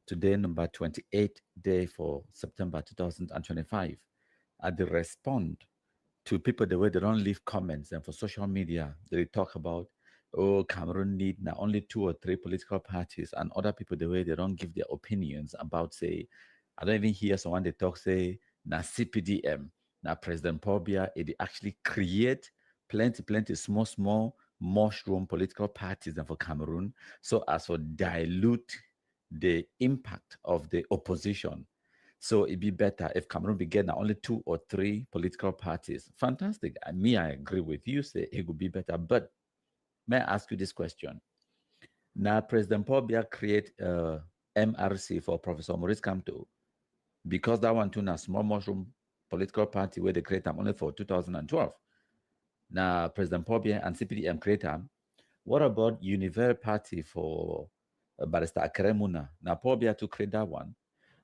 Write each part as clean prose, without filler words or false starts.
Today, number 28 day for September 2025. They respond to people the way they don't leave comments and for social media, they talk about, oh, Cameroon need now only two or three political parties, and other people the way they don't give their opinions about, say, I don't even hear someone they talk, say, na CPDM, now President Paul Biya, it actually create plenty, small mushroom political parties for Cameroon, so as to dilute the impact of the opposition. So it'd be better if Cameroon began only two or three political parties. Fantastic. I agree with you. Say it would be better. But may I ask you this question? Now, President Paul Biya create MRC for Professor Maurice Kamto because that one too na small mushroom political party where they create them only for 2012. Now, President Paul Biya and CPDM create them. What about Univer Party for Barrister Akeremuna? Now, Paul Biya to create that one.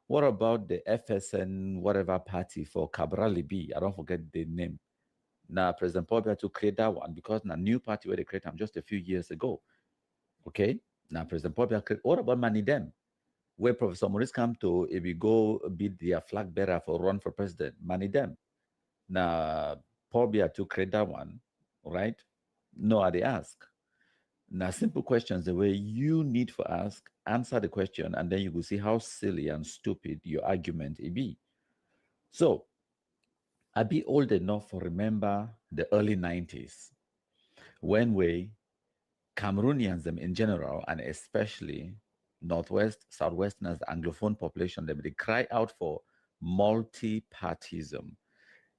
What about the FSN whatever party for Cabral Libi? I don't forget the name. Now, President Paul Biya to create that one because now new party where they create them just a few years ago. Okay. Now, President Paul Biya create. What about Manidem? Where Professor Maurice come to, if we go be their flag bearer for run for president, Manidem. Now, Paul Biya to create that one, right? No, they ask. Now, simple questions, the way you need to ask, answer the question, and then you will see how silly and stupid your argument it be. So, I be old enough to remember the early 90s when we, Cameroonians them in general, and especially Northwest, Southwesterners, the Anglophone population, they cry out for multi-partyism.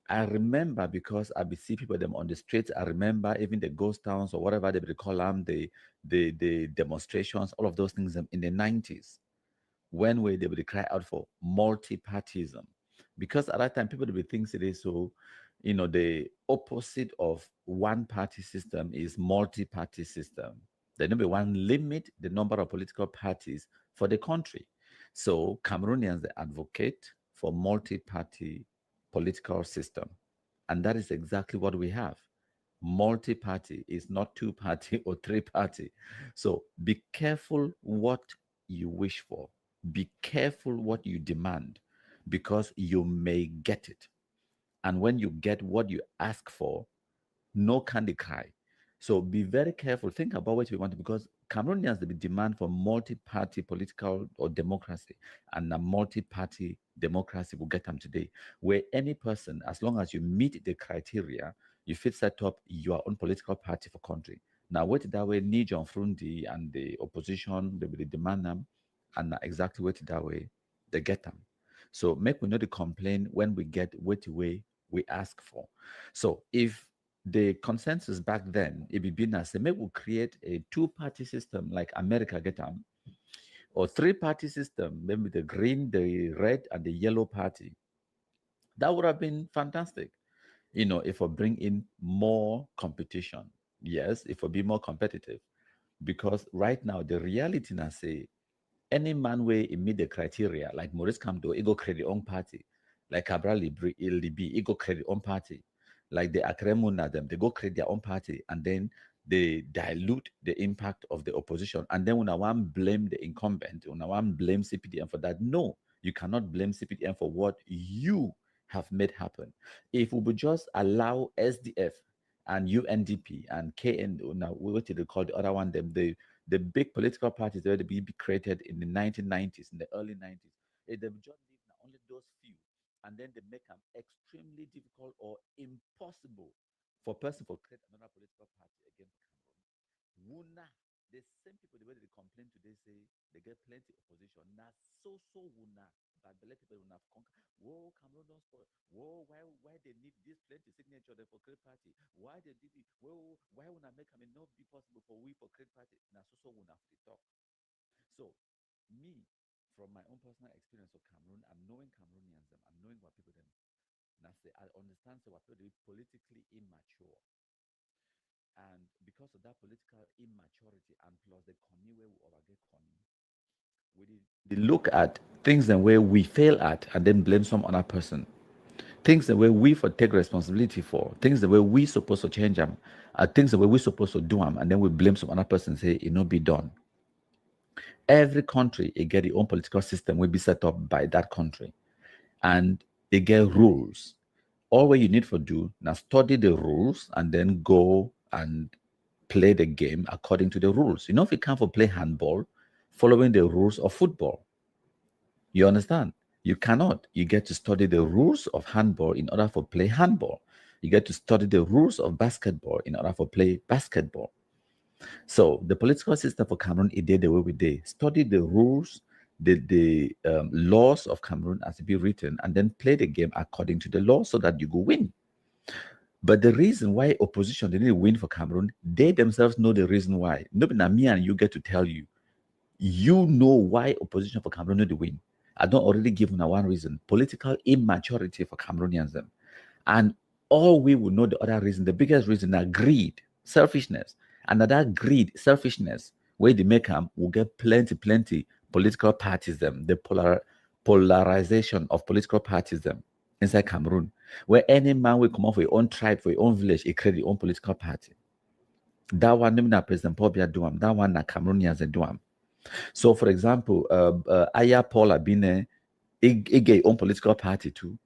I remember because I be see people them on the streets. I remember even the ghost towns or whatever they call them, the demonstrations, all of those things in the 90s when they would cry out for multi-partyism. Because at that time people would think it is so, the opposite of one party system is multi-party system. The number one limit the number of political parties for the country. So Cameroonians they advocate for multi-party political system. And that is exactly what we have. Multi-party is not two-party or three-party. So be careful what you wish for. Be careful what you demand because you may get it. And when you get what you ask for, no candy cry. So be very careful. Think about what you want because Cameroonians they demand for multi-party political or democracy, and a multi-party democracy will get them today, where any person, as long as you meet the criteria, you fit set up your own political party for country. Now, what that way, Nijon Frundi and the opposition they will demand them, and na exactly what that way they get them. So make we know the complaint when we get what way we ask for. So if the consensus back then, it would be nice. Maybe we'll create a two-party system like America get them, or three-party system, maybe the green, the red, and the yellow party. That would have been fantastic. If we bring in more competition. Yes, if we be more competitive. Because right now, the reality now say, any man way meet the criteria, like Maurice Kamdo, he go create own party. Like Cabral Libi, he go create own party. Like the Akremuna them, they go create their own party, and then they dilute the impact of the opposition. And then when I want blame the incumbent, when I want blame CPDM for that, no, you cannot blame CPDM for what you have made happen. If we would just allow SDF and UNDP and KN, now what did they call the other one? Them the big political parties that be created in the 1990s, in the early 90s. They just leave now only those few, and then they make them extremely difficult or impossible for person to create another political party against Cameroon. Wuna, the same people the way they complain today say they get plenty opposition. Now so wuna, but the people will have conquer. Whoa, Cameroon don't spoil. Whoa, why they need this plenty signature there for create party? Why they did it? Whoa, why would I make them not be possible for we for create party? Now so wuna free talk. So me, from my own personal experience of Cameroon and knowing Cameroonians them and knowing what people them, now say I understand so what people they politically immature. And because of that political immaturity and plus the conny where we overget conny, we did they look at things the way we fail at and then blame some other person. Things the way we for take responsibility for, things the way we supposed to change them, things the way we supposed to do them, and then we blame some other person say it not be done. Every country, it get its own political system will be set up by that country. And they get rules. All what you need to do now study the rules and then go and play the game according to the rules. You know, if you can't play handball, following the rules of football. You understand? You cannot. You get to study the rules of handball in order for play handball. You get to study the rules of basketball in order for play basketball. So the political system for Cameroon, it did the way we did. Study the rules, the laws of Cameroon as it be written, and then play the game according to the law so that you go win. But the reason why opposition didn't win for Cameroon, they themselves know the reason why. Nobody, me and you get to tell you. You know why opposition for Cameroon didn't win. I don't already give them one reason: political immaturity for Cameroonians. And all we will know the other reason, the biggest reason are greed, selfishness. And that greed, selfishness, where they make them, will get plenty political parties them, the polarization of political parties them inside Cameroon, where any man will come up for your own tribe, for your own village, he create your own political party. That one, na President Pobia do that one, na Cameroonians do. So, for example, Aya Paul Abine, he get own political party too.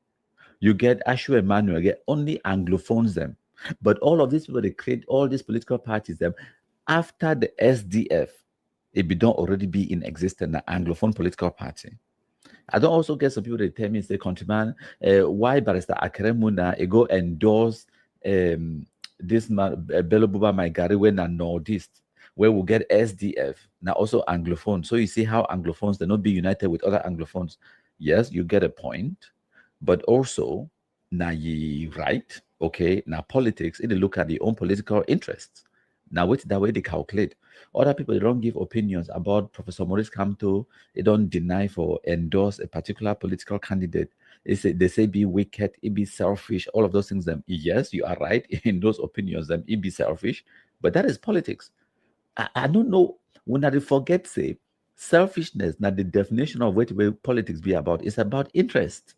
You get Ashu Emmanuel, get only Anglophones them. But all of these people, they create all these political parties them after the SDF, it be don't already be in existence, an Anglophone political party. I don't also get some people that tell me, say, countryman, why Barrister Akeremuna, go endorse this man, Belobuba Maigari, when a Nordist, where we get SDF, now also Anglophone. So you see how Anglophones, they not be united with other Anglophones. Yes, you get a point. But also, now you right, okay, now politics, they look at their own political interests. Now, with that way they calculate. Other people, they don't give opinions about Professor Maurice Kamto. They don't deny for endorse a particular they say be wicked, it be selfish, all of those things. Them, yes, you are right in those opinions, them, it be selfish, but that is politics. I don't know, when I forget, say, selfishness, now the definition of what politics be about is about interest.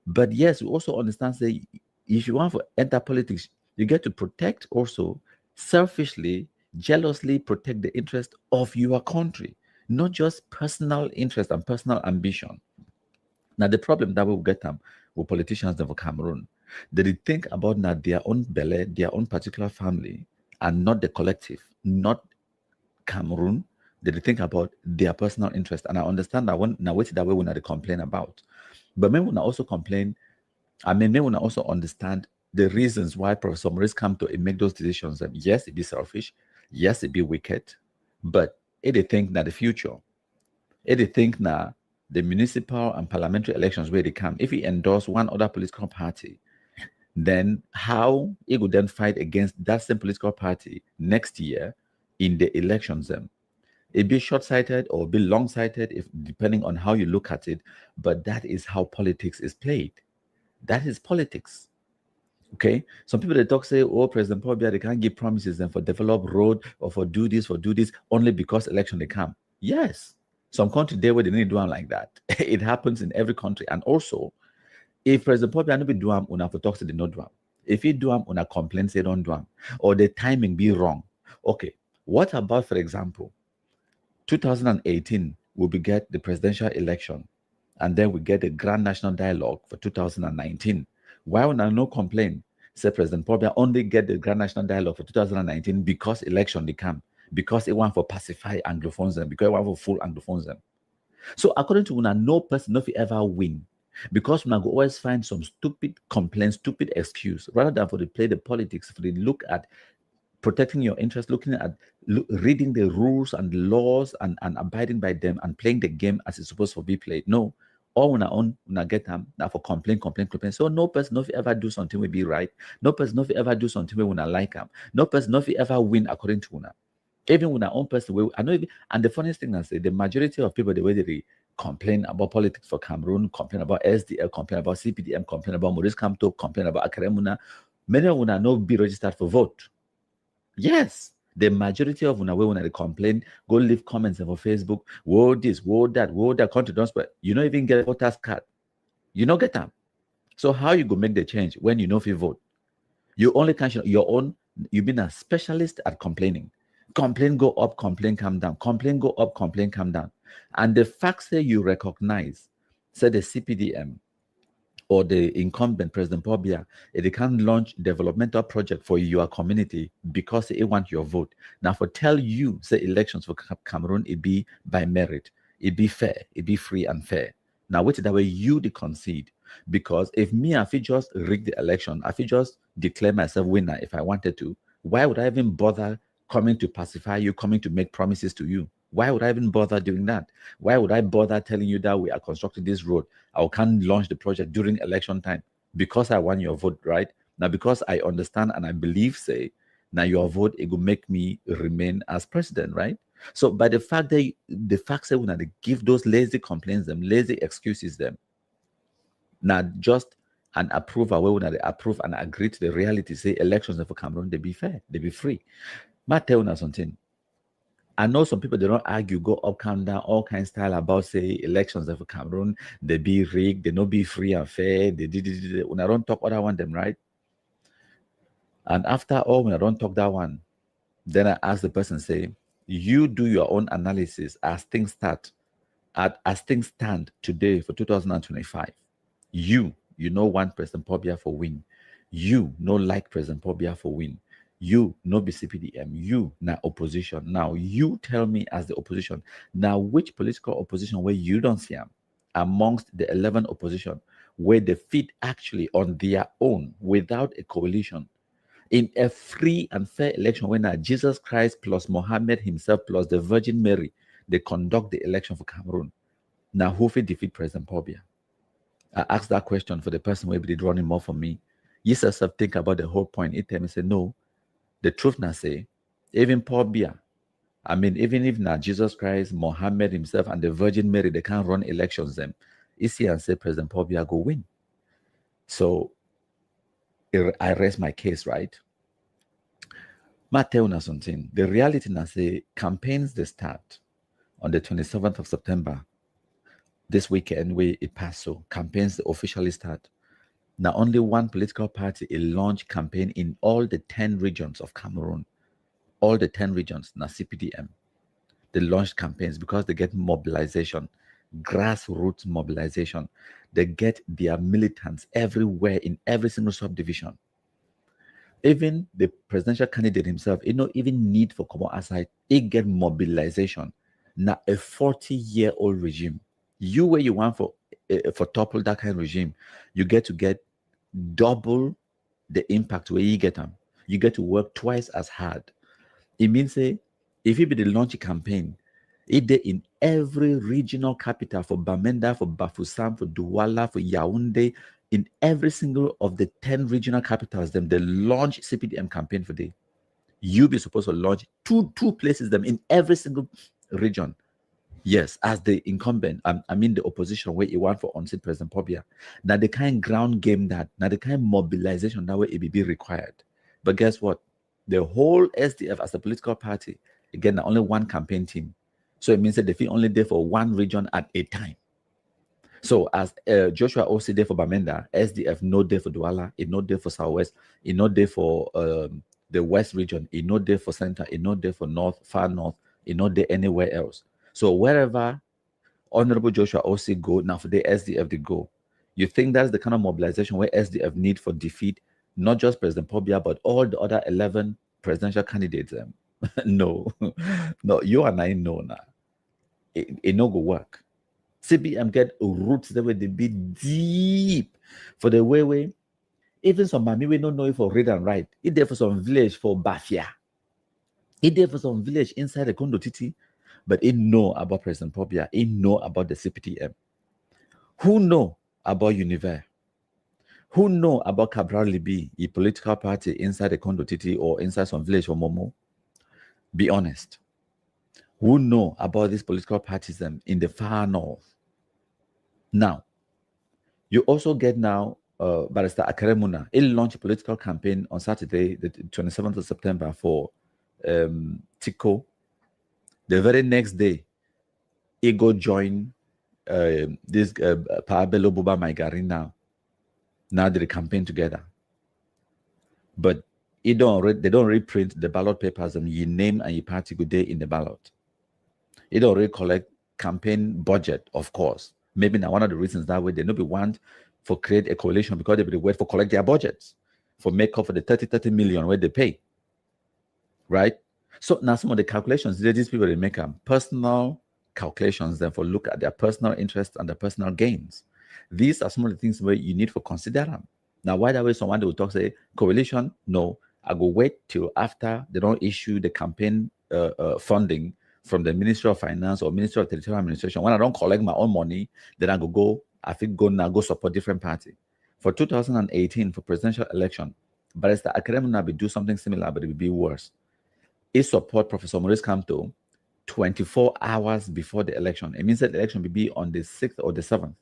But yes, we also understand, say, if you want to enter politics, you get to protect also selfishly, jealously protect the interest of your country, not just personal interest and personal ambition. Now, the problem that we will get with politicians of Cameroon, they think about now their own belly, their own particular family, and not the collective, not Cameroon. They think about their personal interest. And I understand that when now wait that way when they complain about. But maybe when I also complain, maybe when I also understand the reasons why Professor Maurice come to make those decisions. Yes, it be selfish. Yes, it be wicked. But they think that the future, they think now the municipal and parliamentary elections where they come, if he endorse one other political party, then how he would then fight against that same political party next year in the elections. It be short-sighted or be long-sighted, if depending on how you look at it. But that is how politics is played. That is politics. Okay. Some people they talk say, oh, President Paul Biya, they can't give promises and for develop road or for do this only because election they come. Yes. Some country there where they need to do them like that. It happens in every country. And also, if President Paul Biya no be do them, una for talk say they not do them. If he do them, una complain say don't do them. Or the timing be wrong. Okay. What about, for example, 2018, we will get the presidential election, and then we get the Grand National Dialogue for 2019. Why would I no complain? Say President Paul Biya only get the Grand National Dialogue for 2019 because election they come, because it want for pacify Anglophones and because it want for full Anglophones them. So according to una, no person no ever win. Because we go always find some stupid complaints, stupid excuse, rather than for the play the politics, for the look at protecting your interest, looking at reading the rules and the laws and abiding by them and playing the game as it's supposed to be played. No, all when I get them now for complain. So no person no ever do something will be right. No person no ever do something when I like them. No person no ever win according to una. Even when our own person will, I know even, and the funniest thing I say, the majority of people the way they complain about politics for Cameroon, complain about SDL, complain about CPDM, complain about Maurice Kamto, complain about Akeremuna, many of una no be registered for vote. Yes, the majority of una when they complain, go leave comments on Facebook. Whoa, this, whoa, that country don't spread. You don't even get a voter's card. You don't get them. So how you go make the change when you know if you vote? You only can your own. You've been a specialist at complaining. Complaint go up, complaint come down. Complaint go up, complaint come down. And the facts that you recognize, say the CPDM or the incumbent President Paul Biya, they can launch developmental project for your community because they want your vote. Now, for tell you, say elections for Cameroon, it be by merit, it be fair, it be free and fair. Now, wait that way you the concede. Because if me, I feel just rig the election, I feel just declare myself winner if I wanted to, why would I even bother coming to pacify you, coming to make promises to you? Why would I even bother doing that? Why would I bother telling you that we are constructing this road? I can't launch the project during election time because I want your vote, right? Now, because I understand and I believe, say, now your vote, it will make me remain as president, right? So by the fact that when they give those lazy complaints, them lazy excuses, them now just an approval where when they approve and agree to the reality, say elections for Cameroon, they be fair, they be free. But tell us something. I know some people, they don't argue, go up, come down, all kinds of style about, say, elections for Cameroon, they be rigged, they not be free and fair, they did. When I don't talk other one, them, right? And after all, when I don't talk that one, then I ask the person, say, you do your own analysis as things start, as things stand today for 2025. You know one President Paul Biya for win. You no like President Paul Biya for win. You no be CPDM. You na opposition. Now you tell me as the opposition. Now which political opposition where you don't see them amongst the 11 opposition where they fit actually on their own without a coalition in a free and fair election when Jesus Christ plus Mohammed himself plus the Virgin Mary they conduct the election for Cameroon. Now who fit defeat President Paul Biya? I asked that question for the person who did running more for me. Yes, yourself think about the whole point. It tell me say no. The truth now say, even Paul Biya, I mean, even if now Jesus Christ, Mohammed himself, and the Virgin Mary, they can't run elections them. It's here and say President Paul Biya go win. So I rest my case, right? But tell you something. The reality now say campaigns they start on the 27th of September. This weekend, we it pass so campaigns officially start. Now, only one political party a launch campaign in all the 10 regions of Cameroon. All the 10 regions, now CPDM. They launched campaigns because they get mobilization, grassroots mobilization. They get their militants everywhere in every single subdivision. Even the presidential candidate himself, he no even need for come outside. He get mobilization. Now, a 40-year-old regime. You where you want for topple that kind of regime, you get to get double the impact where you get them. You get to work twice as hard. It means say, if you be the launch campaign, it dey in every regional capital for Bamenda, for Bafoussam, for Douala, for Yaoundé, in every single of the 10 regional capitals, them they launch CPDM campaign for day. You be supposed to launch two places them in every single region. Yes, as the incumbent, I mean the opposition where you want for on-seat President Paul Biya. Now the kind ground game that, now the kind mobilization that way it be required. But guess what? The whole SDF as a political party, again, only one campaign team. So it means that they feel only there for one region at a time. So as Joshua also there for Bamenda, SDF no there for Douala, it no there for Southwest, it no there for the West region, it no there for Center, it no there for North, Far North, it no there anywhere else. So wherever Honorable Joshua also go, now for the SDF they go. You think that's the kind of mobilization where SDF need for defeat, not just President Paul Biya, but all the other 11 presidential candidates? No, no, you and I know now. It no go work. CBM get roots the way they be deep for the way. Even some mommy we don't know if for read and write. It there for some village for Bafia. It there for some village inside the Kondo Titi. But it know about President Paul Biya. It know about the CPTM. Who know about Univer? Who know about Cabral Libi, a political party inside the Kondo Titi or inside some village for Momo? Be honest. Who know about these political parties in the far north? Now, you also get now Barrister Akaremuna. He launched a political campaign on Saturday, the 27th of September for Tiko. The very next day, he go join this Paabelo Buba Maigari now. Now they campaign together. But they don't reprint the ballot papers and your name and your party good day in the ballot. It already collect campaign budget, of course. Maybe now one of the reasons that way they not be want for create a coalition because they be wait for collect their budgets for make up for the 30 million where they pay. Right? So now some of the calculations these people they make personal calculations, therefore look at their personal interests and their personal gains. These are some of the things where you need to consider them. Now, why that way someone will talk say coalition? No, I go wait till after they don't issue the campaign funding from the Ministry of Finance or Ministry of Territorial Administration. When I don't collect my own money, then I go support different party. For 2018 for presidential election, Barrister Akerem will do something similar, but it will be worse. He support Professor Maurice Kamto 24 hours before the election. It means that the election will be on the 6th or the 7th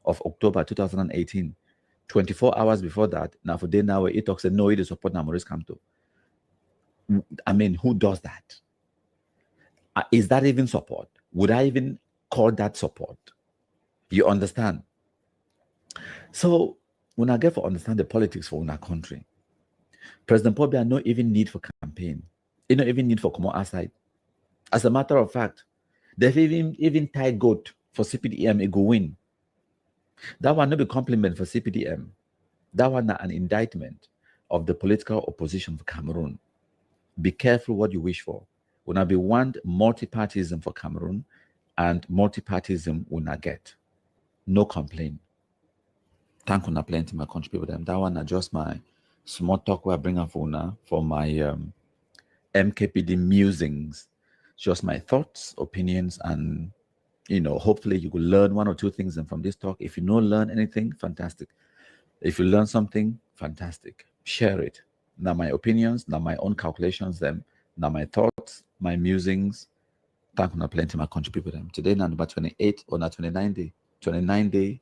of October 2018. 24 hours before that, now for day now, he talks, no, he support Maurice Kamto. I mean, who does that? Is that even support? Would I even call that support? You understand? So, when I get to understand the politics for our country, President Paul Biya no even need for campaign. He no even need for come outside. As a matter of fact, they've even tie goat for CPDM, it go win. That one no be compliment for CPDM. That one an indictment of the political opposition for Cameroon. Be careful what you wish for. Will not be want multi-partyism for Cameroon, and multi-partyism will not get. No complaint. Thank you, plenty my country people. That one are just my small talk where I bring up for my MKPD musings. Just my thoughts, opinions, and hopefully you will learn one or two things from this talk. If you don't learn anything, fantastic. If you learn something, fantastic. Share it. Now my opinions, now my own calculations, them, now my thoughts, my musings. Thank you, plenty my country people. Them. Today, now number 28 or not 29 day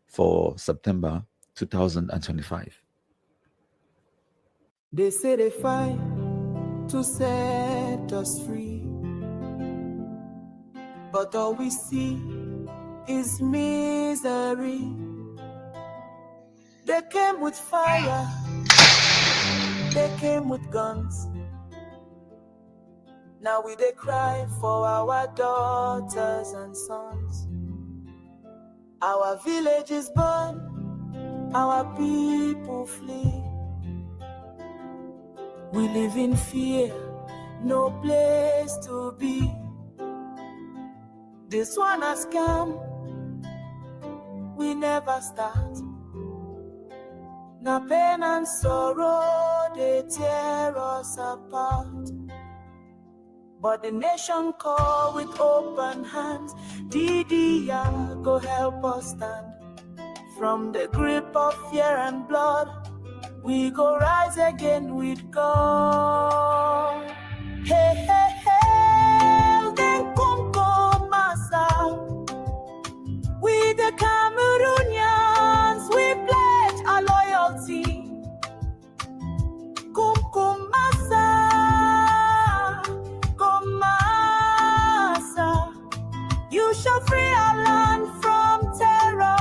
for September 2025. They say they fight to set us free, but all we see is misery. They came with fire, they came with guns. Now we they cry for our daughters and sons. Our villages burn, our people flee. We live in fear, no place to be. This one has come, we never start. Now pain and sorrow, they tear us apart. But the nation call with open hands. DDR go help us stand. From the grip of fear and blood, we go rise again with God. Hey, hey, hey, then come massa. We the Cameroonians, we pledge our loyalty. Come massa, come massa. You shall free our land from terror.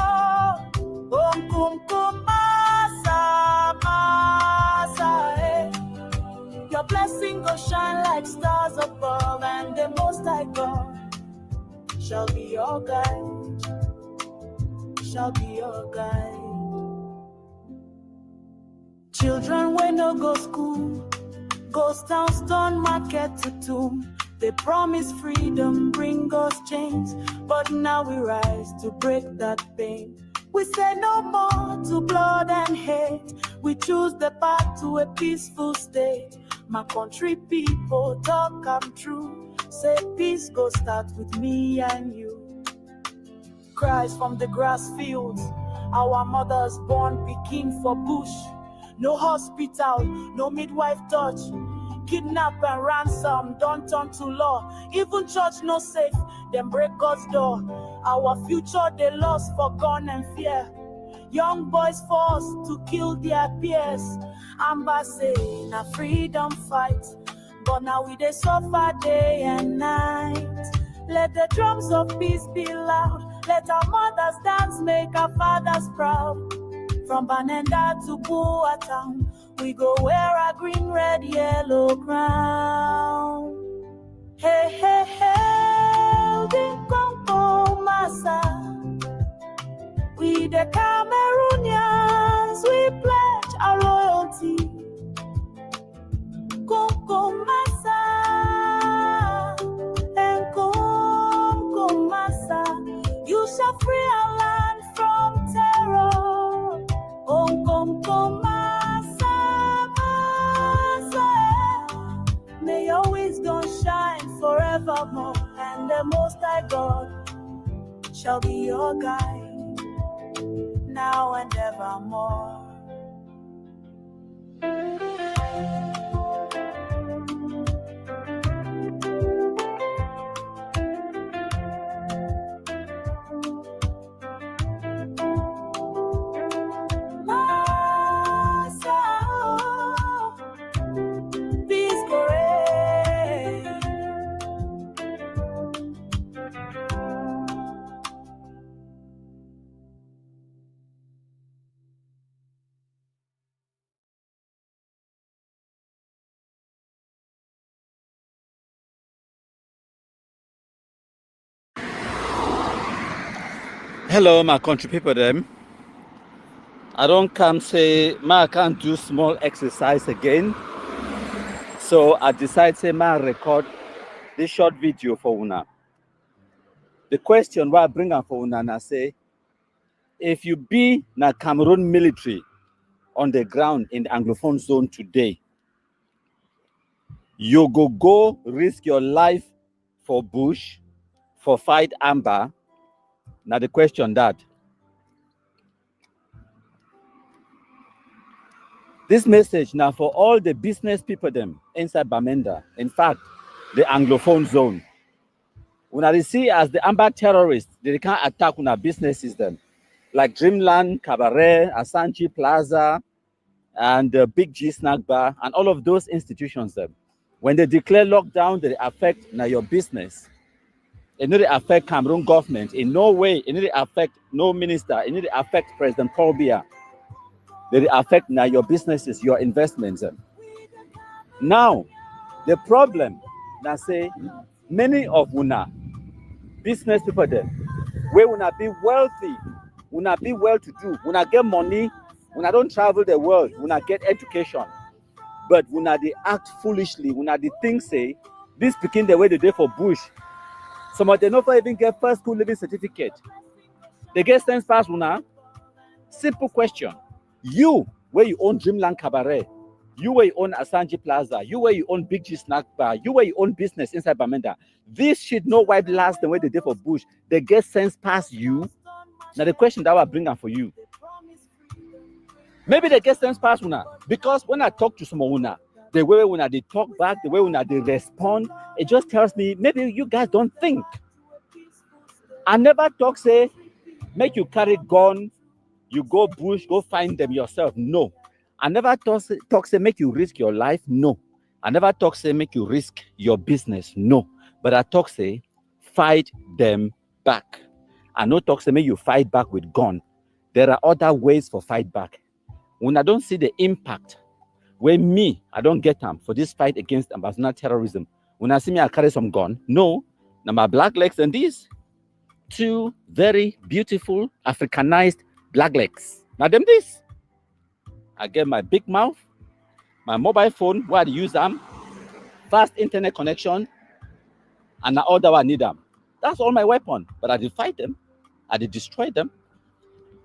Come massa, massa, eh. Your blessing will shine like stars above, and the Most High God shall be your guide, shall be your guide. Children when no go school, ghost towns turn market to tomb. They promise freedom, bring us chains, but now we rise to break that pain. We say no more to blood and hate. We choose the path to a peaceful state. My country people talk come true. Say peace go start with me and you. Cries from the grass fields, our mothers born peking for bush. No hospital, no midwife touch. Kidnap and ransom don't turn to law. Even church no safe, them break God's door. Our future they lost for gun and fear. Young boys forced to kill their peers. Amba say na freedom fight, but now we they suffer day and night. Let the drums of peace be loud. Let our mothers dance, make our fathers proud. From Banenda to Boa Town, We go wear a green, red, yellow crown. Hey, hey, hey, ding kong kong massa. We the Cameroonians, we pledge our loyalty. Kong kong massa, and kong kong massa. You shall free our land from terror. Kong kong kong massa, massa. May your wisdom shine forevermore, and the Most High God shall be your guide, now and evermore. Massa, peace go reign. Hello, my country people them. I don't come say I can't do small exercise again. So I decided say I record this short video for una. The question why I bring up for una and I say, if you be na Cameroon military on the ground in the Anglophone zone today, you go risk your life for bush, for fight amber. Now the question that this message now for all the business people them inside Bamenda, in fact, the Anglophone zone. When I see as the amber terrorists, they can't attack on our businesses them, like Dreamland, Cabaret, Asanchi Plaza, and Big G Snack Bar, and all of those institutions them. When they declare lockdown, they affect now your business. It need to affect Cameroon government in no way. It need to affect no minister. It need to affect President Paul Biya. They affect now your businesses, your investments. Now, the problem, now say, many of una business people there, where una be wealthy, una be well-to-do, una get money, una don't travel the world, una get education, but una they act foolishly, una they think say, this became the way they did for bush. Some of them never even get first school living certificate. They get sense pass una. Simple question. You, where you own Dreamland Cabaret, you where you own Asanji Plaza, you where you own Big G Snack Bar, you where you own business inside Bamenda, this shit no wipe last the way they did for bush. They get sense past you. Now the question that I bring up for you. Maybe they get sense past una. Because when I talk to some una, the way una they talk back, the way una they respond, it just tells me maybe you guys don't think. I never talk say, make you carry gun, you go bush, go find them yourself. No. I never talk say make you risk your life. No. I never talk say make you risk your business. No. But I talk say fight them back. I no talk say make you fight back with gun. There are other ways for fight back. When I don't see the impact, when me, I don't get them for this fight against Ambazonia terrorism. When I see me, I carry some gun. No. Now my black legs and these two very beautiful Africanized black legs. Now them this. I get my big mouth, my mobile phone, where I use them, fast internet connection, and now all that I need them. That's all my weapon. But I did fight them, I did destroy them.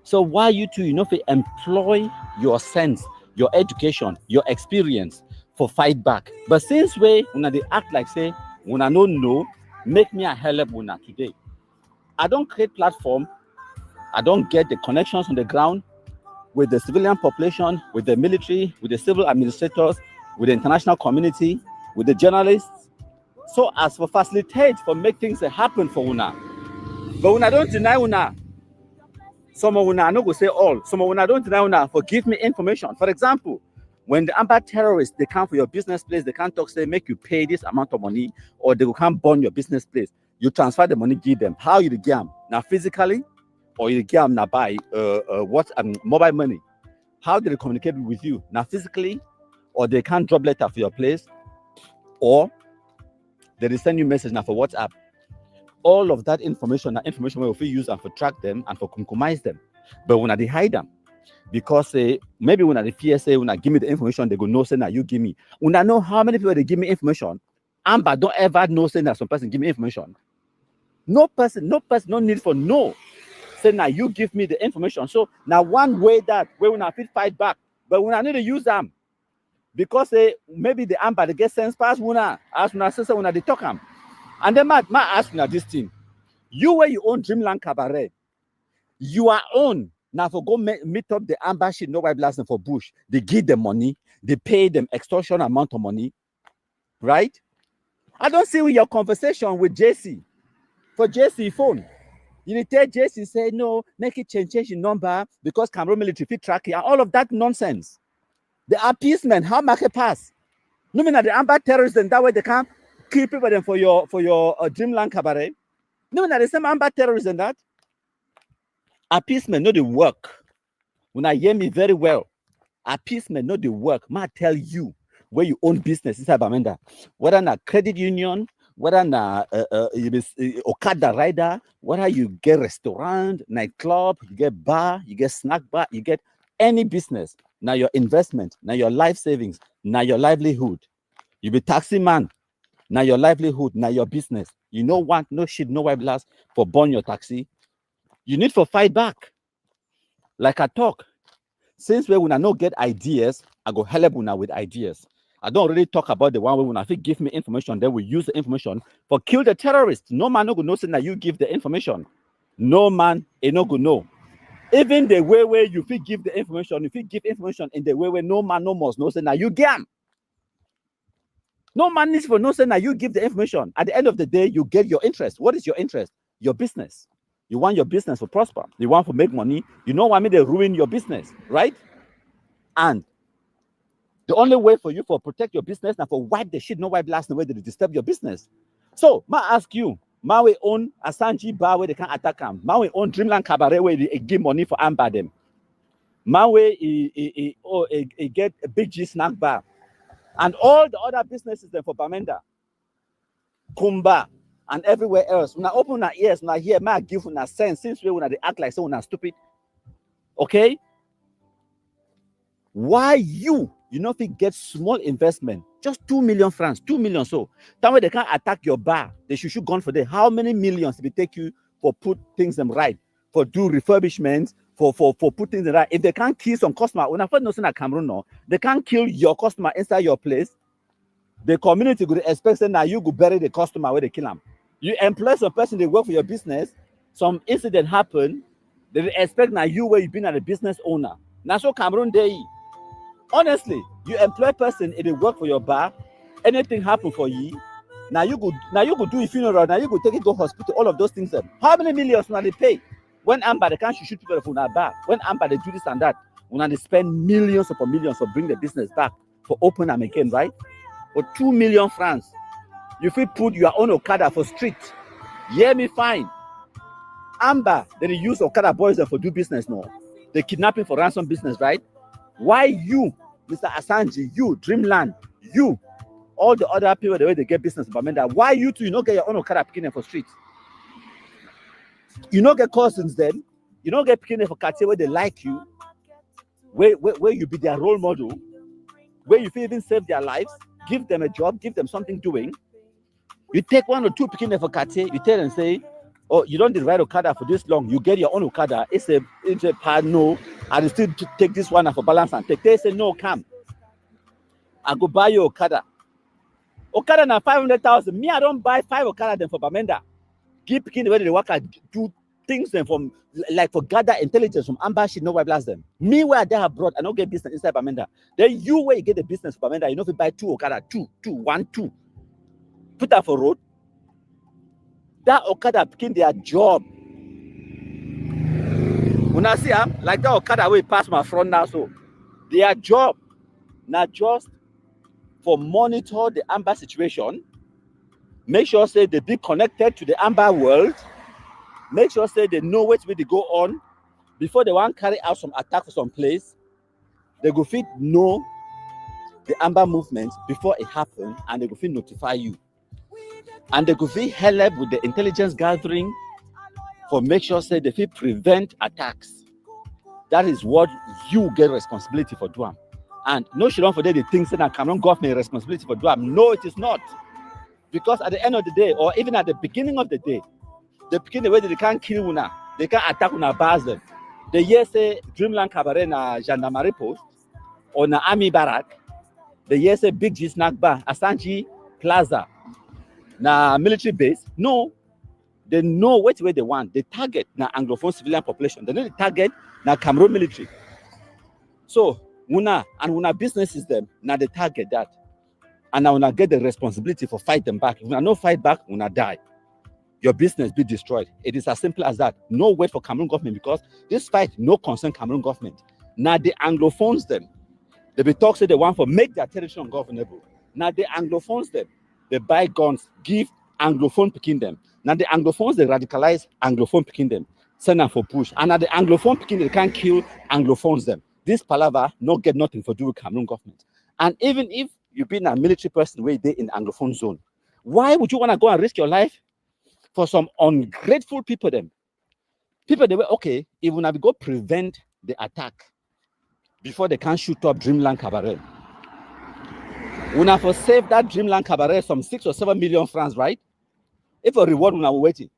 So why you two, if you employ your sense, your education, your experience for fight back. But since when they act like say, when I don't know, make me a hell of una today. I don't create platform. I don't get the connections on the ground with the civilian population, with the military, with the civil administrators, with the international community, with the journalists. So as for facilitate, for make things happen for una. But when I don't deny una, some of una, I not go say all, some of una don't deny una for give me information. For example, when the amber terrorists, they come for your business place, they can't talk, say, make you pay this amount of money, or they can't burn your business place. You transfer the money, give them. How you get them? Now physically, or you get them now by mobile money. how do they communicate with you? Now physically, or they can't drop letter for your place, or they send you message now for WhatsApp. All of that information will be used and for track them and for compromise them. But when they hide them, because maybe when the fear say when I give me the information, they go no say now you give me. When I know how many people they give me information, Amber don't ever know say that some person give me information. No person, no need for no. Say now you give me the information. So now one way that way when I fit fight back, but when I need to use them, because maybe the Amber they get sense past when I ask when I say when they talk them. And then my ask now this thing. You where you own Dreamland Cabaret, you are own. Now for go meet up the Amber shit, no white blasting for bush. They give them money, they pay them extortion amount of money, right? I don't see your conversation with JC for JC phone. You tell JC say no, make it change your number because Cameroon military fit track you and all of that nonsense. The appeasement, how market pass? No mean that the Amber terrorists and that way they can't kill people them for your Dreamland Cabaret. No mean that the same Amber terrorists and that. Appeasement, not the work. When I hear me very well, appeasement, not the work. Ma tell you where you own business inside Bamenda. Whether na credit union, whether na Okada rider, whether you get restaurant, nightclub, you get bar, you get snack bar, you get any business. Now your investment, now your life savings, now your livelihood. You be taxi man, now your livelihood, now your business. You know want no shit, no white blast for burn your taxi. You need for fight back. Like I talk, since we will not get ideas, I go help una with ideas. I don't really talk about the one where when I think give me information, then we use the information for kill the terrorists. No man no go know say that you give the information. No man no go know. Even the way where you fit give the information, if you give information in the way where no man no must know say now you gam. No man needs for no say now you give the information. At the end of the day, you get your interest. What is your interest? Your business. You want your business to prosper. You want to make money. You know what I mean? They ruin your business, right? And the only way for you for protect your business now for wipe the shit, no wipe blast the way they disturb your business. So, ma ask you, ma we own Asanji bar where they can't attack them. Ma we own Dreamland Cabaret where they give money for Amber them. Ma we get a big G snack bar. And all the other businesses then for Bamenda, Kumba, and everywhere else. When I open our ears, when I hear, may I give una sense since we when they act like someone stupid. Okay? Why you know if you get small investment, just 2 million francs, 2 million so. That way they can't attack your bar. They should gone for them. How many millions did it take you for put things them right, for do refurbishments, for put things right? If they can't kill some customer, when I first noticed at Cameroon, no, they can't kill your customer inside your place. The community could expect that now you go bury the customer where they kill them. You employ some person, they work for your business, some incident happen, they expect now you where you've been at a business owner. Now so Cameroon Day. Honestly, you employ person, if they work for your bar, anything happen for you. Now you go do a funeral, now you go take it to hospital, all of those things. How many millions now they pay? When Amber they can't shoot people from our bar, when Amber they do this and that, when they spend millions upon millions to bring the business back for open them again, right? For 2 million francs. You feel put your own Okada for street. Hear me fine. Amber, they use Okada boys for do business now. They kidnapping for ransom business, right? Why you, Mr. Asanji, you, Dreamland, you, all the other people, the way they get business, Bamenda, why you two, you don't get your own Okada picking for street? You don't get cousins then. You don't get picking for cartier where they like you, where you be their role model, where you feel even save their lives, give them a job, give them something doing. You take 1 or 2 picking for cartier, you tell them, say, oh, you don't ride Okada for this long, you get your own Okada, it's a part, no, I still take this one for balance and take. They say, no, come. I go buy your Okada. Okada na 500,000. Me, I don't buy 5 Okada then for Bamenda. Give picking the way they work at do things then from like for gather intelligence from Amber shit, no why blast them. Me where they have brought, I don't get business inside Bamenda. Then you where you get the business for Bamenda, you know if you buy 2 Okada, 2. Put that for road. That Okada picking their job. When I see them, like that Okada way past my front now, so their job not just for monitor the Amber situation, make sure say they be connected to the Amber world, make sure say they know which way they go on before they want to carry out some attack for some place. they go fit know the Amber movement before it happened, and they go fit notify you. And they go fit help with the intelligence gathering for make sure say they fit prevent attacks. That is what you get responsibility for doing. And no shit on for the things that Cameroon government responsibility for doing. No, it is not. Because at the end of the day, or even at the beginning of the day, the beginning where they can't kill una, they can't attack una bars them. The year say Dreamland Cabaret na gendarmerie post or na army barrack. The year say Big G Snack Bar, Asanji Plaza, na military base. No, they know what way they want. They target na Anglophone civilian population. They know the target na Cameroon military. So una businesses them now they target that, and now una get the responsibility for fight them back. If una no fight back, una die. Your business be destroyed. It is as simple as that. No wait for Cameroon government, because this fight no concern Cameroon government. Now the Anglophones them. They be talk say they want for make their territory ungovernable. Now the Anglophones them. They buy guns, give Anglophone picking them. Now the Anglophones they radicalize Anglophone picking them, send them for push. And now the Anglophone picking they can't kill Anglophones them. This palaver no get nothing for do with Cameroon government. And even if you been a military person where they in Anglophone zone, why would you want to go and risk your life for some ungrateful people them? People they were okay, if we go prevent the attack before they can shoot up Dreamland Cabaret. We have to save that Dreamland Cabaret some 6 or 7 million francs, right? If a reward we are waiting.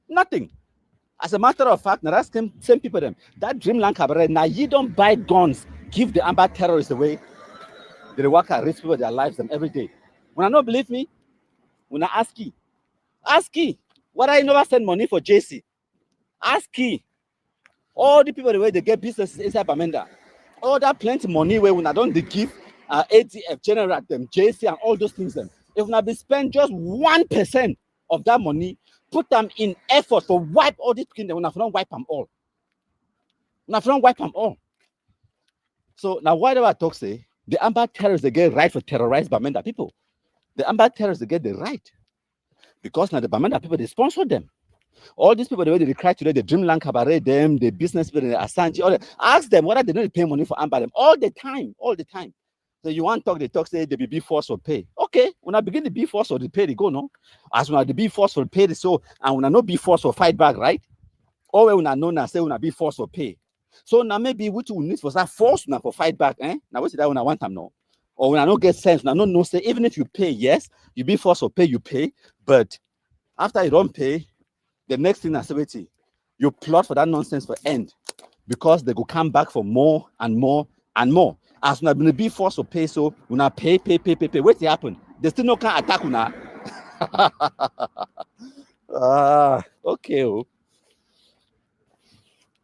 Nothing. As a matter of fact, now that's same people them. That Dreamland Cabaret, now you don't buy guns, give the Amber terrorists away. They work and risk people their lives them every day. When I don't believe me, when I ask you, why I never send money for JC? Ask you. All the people the way they get businesses inside Bamenda. All that plenty money where when I don't they give ATF, general them, JC and all those things them. If we be spend just 1% of that money, put them in effort for wipe all these people, when I don't wipe them all. When I don't wipe them all. So now whatever I talk say, the Amber terrorists they get right for terrorize Bamenda people. The Amber terrorists they get the right. Because now the Bamenda people they sponsor them. All these people the way they cry today, the Dreamland Cabaret, them, the business people, the Asanji, all ask them whether they don't pay money for Amber them all the time. So you want to talk, they talk, say the be force for pay. Okay, when I begin the be force for the pay, they go, no. As when I the be force for pay, so and when I no be force for fight back, right? Or when I know now say when I be force for pay. So now maybe which we need for that force now for fight back, eh? Now what's that when I want them no? Or when I don't get sense, now no say even if you pay, yes, you be force for pay, you pay, but after you don't pay, the next thing I say, wait, you plot for that nonsense for end, because they go come back for more and more and more. As when I been be forced to pay, so when I pay. What's happen? They still no can attack una. Okay. Oh.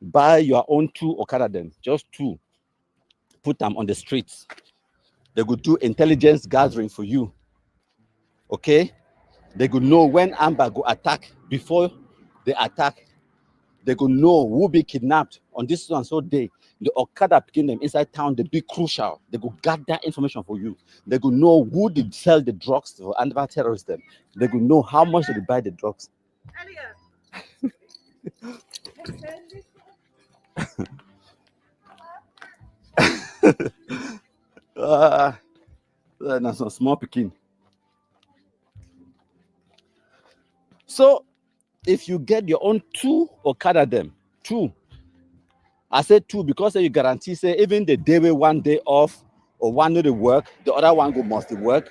Buy your own 2 Okada then, just 2. Put them on the streets. They could do intelligence gathering for you. Okay? They could know when Amber go attack before they attack. They could know who be kidnapped on this and so day. The Okada picking them inside town, they be crucial. They could gather information for you. They could know who did sell the drugs for Amber terrorists them. They could know how much they buy the drugs. That's a small picking. So if you get your own 2 Okada them, 2. I said 2 because you guarantee say even the day with 1 day off or 1 day to work, the other one go must work.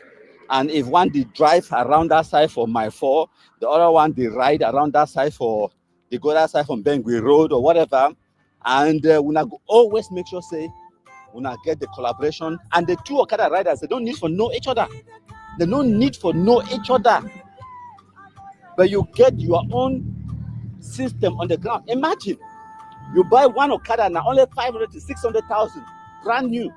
And if one they drive around that side for my 4, the other one they ride around that side for they go that side from Bengui Road or whatever. And when I go always make sure say when I get the collaboration and the 2 Okada riders, they don't need for know each other. They don't need for know each other. But you get your own system on the ground. Imagine you buy 1 Okada now only 500 to 600,000, brand new.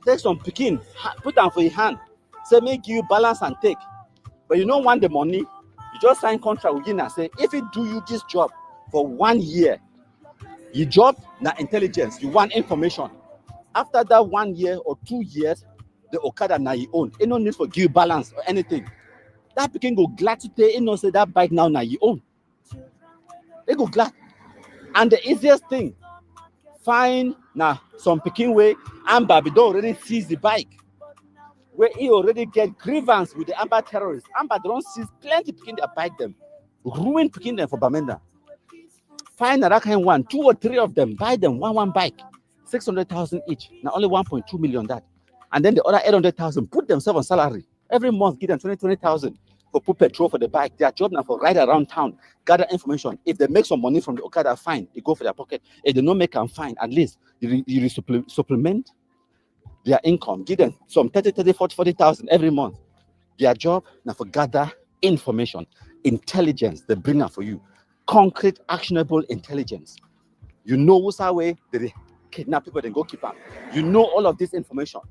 Take some picking, put them for your hand. Say make you balance and take. But you don't want the money. You just sign contract with him and say if he do you this job for 1 year, your job now intelligence. You want information. After that 1 year or 2 years, the Okada now you own. It no need for give balance or anything. That picking go glad to pay. It no say that bike now you own. They go glad. And the easiest thing, find now some picking way Amba we don't already seize the bike. Where he already get grievance with the Amba terrorists. Amba don't seize plenty picking their bike them. Ruin picking them for Bamenda. Find that kind one, 2 or 3 of them, buy them one bike, 600,000 each. Now only 1.2 million that. And then the other 800,000, put themselves on salary. Every month, give them 20,000 for put petrol for the bike. Their job now for ride around town, gather information. If they make some money from the Okada, fine, they go for their pocket. If they don't make them, fine. At least you supplement their income. Give them some 30, 40,000 every month. Their job now for gather information, intelligence. They bring up for you. Concrete, actionable intelligence. You know what's our way they kidnap people, then go keep them. You know all of this information.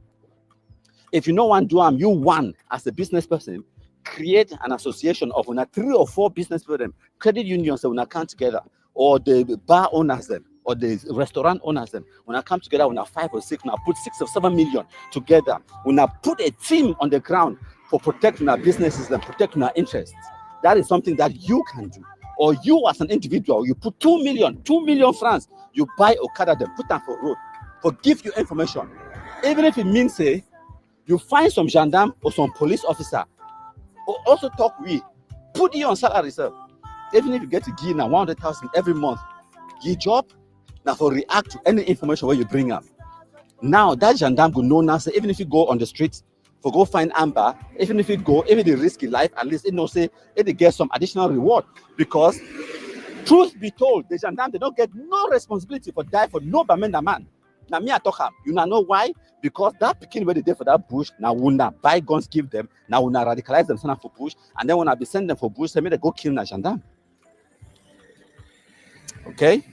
If you know one do you one as a business person, create an association of 3 or 4 business people, them, credit unions that will come together, or the bar owners them, or the restaurant owners them. When I come together, when I 5 or 6, when I put 6 or 7 million together, when I put a team on the ground for protecting our businesses and protecting our interests, that is something that you can do. Or you as an individual, you put 2 million francs, you buy Okada, them put them for road, for give you information. Even if it means say you find some gendarme or some police officer, or also talk we, put you on salary, sir. Even if you get to give now 100,000 every month, your job now for react to any information where you bring up. Now that gendarme will know now, say even if you go on the streets for go find Amber, even if they risk your life, at least it know say it get some additional reward. Because truth be told, the gendarme they don't get no responsibility for die for no Bamenda man. Now me I talk am, you know why? Because that picking where they did for that bush, now when I buy guns give them, now when I radicalize them send them for bush, and then when I be send them for bush, they may they go kill na gendarme. Okay?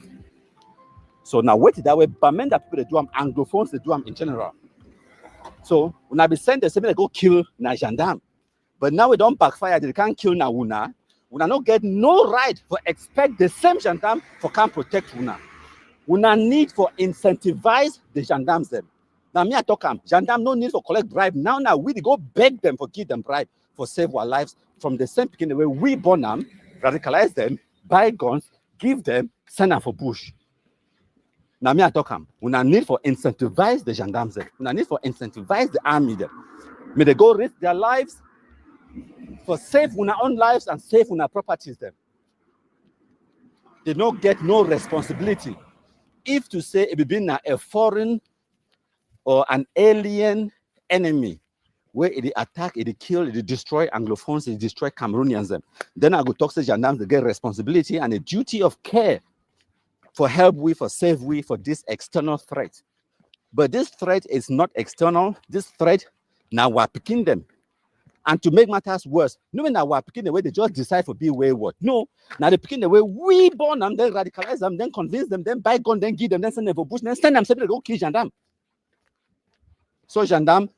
So now wait that way, Bamenda people they do them, Anglophones they do them in general. So when I be sent them, say they go kill na gendarme. But now we don't backfire, they can't kill na una. Una not get no right for expect the same gendarme for can protect una. Una need for incentivize the gendarmes them. Now me I talk am, gendarme no need for collect bribe. Now we go beg them for give them bribe for save our lives from the same beginning way we born them, radicalize them, buy guns, give them, send them for bush. Now me I talk am, una need for incentivize the gendarmes them. Una need for incentivize the army them. May they go risk their lives for save una own lives and save una properties them. They don't get no responsibility. If to say it be a foreign or an alien enemy where it attack, it kill, it destroy Anglophones, it destroy Cameroonians them, then I go talk to gendarmes, they get responsibility and a duty of care for help we, for save we, for this external threat. But this threat is not external. This threat now we're picking them. And to make matters worse, no now we're picking the way they just decide for be wayward. No, now they picking the way we born them, then radicalize them, then convince them, then buy gun, then give them, then send them for bush, then send them separately to go kill gendarme. So gendarme,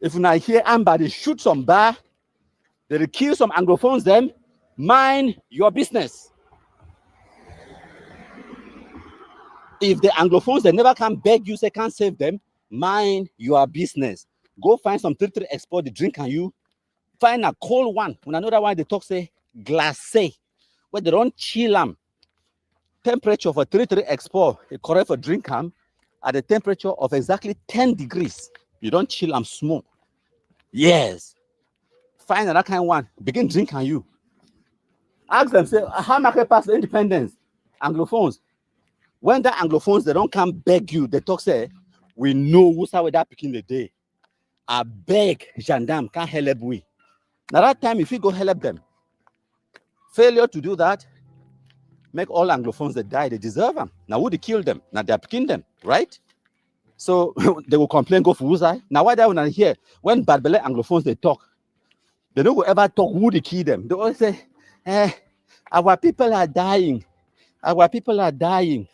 if you not hear Amber, they shoot some bar, they kill some Anglophones, them mind your business. If the Anglophones they never can beg you, say can't save them, mind your business. Go find some 3-3 export the drink and you find a cold one. When another one they talk say glacé, where they don't chill them. Temperature for 3-3 export, it correct for drink them at the temperature of exactly 10 degrees. You don't chill them small. Yes. Find another kind one, begin drink and you. Ask them, say, how am I pass the independence? Anglophones. When the Anglophones they don't come beg you, they talk say, we know who's how that picking the day. I beg gendarme can't help we. Now that time, if you go help them, failure to do that, make all Anglophones that die, they deserve them. Now would they kill them? Now they're picking them, right? So they will complain, go for Wuzai. Now why they want to hear when bad belly Anglophones they talk, they don't ever talk who they kill them. They always say, our people are dying. Our people are dying.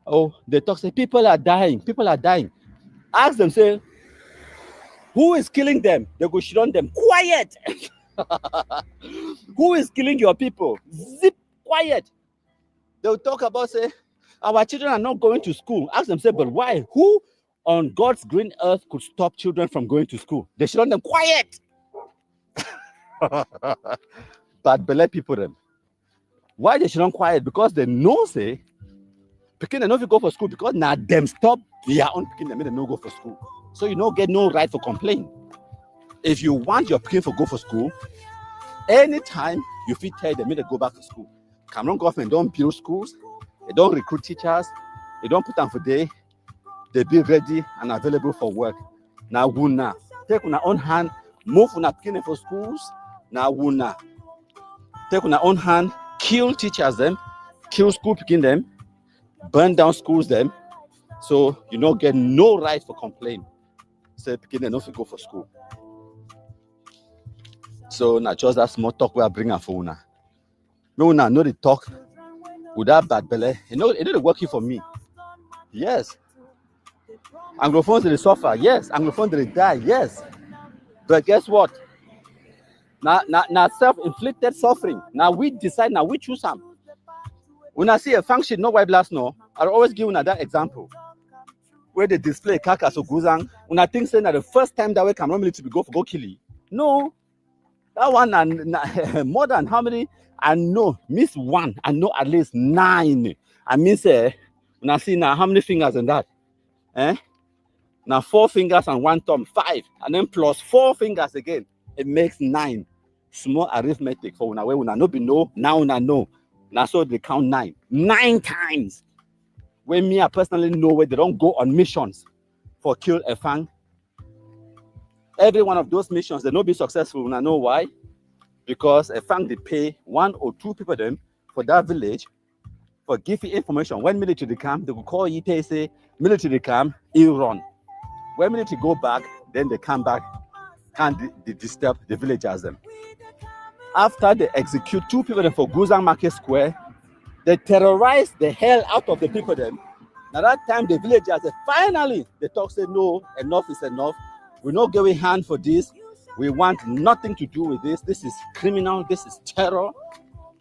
Oh, they talk, say, people are dying. People are dying. Ask them, say, who is killing them? They go shit on them. Quiet. Who is killing your people? Zip, quiet. They'll talk about, say, our children are not going to school. Ask them, say, but why? Who on God's green earth could stop children from going to school? They shit on them. Quiet. But believe people them. Why they shit on quiet? Because they know, say, because they know if you go for school, because now them stop their own pikin dem make dem no go for school. So you no get no right for complaint. If you want your pikin to go for school, anytime you fit tell them make dem go back to school. Cameroon government don't build schools, they don't recruit teachers, they don't put them for day, they be ready and available for work. Now wuna take on our own hand, move on pikin for schools. Now wuna take on our own hand, kill teachers them, kill school pikin them, burn down schools them. So you don't get no right for complaint. Say pikin dem no fit go for school. So now just that small talk we are bringing for una. No, una know the talk with that bad belly. It didn't work for me. Yes. Anglophones they suffer. Yes. Anglophones they die. Yes. But guess what? Now self-inflicted suffering. Now we decide. Now we choose some. When I see a function, no white blast, no. I'll always give una that example where they display carcass of Guzang. When I think saying that the first time that we Cameroon military go kill you. No. That one and more than how many? I know miss one. I know at least 9. I mean say when I see now how many fingers in that? Now 4 fingers and 1 thumb, 5, and then plus 4 fingers again. It makes 9. Small arithmetic for una where una no be know, now una know. Now so they count 9. 9 times. When me I personally know where they don't go on missions for kill a fang. Every one of those missions, they not be successful. And I know why. Because a fang they pay 1 or 2 people them for that village for giving information. When military come, they will call you, they say, military come, you run. When military go back, then they come back, can't disturb the villagers them. After they execute 2 people them for Guzang Market Square, they terrorize the hell out of the people them. Now that time the villagers, finally, they talk, say, no, enough is enough. We're not going hand for this. We want nothing to do with this. This is criminal. This is terror.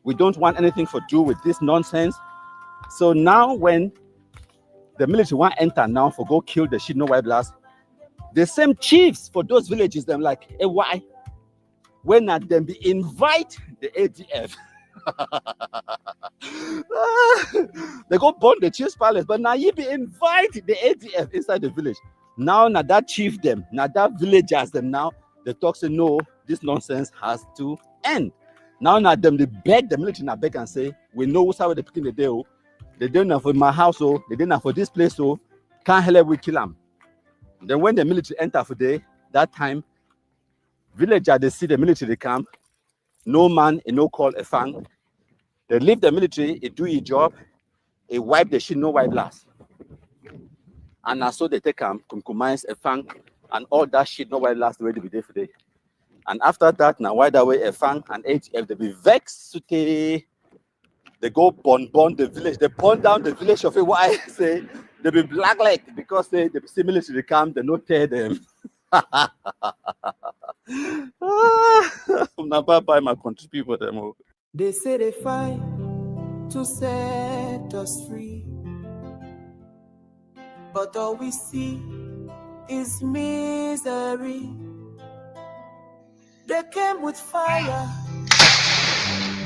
We don't want anything to do with this nonsense. So now when the military want to enter now for go kill the shit no white blast, the same chiefs for those villages, them like, hey, why? When at them be invite the ADF. They go burn the chief's palace, but now you be invite the ADF inside the village. Now that chief them, now that villagers them now, they talk say no, this nonsense has to end. Now them they beg the military now beg and say, we know what's how they picking the day. They don't have for my house, so they didn't have for this place, so can't help we kill them. Then when the military enter for day, that time, villagers they see the military camp, no man, no call a fang. They leave the military, it do your job, it wipe the shit, no white blast. And now so they take compromise a fang and all that shit, no white blast ready to be there for day. And after that, now why that way a fang and HF they be vexed, so they go burn the village, they burn down the village of it. Why say they be black like because they see military camp, they not tear them. I'm not by my country people them. They say they fight to set us free, but all we see is misery. They came with fire,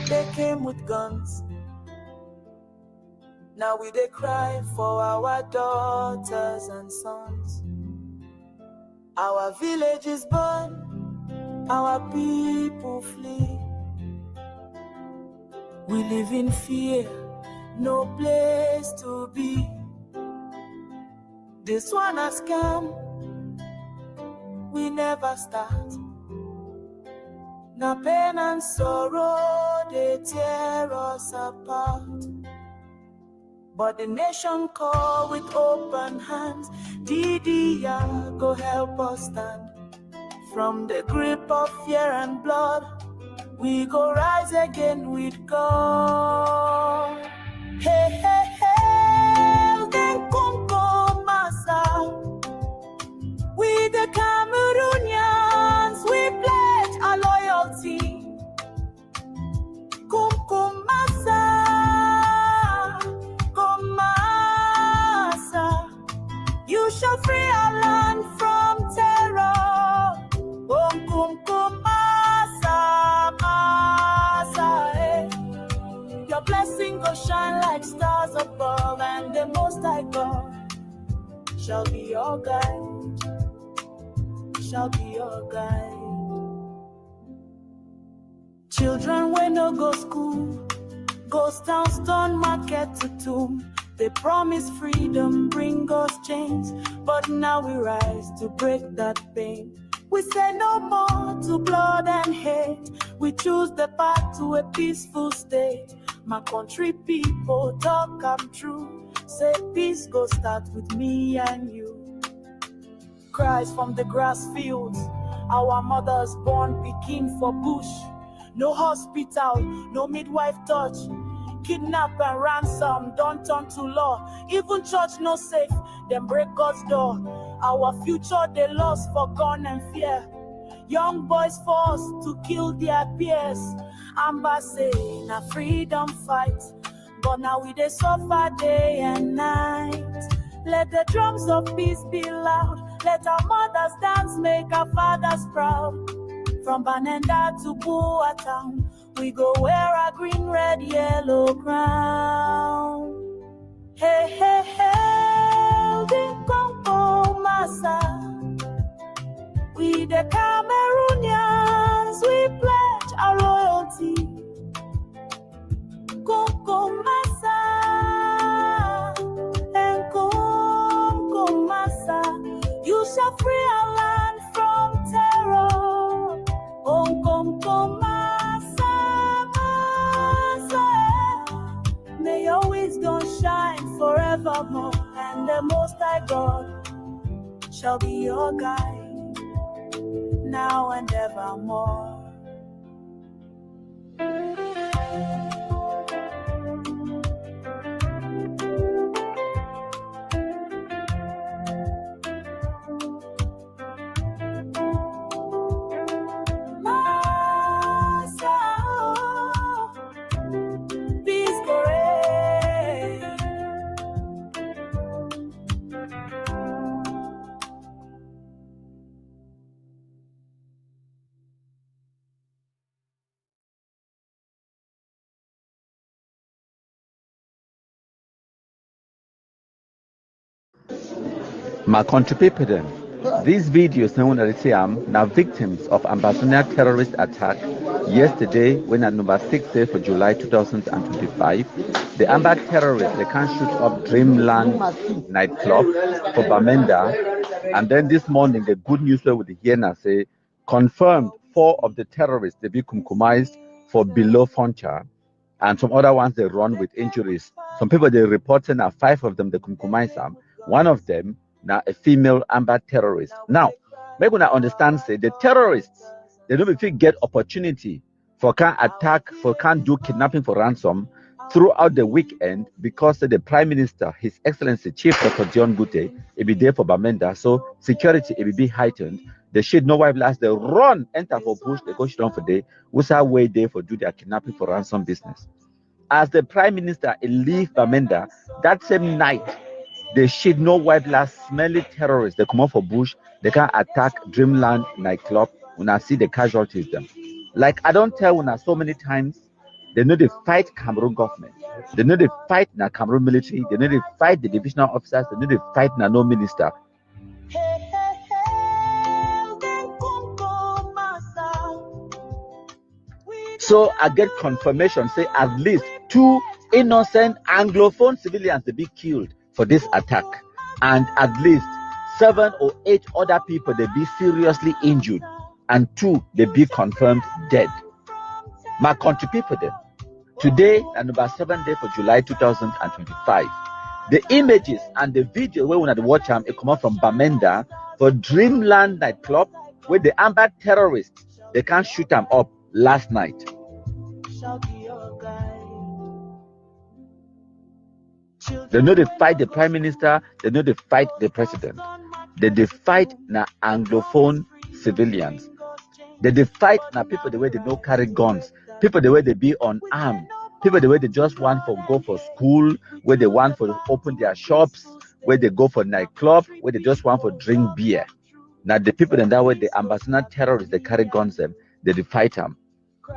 they came with guns. Now we they cry for our daughters and sons. Our villages burn, our people flee. We live in fear, no place to be. This one has come, we never start. Now pain and sorrow, they tear us apart. But the nation call with open hands. DDR, go help us stand. From the grip of fear and blood, we go rise again with God. Hey, hey, hey, then come massa. We the Cameroonians, we pledge our loyalty. Come massa, come massa. You shall free our land from terror. Come massa, eh. Your blessing go shine like stars above, and the Most High God shall be your guide, shall be your guide. Children when no go school, ghost town, stone market to tomb. They promise freedom, bring us chains, but now we rise to break that pain. We say no more to blood and hate. We choose the path to a peaceful state. My country people talk I'm true. Say peace go start with me and you. Cries from the grass fields, our mothers born pikin for bush. No hospital, no midwife touch. Kidnap and ransom don't turn to law. Even church no safe, them break God's door. Our future they lost for gun and fear. Young boys forced to kill their peers. Amba say na freedom fight, but now we they suffer day and night. Let the drums of peace be loud. Let our mothers dance, make our fathers proud. From Banenda to Kuah town, we go wear our green, red, yellow crown. Hey, hey, hey, ding Congo massa. We the Cameroonians, we pledge our loyalty. Congo massa, and Congo massa. You shall free our land from terror. May your wisdom shine forevermore, and the Most High God shall be your guide now and evermore. My country people them. These videos now victims of Ambazonia terrorist attack yesterday when at number 6 day for July 2025. The Amba terrorists they can shoot up Dreamland nightclub for Bamenda, and then this morning the good news with the here now say confirmed 4 of the terrorists they be compromised for below Foncha, and some other ones they run with injuries. Some people they reporting now 5 of them they compromise them. One of them now a female Amba terrorist. Now, make una understand say the terrorists they don't if get opportunity for can attack, for can do kidnapping for ransom throughout the weekend because the Prime Minister, His Excellency Chief Dr. John Gute, will be there for Bamenda, so security will be heightened. They should know why last they run, enter for bush, they go down for day, which are way there for do their kidnapping for ransom business. As the Prime Minister leave Bamenda, that same night, they should know why last smelly terrorists they come out for bush, they can attack Dreamland nightclub when I see the casualties them. Like I don't tell when I so many times, they know they fight Cameroon government, they know they fight the Cameroon military, they know they fight the divisional officers, they know they fight no minister. So I get confirmation say at least 2 innocent Anglophone civilians they be killed for this attack, and at least 7 or 8 other people they be seriously injured, and 2 they be confirmed dead. My country people then. Today, and number 7 day for July 2025. The images and the video where we had watch them, it come out from Bamenda for Dreamland nightclub where the Amba terrorists they can't shoot them up last night. They know they fight the Prime Minister, they know they fight the President. They fight na Anglophone civilians. They fight na people the way they no carry guns, people the way they be unarmed, people the way they just want for go for school, where they want for open their shops, where they go for nightclub, where they just want for drink beer. Now the people in that way, the Ambazonia terrorists, they carry guns them, they fight them.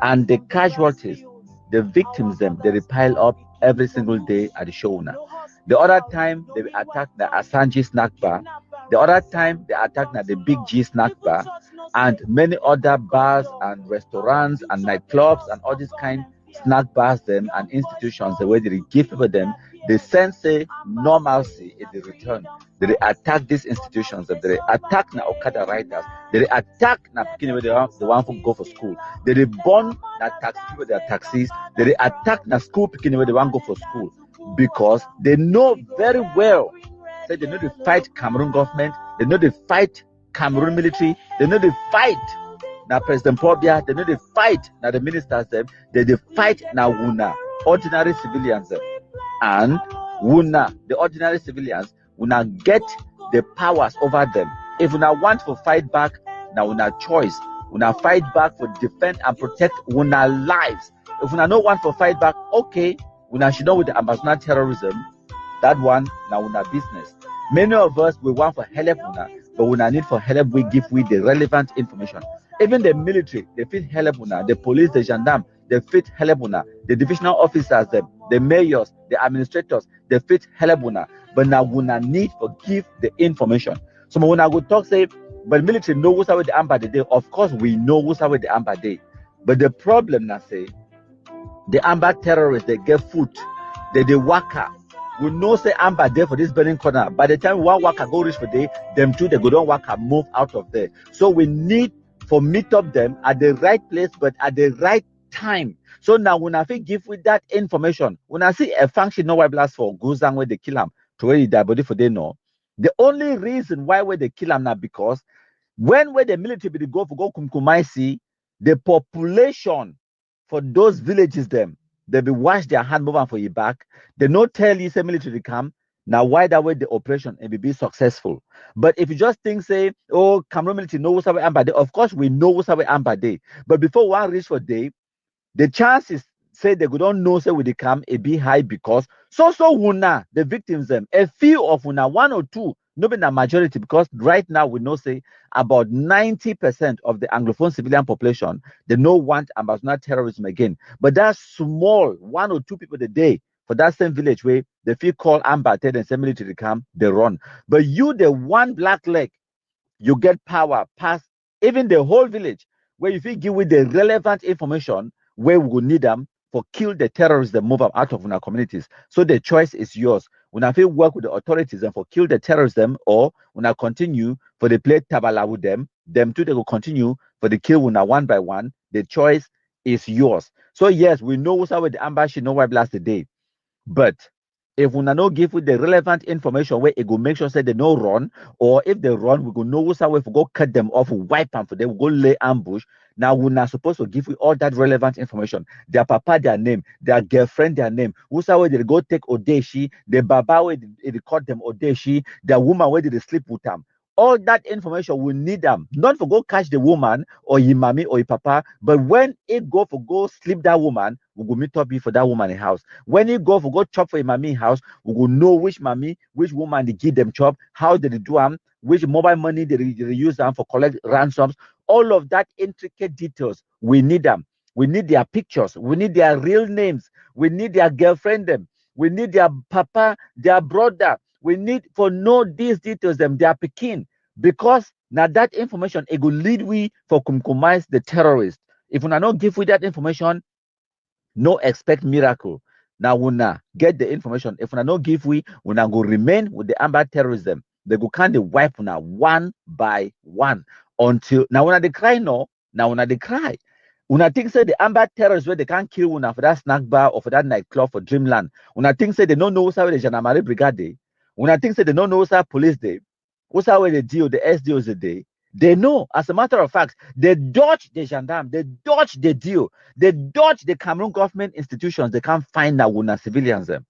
And the casualties, the victims them, they pile up every single day at the show now. The other time they attack the Asanji snack bar. The other time they attack the Big G snack bar, and many other bars and restaurants and nightclubs and all these kind snack bars them and institutions. The way they give people them, they sense a normalcy in the return. They attack these institutions. They attack na Okada riders. They attack na people the one who go for school. They burn na taxi people their taxis. They attack na school people the one go for school, because they know very well. Say they know they fight Cameroon government. They know they fight Cameroon military. They know they fight now President Pobia. They know they fight now the ministers them. They fight now Wuna ordinary civilians them. And Wuna the ordinary civilians will now get the powers over them. If we now want to fight back, now we now choice. We now fight back for defend and protect Wuna lives. If we now don't want to fight back, okay, we now should know with the Ambazonia terrorism. That one now we now business. Many of us we want for help Wuna, but we now need for help. We give we the relevant information. Even the military, they fit help Wuna. The police, the gendarme, they fit help Wuna. The divisional officers, the mayors, the administrators, they fit help Wuna. But now we now need for give the information. So when I go talk say, but military know what's with the Amber day. Of course, we know what's with the Amber day. But the problem now say, the Amber terrorists, they get food, they waka. We know say Amber there for this burning corner. By the time one waka go reach for day, them two they go don't waka move out of there. So we need for meet up them at the right place, but at the right time. So now when I think give with that information, when I see a function no why blast for Guzang where they kill him to where he die body for they know. The only reason why they kill him now because when the military be go for go kumkumaisi, the population for those villages them, they be wash their hand move for you back. They not tell you say military come. Now why that way the operation and be successful. But if you just think say, oh, Cameroon military know what's Amber Day, of course we know what's Amber Day. But before one reach for day, the chances say they don't know say when they come it be high because so Wuna, the victims them, a few of Wuna, one or two, no be the majority, because right now we know say about 90% of the Anglophone civilian population they don't want Ambazonia terrorism again. But that's small, one or two people a day for that same village where they feel call Amber and say military come, they run. But you, the one black leg, you get power past even the whole village where you feel give with the relevant information where we will need them for kill the terrorists that move out of our communities. So the choice is yours. When I feel work with the authorities and for kill the terrorists them, or when I continue for the play tabala with them too they will continue for the kill when I one by one. The choice is yours. So yes, we know what's with the ambush, no why blast the day. But if we not give you the relevant information where it go make sure say they no run, or if they run, we go know what's way we go cut them off, wipe them for them, we go lay ambush. Now we're not supposed to give you all that relevant information. Their papa, their name, their girlfriend, their name. Who's way they go take Odeshi, the baba where they record them Odeshi, their woman where they sleep with them. All that information we need them, not for go catch the woman or your mommy or your papa, but when it go for go sleep that woman, we go meet up for that woman in house. When you go for go chop for your mommy house, we will know which mommy, which woman they give them chop, how did they do them, which mobile money they use them for collect ransoms. All of that intricate details, we need them. We need their pictures. We need their real names. We need their girlfriend them. We need their papa, their brother. We need for know these details them. They are pekin because now that information it will lead we for compromise the terrorists. If we not give we that information, no expect miracle. Now we not get the information. If we not give we not go remain with the amber terrorism. They go kind of wipe now one by one until now when they cry no. Now when they cry. Una think say the amber terrorists where they can't kill una for that snack bar or for that nightclub for Dreamland. Una think say they don't know what's how the Janamari Brigade day. Una think say they don't know what's how police day. What's how the deal, the SDOs the day. They know, as a matter of fact, they dodge the gendarme, they dodge the deal, they dodge the Cameroon government institutions. They can't find that una civilians them.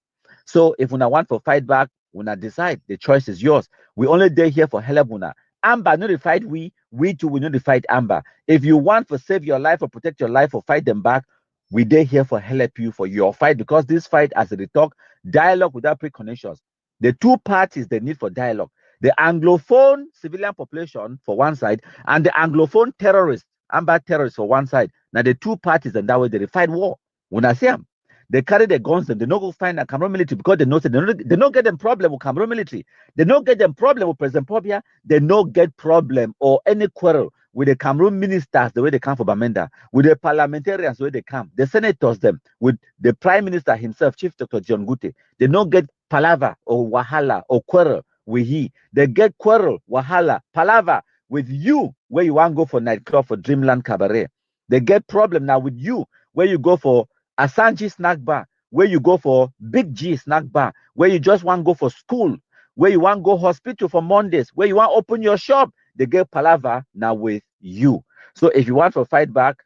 So if una want for fight back, una decide. The choice is yours. We only there here for help una. Amber not the fight we too will not the fight Amber. If you want to save your life or protect your life or fight them back, we there here for help you for your fight, because this fight, as they talk, dialogue without preconditions. The two parties they need for dialogue. The Anglophone civilian population for one side and the Anglophone terrorists, Amber terrorists for one side. Now the two parties and that way they fight war. When I see them, They carry their guns and they no go find a Cameroon military because they know they no get them problem with Cameroon military. They no get them problem with President Pobia. They no get problem or any quarrel with the Cameroon ministers the way they come for Bamenda, with the parliamentarians the way they come, the senators them, with the prime minister himself, Chief Dr. John Gute. They no get palaver or wahala or quarrel with he. They get quarrel, wahala, palaver with you where you want to go for nightclub for Dreamland Cabaret. They get problem now with you where you go for Asanji snack bar, where you go for Big G snack bar, where you just want to go for school, where you want to go hospital for Mondays, where you want to open your shop. They get palaver now with you. So if you want to fight back,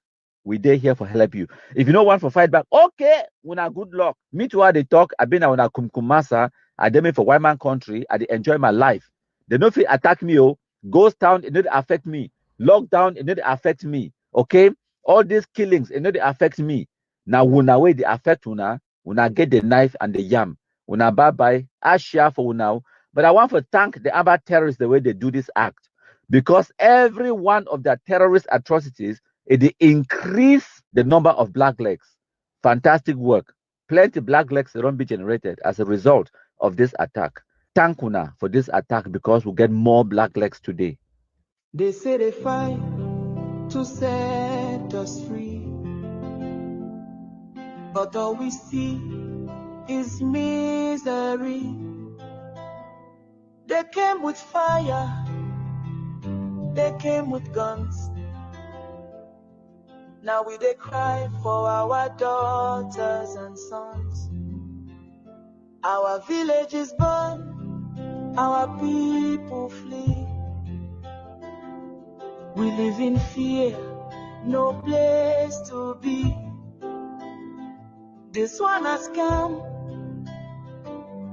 we there here for help you. If you don't want to fight back, okay, una good luck. Me too, how they talk. I've been on a kumkumasa. I did for white man country. I enjoy my life. They don't feel attack me. Oh, ghost town, it didn't affect me. Lockdown, it didn't affect me. Okay, all these killings, it didn't affect me. Now, una way they affect una get the knife and the yam. Una bye bye. I share for una. But I want to thank the other terrorists the way they do this act. Because every one of their terrorist atrocities, it increase the number of black legs. Fantastic work. Plenty black legs don't be generated as a result of this attack. Thank una for this attack because we get more black legs today. They say they fight to set us free, but all we see is misery. They came with fire, they came with guns. Now we they cry for our daughters and sons. Our villages burn, our people flee. We live in fear, no place to be. This one has come,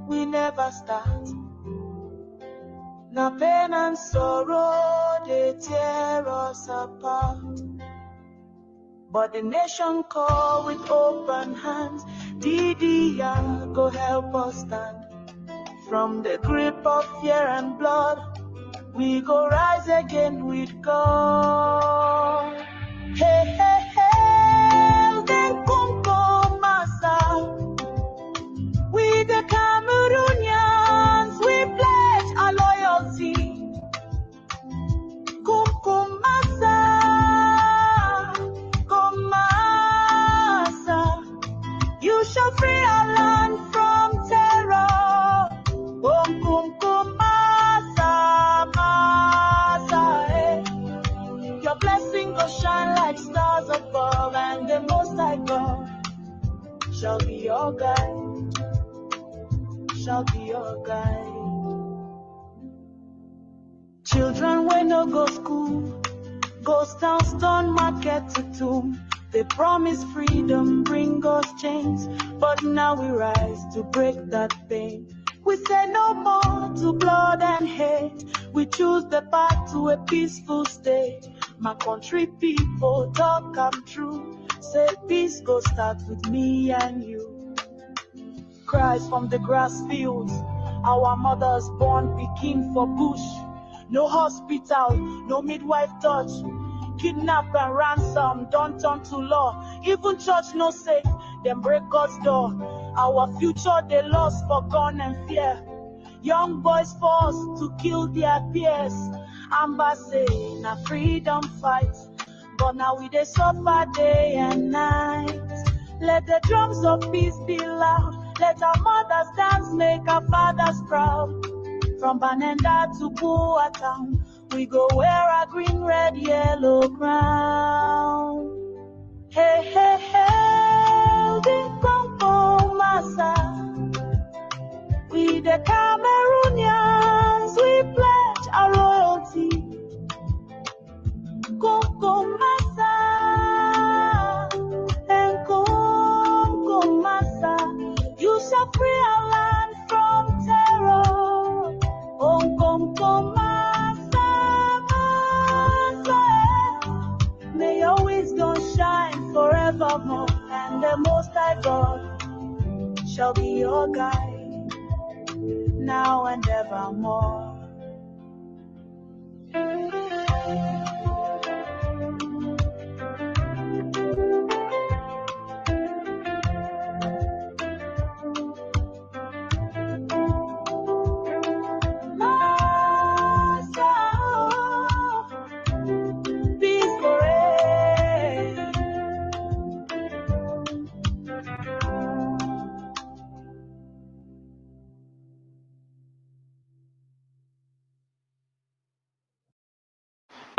we never start. Now pain and sorrow, they tear us apart. But the nation call with open hands. DDR go help us stand. From the grip of fear and blood, we go rise again with God. Hey, hey, hey, then come massa. We the Cameroonians, we pledge our loyalty. Come massa, come massa. You shall free our land from terror. Come massa, eh. Your blessing will shine like stars above, and the Most High God shall be your guide, shall be your guide. Children when no go school, ghost town, stone market to tomb. They promise freedom, bring us chains, but now we rise to break that pain. We say no more to blood and hate. We choose the path to a peaceful state. My country people talk come true. Say peace go start with me and you. Cries from the grass fields. Our mothers born peking for bush. No hospital, no midwife touch. Kidnap and ransom don't turn to law. Even church no safe, them break God's door. Our future they lost for gun and fear. Young boys forced to kill their peers. Ambazonia freedom fight, but now we they suffer day and night. Let the drums of peace be loud. Let our mothers dance, make our fathers proud. From Banenda to Kuah town, we go wear our green, red, yellow crown. Hey, hey, hey, the Congo Massa. We the Cameroonians, we pledge our loyalty. Congo Massa and Congo Massa. You shall free our land from terror. Oh, Congo Massa, Massa. May your wisdom shine forevermore, and the Most High God shall be your guide, now and evermore.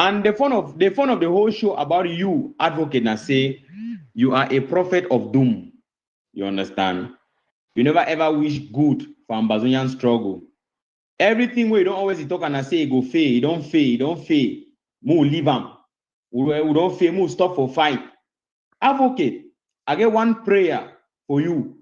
And the fun of the whole show about you, advocate, na say you are a prophet of doom. You understand? You never ever wish good for Ambazonian struggle. Everything where you don't always talk and say go fail, you don't fail, you don't fail. More leave them. We don't fail, more stop for fight. Advocate, I get one prayer for you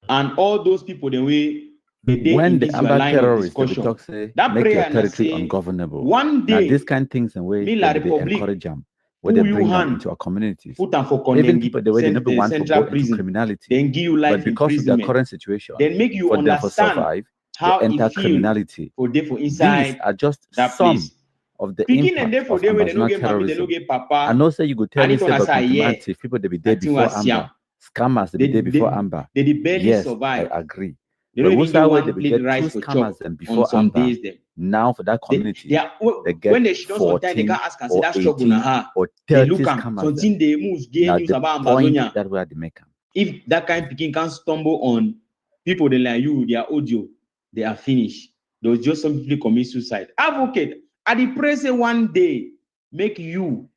and all those people the way when the this Amber line of terrorists they be discussion. talk say That make your prayer na territory say ungovernable. one Now day these kind of things and ways me they, la they Republic encourage them, where they pull you bring them hand, into our communities. put them for Even Kondengi people the way they never want to go central into prison, criminality, then give you but life because of their imprisonment, current situation, then make you for them to understand survive, they how enter it feel criminality. for day for These inside are just that some place. of the Picking and impact there for of day where they don't Ambazonia get mommy, they don't terrorism. get I papa. know say you could tell And me it say on but us yeah. contumative people they be there That thing before was Amber, scammers they be there before Amber. they barely Yes, survive. I agree. They But don't even once get that way they one will plate get rice two for chop scammers and on before some Amber. days. Them Now for that community, they are get when they should sometimes they 14 can ask and say or that struggle 18 na her. or They 30 look at scammers. something they move gain Now news the about point Ambazonia. that where they make them. If that kind of picking can stumble on people they like you, their audio, they are finished. They'll just simply commit suicide. Advocate, at the press one day, make you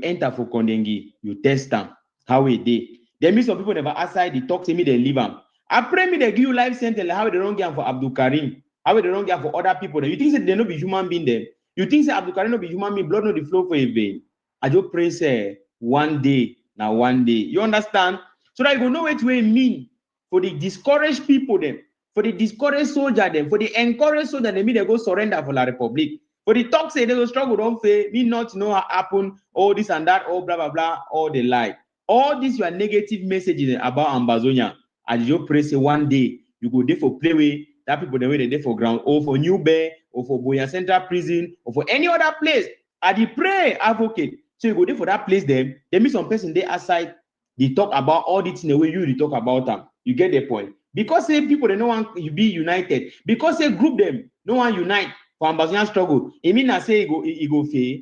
enter for Kondengi, you test them, how it day. There means some people never outside, they talk to me, they leave them. I pray me they give you life sentence, like how they don't get for Abdul Karim, how they don't get for other people. You think that they not be human being there? You think that Abdul Karim not be human being, blood not the flow for a vein. I just pray say one day, now one day. You understand? So that you go know what we mean for the discouraged people them, for the discouraged soldier them, for the encouraged soldier them, mean they go surrender for La Republic. For the talk say they go struggle, don't fail, me not know what happen, all this and that, all blah blah blah, all the lie. All these your negative messages about Ambazonia. And you pray say one day you go there for play with that people the way they there for ground, or for New Bay, or for Boya Central Prison, or for any other place. And the pray advocate. So you go there for that place, them. There mean some person there outside. They talk about all this in the way you talk about them. You get the point. Because say people they no want you be united. Because say group them no one unite for Ambazonian struggle. It mean I say it go fail.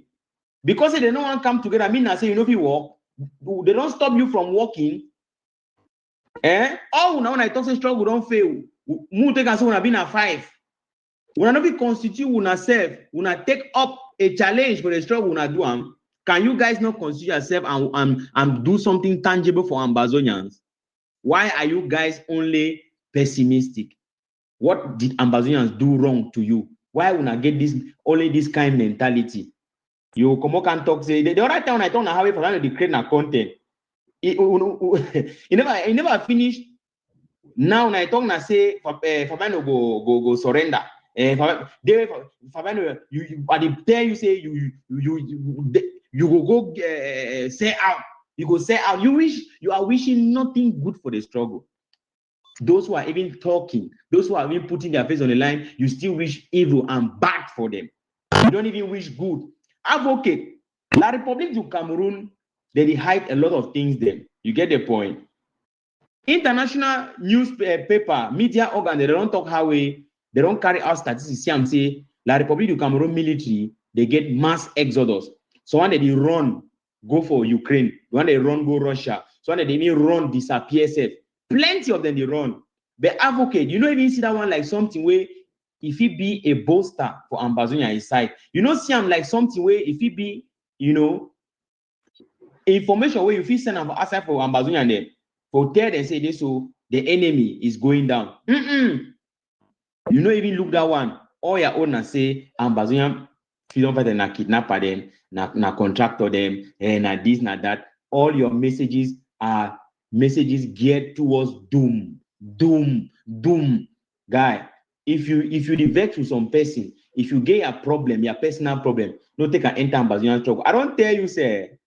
Because say they no one come together. I mean I say you know if you walk, they don't stop you from walking. Oh, now when I talk say struggle don't fail. Mu take and say una be na 5. Una no be constitute una self. Una take up a challenge for the struggle una do am. Can you guys not constitute yourself and do something tangible for Ambazonians? Why are you guys only pessimistic? What did Ambazonians do wrong to you? Why would I get this only this kind of mentality? You come up and talk say the other time when I talk how for trying to create a content, it never finished. Now when I talk and say Fabiano go surrender. Fabiano, you at the there you say you go say out. You go say out. You are wishing nothing good for the struggle. Those who are even talking, those who are even putting their face on the line, you still wish evil and bad for them. You don't even wish good. Advocate, La République du Cameroon, they hide a lot of things there. You get the point. International newspaper, media organ, they don't talk how they don't carry out statistics. See, I'm saying La République du Cameroon military, they get mass exodus. So when they run, go for Ukraine. When they run, go Russia. So when they even run, disappear safe. Plenty of them they run. But advocate, you know, even see that one like something where if it be a bolster for Ambazonia inside, you know, see them like something where if it be, you know, information where you feel send them outside for Ambazonia and them for tell them say this so the enemy is going down. You know, even look that one. All your own and say Ambazonia freedom fighter na kidnapper them, na contractor them, and na this, na that. All your messages are messages geared towards doom. Guy, if you vex with some person, if you get a problem, your personal problem, no take an enter Ambazonian struggle. I don't tell you, say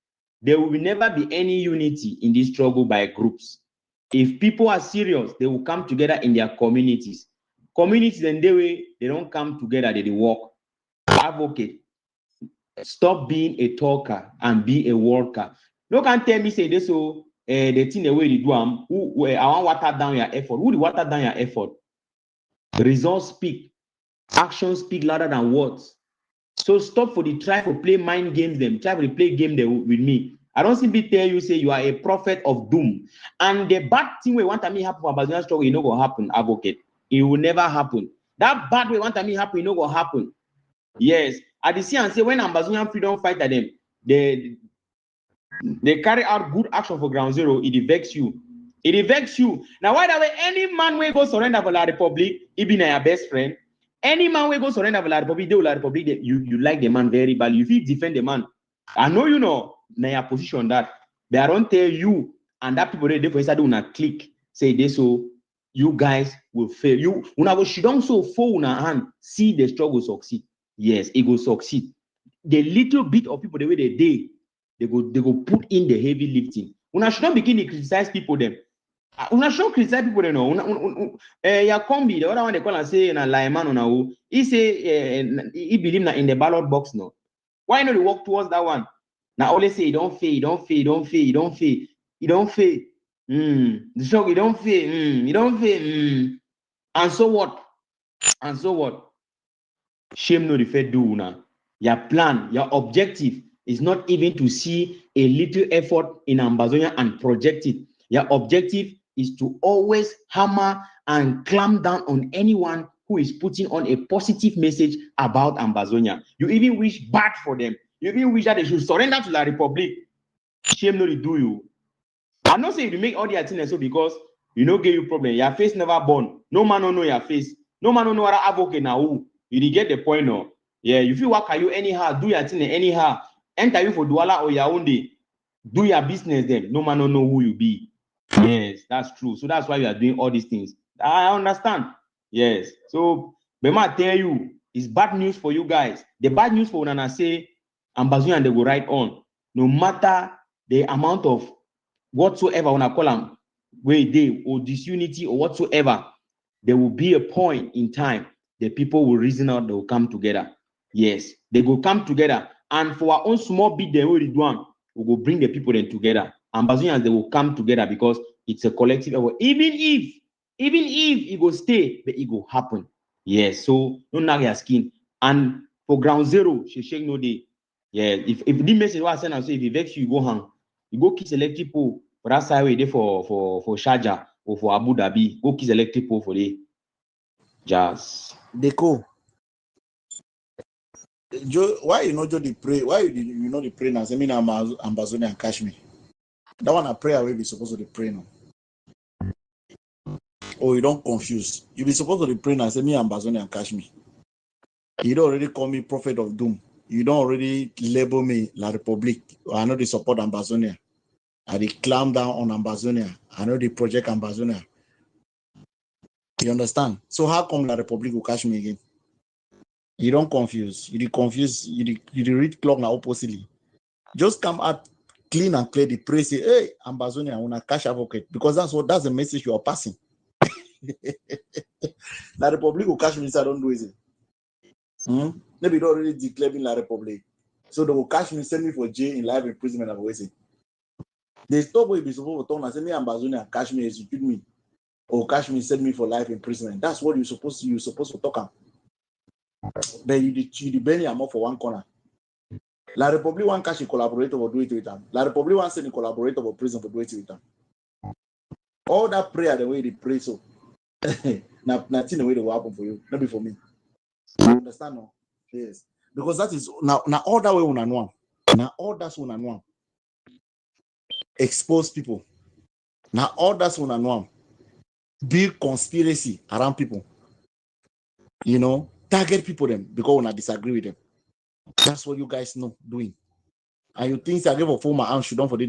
there will never be any unity in this struggle by groups. If people are serious, they will come together in their communities. Communities and they don't come together, they work. Advocate, stop being a talker and be a worker. No can tell me say this so the thing the way you do I want water down your effort. Who will water down your effort? Results speak, actions speak louder than words. So stop for the try for play mind games them, try for the play game them with me. I don't simply tell you say you are a prophet of doom. And the bad thing we want to me happen for Ambazonian struggle, it no go happen, advocate. It will never happen. That bad way want to me happen, it no go happen. Yes, at the and say when Ambazonian freedom fighter them, they carry out good action for ground zero, it vex you. It vex you. Now, why that way any man will go surrender for La Republic, he be your best friend. Any man will go surrender for La Republic, they will La Republic, you like the man very badly. If you defend the man, I know you know na your position that they don't tell you and that people they for inside una click say this so you guys will fail. You una go she don't so full una hand see the struggle succeed. Yes, it will succeed. The little bit of people the way they go put in the heavy lifting. Una should not begin to criticize people them. Una should not criticize people them no. Ya combi the other one they call and say na layman una who he say he believe na in the ballot box no. Why not work towards that one? Now always say he don't fail, he don't fail, he don't fail, he don't fail, he don't fail. The shock he don't fail, he don't fail. And so what? And so what? Shame no refer do now. Your plan, your objective is not even to see a little effort in Ambazonia and project it. Your objective is to always hammer and clamp down on anyone who is putting on a positive message about Ambazonia. You even wish bad for them. You even wish that they should surrender to La Republic. Shame no do you. I'm not saying you make all the attendance so because you know give you problem. Your face never born. No man don't know your face. No man don't know what advocate now who. You get the point now. Yeah, if you work at you anyhow, do your thing anyhow. Enter you for Douala or Yaoundé. Do your business then. No man don't know who you be. Yes, that's true. So that's why you are doing all these things. I understand. Yes. So, but I tell you, it's bad news for you guys. The bad news for Nana say Ambazonia and they will write on. No matter the amount of whatsoever when I call them, where they or disunity or whatsoever, there will be a point in time the people will reason out, they will come together. Yes, they will come together. And for our own small bit, they will do one. We will bring the people then together. Ambazonians, they will come together because it's a collective effort. Even if it will stay, but it will happen. Yes, so don't nag your skin. And for ground zero, she shake no day. Yeah, if the message was sent and say if it vex you, go hang. You go kiss electric pole for that side way there for Sharjah or for Abu Dhabi. Go kiss electric pole for the jazz. Deco. Joe, why you not the pray? Why you know the pray now? I mean, Ambazonia and Kashmir. That one a prayer will be supposed to be pray now. Oh, you don't confuse. You be supposed to be pray now. Say me Ambazonia and Kashmir. You don't already call me prophet of doom. You don't already label me La Republique. I know they support Ambazonia. I they clamp down on Ambazonia. I know they project Ambazonia. You understand? So how come La Republique will catch me again? You don't confuse. You confuse. You read clock now oppositely. Just come out clean and clear the praise. Say, hey, Ambazonia, I want to cash advocate because that's the message you are passing. La Republique will catch me. I don't do it. Maybe they already declared in La Republique. So they will catch me, send me for jail in life imprisonment. I'm waiting. They stop where be supposed to talk and say me Ambazonia, catch me, execute me, or catch me, send me for life imprisonment. That's what you're supposed to talk about. But you depend on for one corner. La Republique want catch a collaborator or do it with them. La Republique want send a collaborator or prison for do it with them. All that prayer the way they pray so. Nothing the way they will happen for you, not be for me. You understand no? Yes. Because that is now all that way one and one. Now all that's one and one. Expose people. Now all that's one and one. Build conspiracy around people. You know, target people them because when I disagree with them. That's what you guys know doing. And you think I give a former arm should don't for the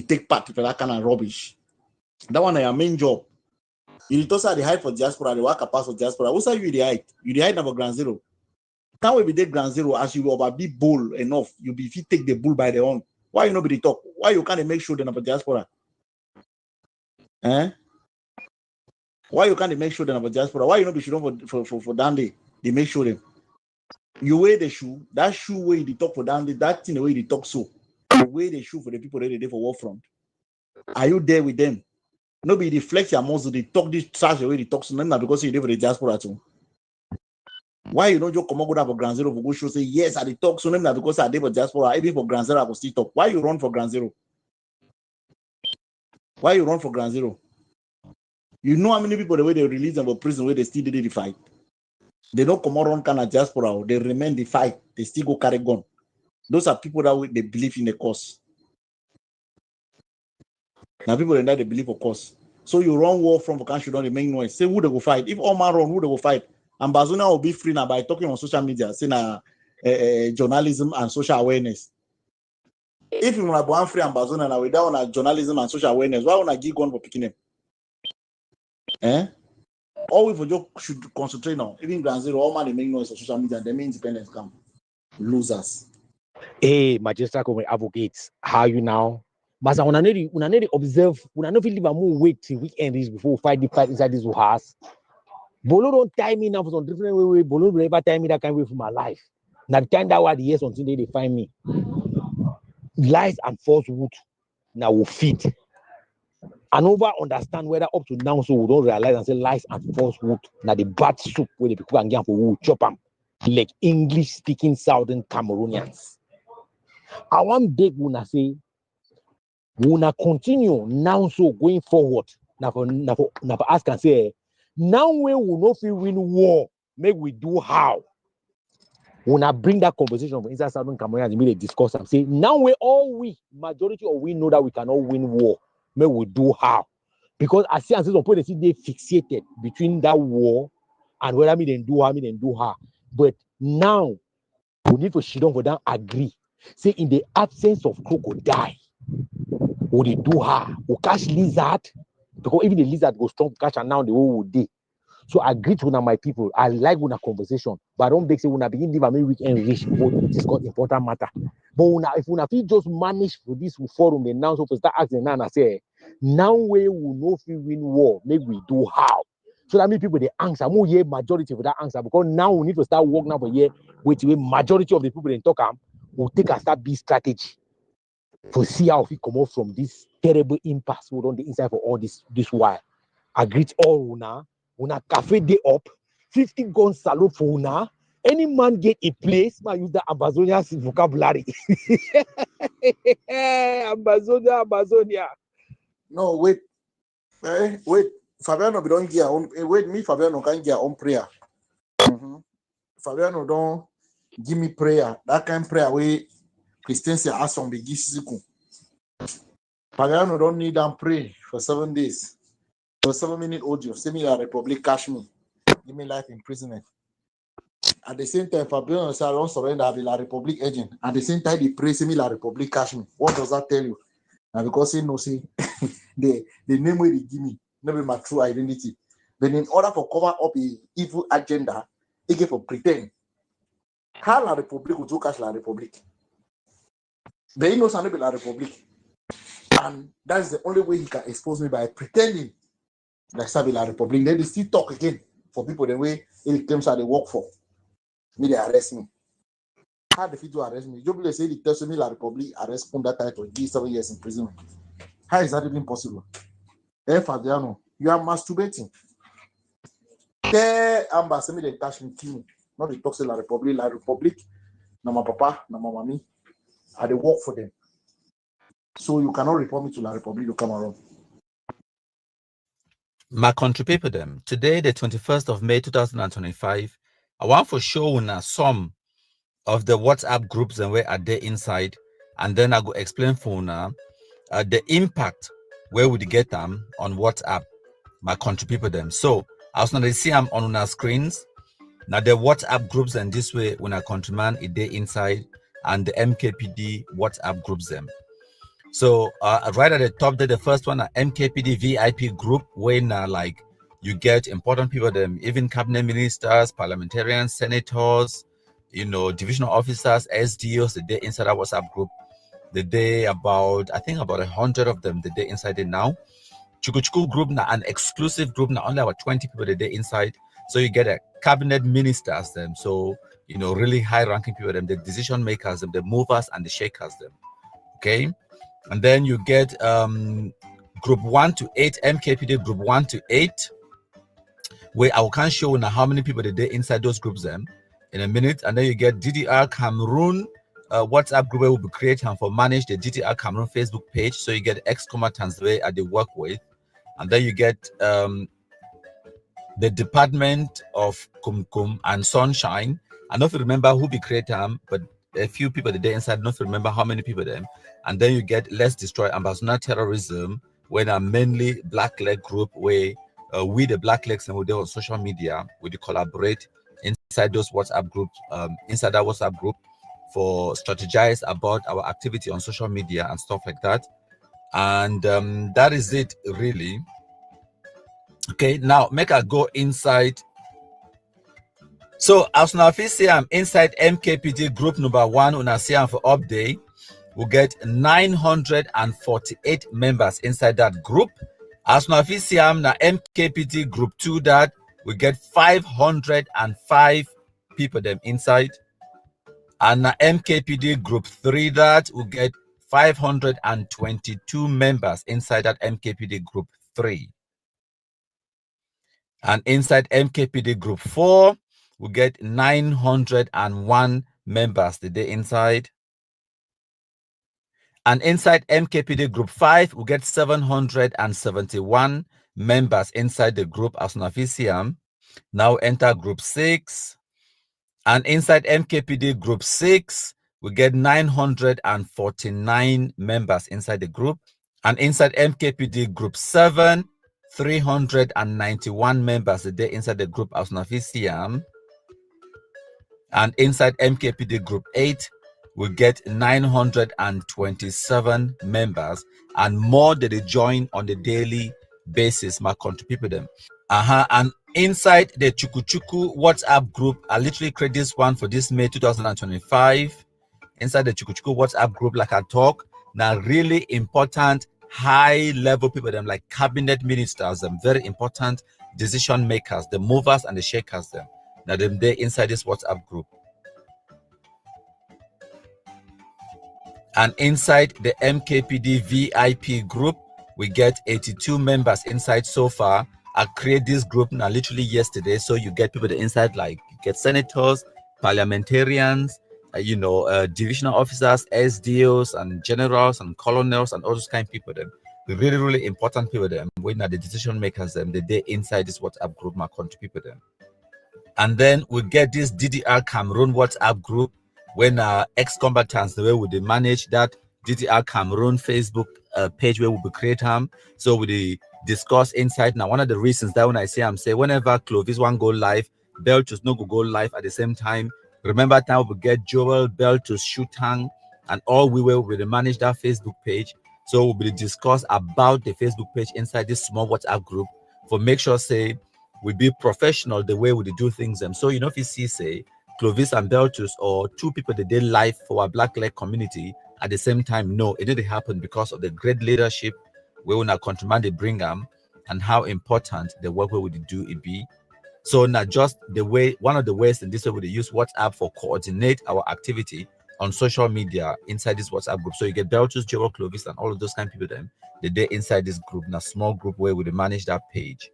take part for that kind of rubbish. That one is your main job. You told us the hide for diaspora, the work pass for diaspora. What's that you the hide? You the hide about ground zero. Can't we be the ground zero as you over be bull enough? You be if you take the bull by the horn. Why you not be the talk? Why you can't make sure they're about diaspora? Why you can't make sure they're about diaspora? Why you not be sure for Dandy? They make sure them. You wear the shoe, that shoe way they talk for Dandy, that thing the way they talk so. You wear the shoe for the people ready there for war front. Are you there with them? Nobody reflect your muscle, they talk this trash the way they talk so not because you're there for the diaspora too. Why you don't just come out for ground zero for go show say yes, I talk so not because I did for diaspora, even for ground zero I will still talk. Why you run for ground zero? Why you run for ground zero? You know how many people the way they release them for prison where they still did the fight. They don't come around kind of diaspora. They remain the fight. They still go carry gun. Those are people that they believe in the cause. Now people that they believe of cause. So you run war from the country, don't make noise. Say who they go fight. If all man run, who they go fight? Ambazonia will be free now by talking on social media, saying journalism and social awareness. If you want to free Ambazonia now without journalism and social awareness, why want to give gun for picking them? All we for just should concentrate now. Even Grand Zero, all man they make noise on social media, they make independence come. Losers. Hey, magistrate advocates, how you now? But I want to observe, we not feel live more wait till weekend is before we fight the fight inside this house. Bolo don't tie me now for some different way. Bolo will never tie me that kind of way for my life. Now the time that was the years until they find me. Lies and falsehood now will fit. And over understand whether up to now so we don't realize and say lies and falsehood now the bad soup where the people can get for who chop them like English speaking Southern Cameroonians. I want big una say una continue now so going forward. Now for ask and say now we will not feel win war. Make we do how? When I bring that conversation from inside Southern Cameroon and immediately discuss and say now majority of we know that we cannot win war. May we do how? Because I see and some people they see they fixated between that war and whether me then do how. But now we need to sit down for them agree. Say in the absence of crocodile, we they do how? We catch lizard because even the lizard go strong to catch and now the whole day. So I agree to my people. I like una conversation, but I don't think say una begin live a weekend rich before discuss important matter. But if una feel just manage for this forum, then now so to start asking now and say, now we will no feel win war, maybe we do how. So that means people they answer more yeah majority for that answer because now we need to start working now for yeah with the majority of the people in talk will take a start B strategy to see how we come out from this terrible impasse we on the inside for all this while. I greet all una cafe day up, 50 guns salute for una. Any man get a place, man use the Ambazonia vocabulary. Ambazonia. No, wait. Wait. Fabiano don't get on. Wait, me Fabiano can get on prayer. Fabiano don't give me prayer. That kind of prayer we Christians ask on be gisiku. Fabiano don't need and pray for 7 days. For 7-minute audio, send me a Republic, cash me, give me life imprisonment. At the same time, Fabiano say I don't surrender, I'll be La Republic agent. At the same time, they pray, send me La Republic, cash me. What does that tell you? Now because he knows the name where they give me, never my true identity. But in order for cover up a evil agenda, he gave for pretend. How La Republic would do cash La Republic? But he knows I never La Republic. And that's the only way he can expose me by pretending. Like La Republic, then they still talk again for people the way it claims that they work for. Me, they arrest me. How the people arrest me? You say they tell me La Republic arrest from that title, give 7 years in prison. How is that even possible? Fabiano, you are masturbating. Tell Ambassador they catch me, kill me. Not they talk to La Republic. La Republic, na my papa, na my mommy, I they work for them. So you cannot report me to La Republic to come around. My country people them. Today, the 21st of May 2025, I want for show some of the WhatsApp groups and where are they inside, and then I go explain for the impact where would you get them on WhatsApp. My country people them. So I was not see them on our screens. Now the WhatsApp groups and this way when a countryman is there inside and the MKPD WhatsApp groups them. So right at the top there, the first one, MKPD VIP group, when like you get important people, them even cabinet ministers, parliamentarians, senators, divisional officers, SDOs, the day inside our WhatsApp group. The day about 100 of them the day inside it now. Chukuchuku group now an exclusive group now only about 20 people the day inside. So you get a cabinet ministers them. So really high ranking people them, the decision makers them, the movers and the shakers them. Okay. And then you get group 1 to 8, MKPD group 1 to 8, where I can show now how many people they inside those groups them in a minute. And then you get DDR Cameroon WhatsApp group where will be created for manage the DDR Cameroon Facebook page. So you get ex-combatants where they work with. And then you get the Department of Kumkum and Sunshine. I don't remember who be create them, but a few people the day inside, not remember how many people them. And then you get Let's Destroy Ambazonia Terrorism, when a mainly black leg group where we the black legs and we do on social media, we do collaborate inside those WhatsApp groups, inside that WhatsApp group for strategize about our activity on social media and stuff like that. And that is it really. Okay, now make I go inside. So as now see I'm inside MKPD group number 1 una see for update. We get 948 members inside that group. As now see I'm na MKPD group 2 that we get 505 people them inside. And na MKPD group 3 that we get 522 members inside that MKPD group 3. And inside MKPD group 4, we get 901 members today inside. And inside MKPD group 5, we get 771 members inside the group as an Now enter group 6. And inside MKPD group 6, we get 949 members inside the group. And inside MKPD group 7, 391 members a day inside the group as an And inside MKPD group 8, we get 927 members and more that they join on the daily basis. My country people them. And inside the Chukuchuku WhatsApp group, I literally create this one for this May 2025. Inside the Chukuchuku WhatsApp group, like I talk, now really important high-level people, them like cabinet ministers, them very important decision makers, the movers and the shakers, them. Now them they inside this WhatsApp group. And inside the MKPD VIP group, we get 82 members inside so far. I create this group now literally yesterday, so you get people that inside, like you get senators, parliamentarians, divisional officers, SDOs, and generals and colonels and all those kind of people. Them really, really important people. Them when are the decision makers. Them they inside this WhatsApp group, my country people. Them, and then we get this DDR Cameroon WhatsApp group when ex-combatants the way we manage that DDR Cameroon Facebook page where we will create them. So we discuss inside. Now one of the reasons that when I say whenever Clovis one go live, Beltus no go live at the same time. Remember now we get Joel, Beltus, Shutang, and all we will manage that Facebook page. So we'll be discuss about the Facebook page inside this small WhatsApp group for make sure say we be professional the way we do things. So if you see say Clovis and Beltus or two people that did live for our black leg community at the same time, no, it didn't happen because of the great leadership we will not countermand they bring them and how important the work we would do it be. So not just the way, one of the ways in this way we use WhatsApp for coordinate our activity on social media inside this WhatsApp group. So you get Beltus, Joel, Clovis, and all of those kind of people then they're inside this group, in a small group where we manage that page.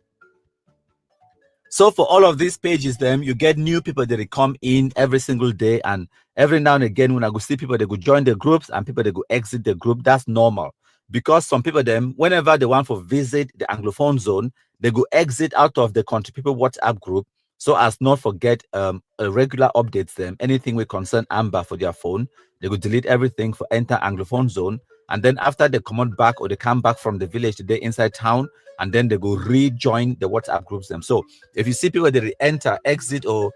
So for all of these pages, then you get new people that they come in every single day, and every now and again when I go see people, they go join the groups and people they go exit the group. That's normal because some people them whenever they want to visit the Anglophone zone, they go exit out of the country people WhatsApp group so as not forget a regular updates them anything we concern Amber for their phone. They go delete everything for enter Anglophone zone, and then after they come on back or they come back from the village today inside town, and then they go rejoin the WhatsApp groups them. So if you see people that enter, exit, or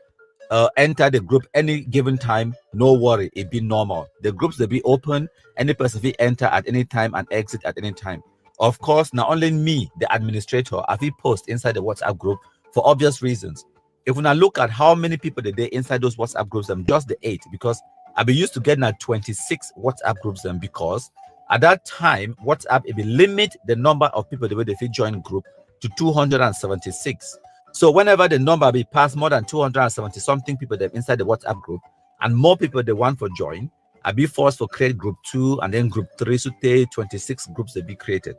enter the group any given time, no worry, it be normal. The groups they be open, any person will enter at any time and exit at any time. Of course, not only me, the administrator, I will post inside the WhatsApp group for obvious reasons. If we now look at how many people that they inside those WhatsApp groups, them just the 8, because I've been used to getting at 26 WhatsApp groups them because at that time, WhatsApp, it will limit the number of people the way they fit join group to 276. So whenever the number be passed more than 270 something people them inside the WhatsApp group, and more people they want for join, I be forced for create group 2 and then group 3, so 26 groups they be created.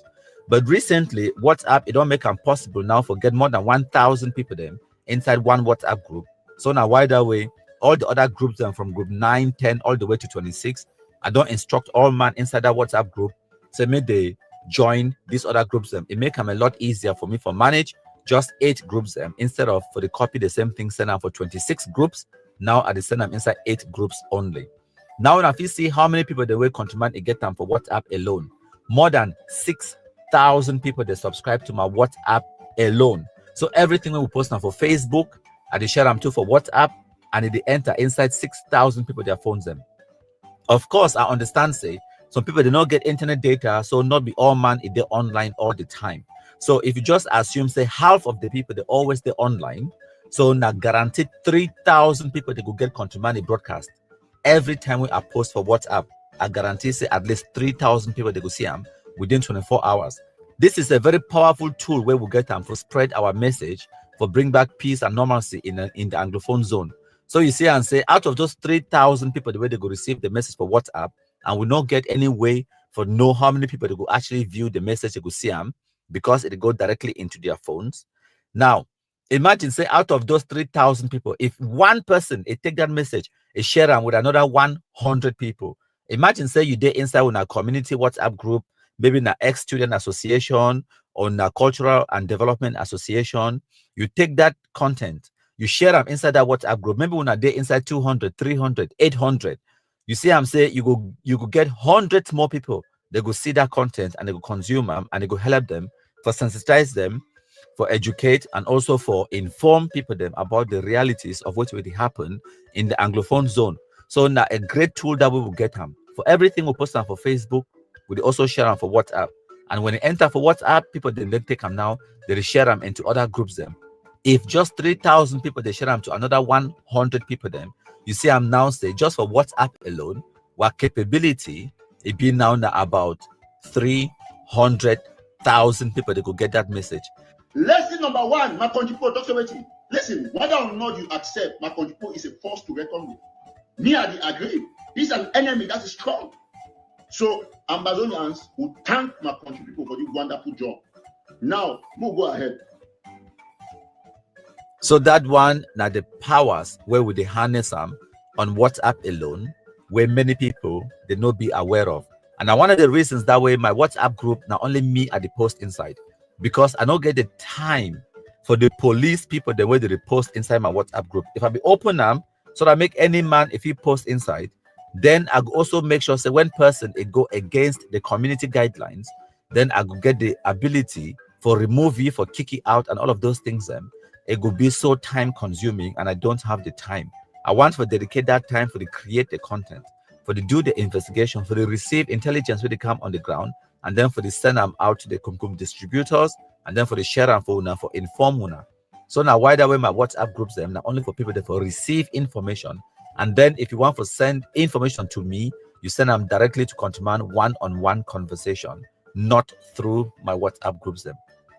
But recently, WhatsApp, it don't make them possible now for get more than 1,000 people them inside one WhatsApp group. So now why that way, all the other groups them from group 9, 10, all the way to 26, I don't instruct all man inside that WhatsApp group. So may they join these other groups. It make them a lot easier for me for manage just 8 groups them instead of for the copy the same thing send them for 26 groups. Now I send them inside 8 groups only. Now if you see how many people they will contribute and get them for WhatsApp alone, more than 6,000 people they subscribe to my WhatsApp alone. So everything we post now for Facebook, I they share them too for WhatsApp, and they enter inside 6,000 people their phones them. Of course, I understand say some people they not get internet data, so not be all man if they're online all the time. So if you just assume say half of the people they always they online, so now guaranteed 3,000 people they could get country money broadcast every time we are post for WhatsApp. I guarantee say at least 3,000 people they could see them within 24 hours. This is a very powerful tool where we get them for spread our message for bring back peace and normalcy in the Anglophone zone. So you see and say out of those 3,000 people the way they go receive the message for WhatsApp, and we not get any way for know how many people they go actually view the message they go see them because it go directly into their phones. Now imagine say out of those 3,000 people, if one person take that message, share them with another 100 people. Imagine say you did inside on a community WhatsApp group, maybe in an ex-student association or in a cultural and development association. You take that content, you share them inside that WhatsApp group. Maybe when a day inside 200, 300, 800, you see I'm saying you could get hundreds more people. They go see that content and they go consume them and they go help them for sensitize them, for educate, and also for inform people them about the realities of what will happen in the Anglophone zone. So now a great tool that we will get them for everything we post them for Facebook. We also share them for WhatsApp, and when they enter for WhatsApp, people then take them now. They share them into other groups them. If just 3,000 people they share them to another 100 people them, you see I'm now say just for WhatsApp alone, what capability it be now about 300,000 people they could get that message. Lesson number 1, my country people, Dr. Waiting. Listen, whether or not you accept, my country people is a force to reckon with. Me, I agree. This is an enemy that is strong. So, Ambazonians will thank my country people for this wonderful job. Now, we'll go ahead. So that one, now the powers where would they harness them on WhatsApp alone, where many people they not be aware of. And now one of the reasons that way my WhatsApp group, not only me at the post inside, because I don't get the time for the police people the way they post inside my WhatsApp group. If I be open them, so that I make any man if he post inside, then I also make sure say when person it go against the community guidelines, then I go get the ability for remove you, for kick it out, and all of those things. It will be so time consuming, and I don't have the time. I want to dedicate that time for the create the content, for the do the investigation, for the receive intelligence when they come on the ground, and then for the send them out to the distributors, and then for the share and for inform una. So now why that way my WhatsApp groups them not only for people that for receive information, and then if you want to send information to me, you send them directly to command one-on-one conversation, not through my WhatsApp groups them.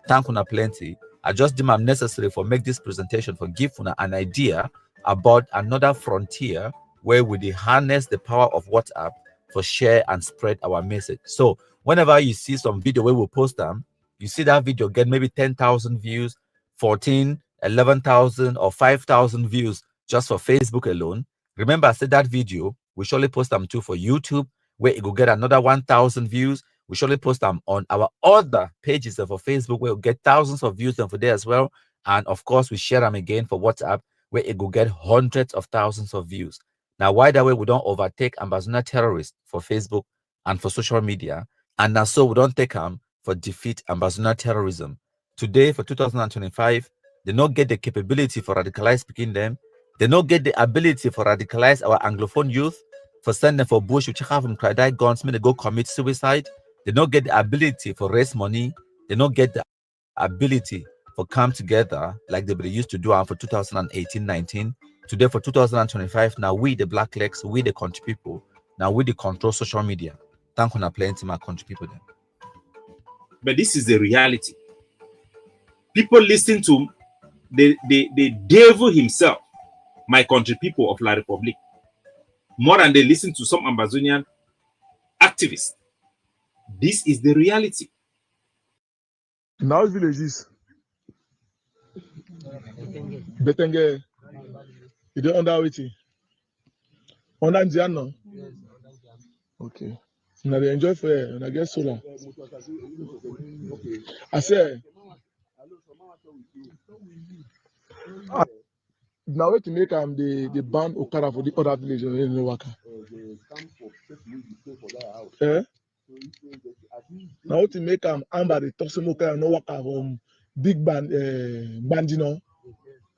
Thank you plenty. I just deem I'm necessary for make this presentation for give una an idea about another frontier where we harness the power of WhatsApp for share and spread our message. So whenever you see some video where we post them, you see that video get maybe 10,000 views, 14, 11,000 or 5,000 views just for Facebook alone. Remember I said that video, we surely post them too for YouTube, where it will get another 1,000 views. We surely post them on our other pages for Facebook, where we'll get thousands of views for there as well. And of course, we share them again for WhatsApp, where it will get hundreds of thousands of views. Now, why that way we don't overtake Ambazonia terrorists for Facebook and for social media, and now so we don't take them for defeat Ambazonia terrorism. Today, for 2025, they don't get the capability for radicalize speaking them. They don't get the ability for radicalize our Anglophone youth, for send them for bush, which have them cry die guns, may they go commit suicide. They don't get the ability for raise money. They don't get the ability for come together like they used to do for 2018-19. Today for 2025, now we the black legs, we the country people, now we the control social media. Thank you for plenty my country people then. But this is the reality. People listen to the devil himself, my country people of La Republique, more than they listen to some Ambazonian activists. This is the reality. Now village is Betenge. You don't under waiting. Under Indiana. Okay. Now they enjoy for and I guess solar. I say Now wait to make the ban Okada for the other village in the Waka. Eh? Now to make Amber the Toxin Okada no Waka from big band band, you know.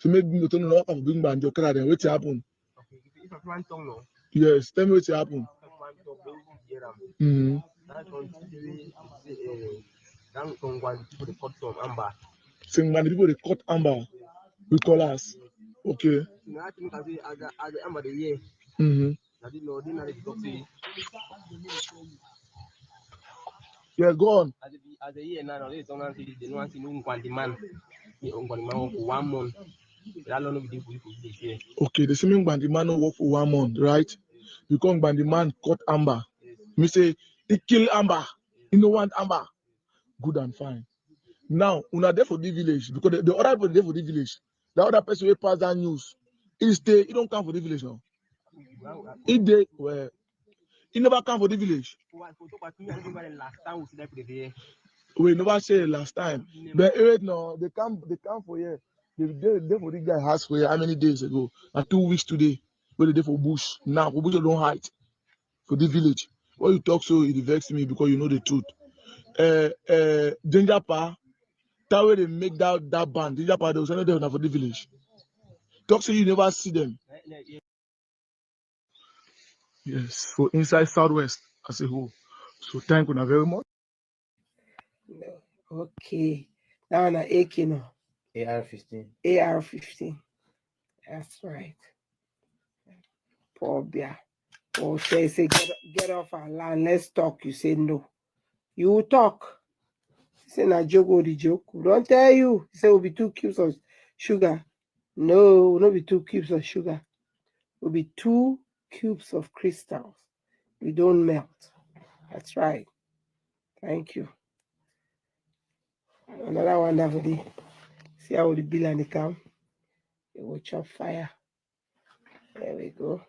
To make me to know Waka from big band Okada, then what happen? Yes, tell me what happen. Mm-hmm. Saying when the people they cut Amber, we call us. Okay. Mm-hmm. Yeah, go on. As a year now, they don't see the ones in Guandiman. For 1 month. Okay, the same Bandiman work for 1 month, right? You come Bandiman cut Amber. Me say he kill Amber. You know want Amber. Good and fine. Now, una there for the village because the other people there for the village. The other person will pass that news. He stay. He don't come for the village now. He dey well. He never come for the village. We never say last time. But wait, no, they come for here. They for the guy house for here how many days ago? 2 weeks today. Where they dey for bush. Now for bush they don't hide for the village. What you talk so it vexes me because you know the truth. Danger Pa, that way they make that band. Danger Pa, they will send them for the village. Talk so you never see them. Yes, for inside Southwest as a whole. So thank you very much. Okay. Now on AK no. AR-15. AR-15. That's right. Poor bear. Or say get off our land. Let's talk. You say no. You will talk. You say na joke or the joke. We don't tell you. You say will be 2 cubes of sugar. No, will not be 2 cubes of sugar. Will be 2 cubes of crystals. We don't melt. That's right. Thank you. Another one that for the see how the bill and the come. It will chop fire. There we go.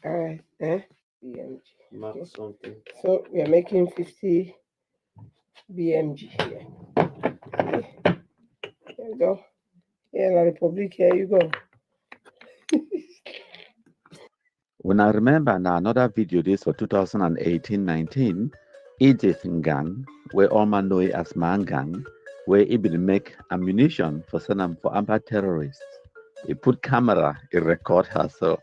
All right. BMG. Mark Okay. something. So we are making 50 BMG here. Okay. There we go. Here in the Republic, here you go. When I remember now another video this for 2018-19, Edith Gang, where all man know it as Mangang, where it will make ammunition for some for amber terrorists. He put camera, he record herself.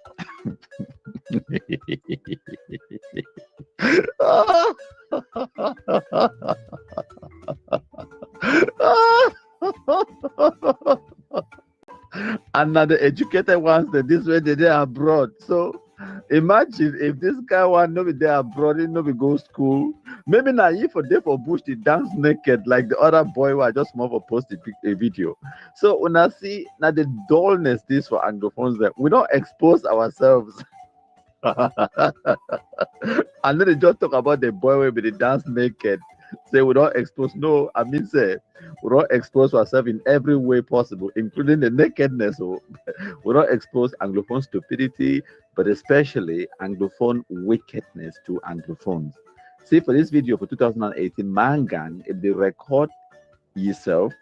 And now the educated ones, that this way they are abroad. So imagine if this guy want no be there abroad, he no be go school. Maybe now if for day for bush, they dance naked like the other boy who I just more for post a video. So when I see now the dullness this for Anglophones, that we don't expose ourselves. And then they just talk about the boy where they dance naked. Say we don't expose. No, I mean say we don't expose ourselves in every way possible, including the nakedness. So we don't expose Anglophone stupidity, but especially Anglophone wickedness to Anglophones. See, for this video for 2018, Mangang, if they record yourself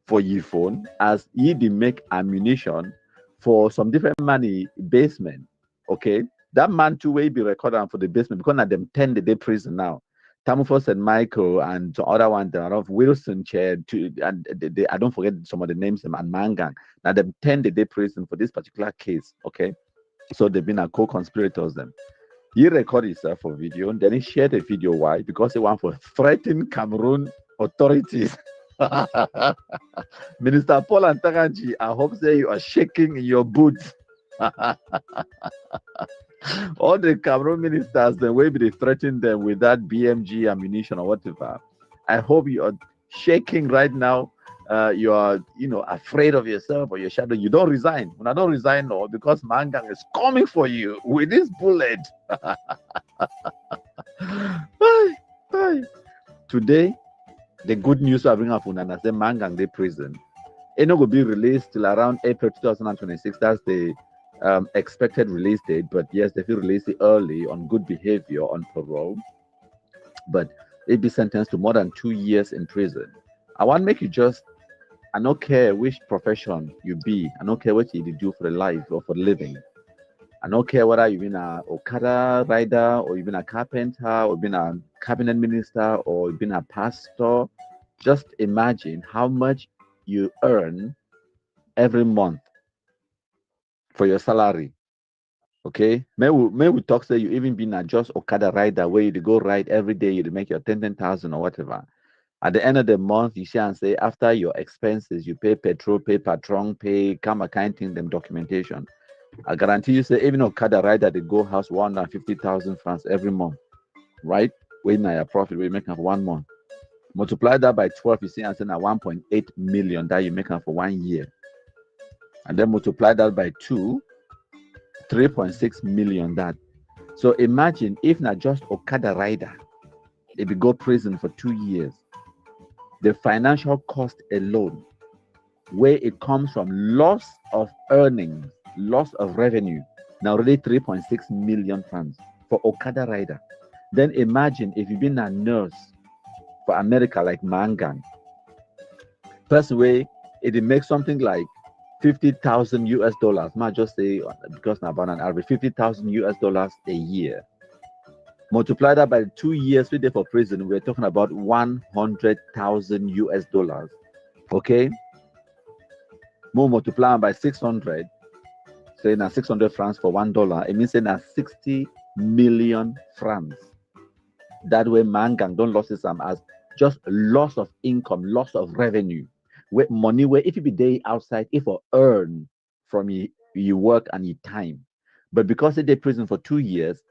for your phone as ye dey make ammunition for some different money basement, okay? That man too will be recording for the basement because now them 10 the day prison now. Tamufos and Michael and the other one, the of Wilson chair to and I don't forget some of the names and Mangang. Now them 10 the day prison for this particular case, okay? So they've been a co-conspirators them. He recorded himself for video and then he shared the video. Why? Because he want to threaten Cameroon authorities. Minister Paul Antaganji, I hope that you are shaking in your boots. All the Cameroon ministers, the way they threaten them with that BMG ammunition or whatever. I hope you are shaking right now. You are, afraid of yourself or your shadow. You don't resign. When I don't resign, no, because Mangang is coming for you with this bullet. Today, the good news I bring up on and I say Mangang they prison. It will be released till around April 2026. That's the expected release date. But yes, they will release it early on good behavior on parole. But they'll be sentenced to more than 2 years in prison. I want to make you just, I don't care which profession you be, I don't care what you do for a life or for a living. I don't care whether you've been a Okada rider or you've been a carpenter or you've been a cabinet minister or you've been a pastor. Just imagine how much you earn every month for your salary. Okay, may we talk say you even been a just Okada rider where you go ride every day, you make your 10,000 or whatever. At the end of the month, you see and say after your expenses, you pay petrol, pay patron, pay come accounting them documentation. I guarantee you say even Okada rider they go house 150,000 francs every month, right? When your profit we make up for 1 month. Multiply that by 12, you see and say now 1.8 million that you make up for 1 year. And then multiply that by 2, 3.6 million that. So imagine if not just Okada rider, if you go prison for 2 years, the financial cost alone, where it comes from loss of earnings, loss of revenue, now already 3.6 million francs for Okada rider. Then imagine if you've been a nurse for America like Mangan, first way it makes something like 50,000 US dollars. Might just say because now about an average 50,000 US dollars a year. Multiply that by 2 years we did for prison, we're talking about 100,000 US dollars. Okay, more multiply by 600, say now 600 francs for $1. It means say now 60 million francs. That way, Mangang don't lose some as just loss of income, loss of revenue. With money where if you be day outside, if you earn from your work and your time, but because they prison for 2 years,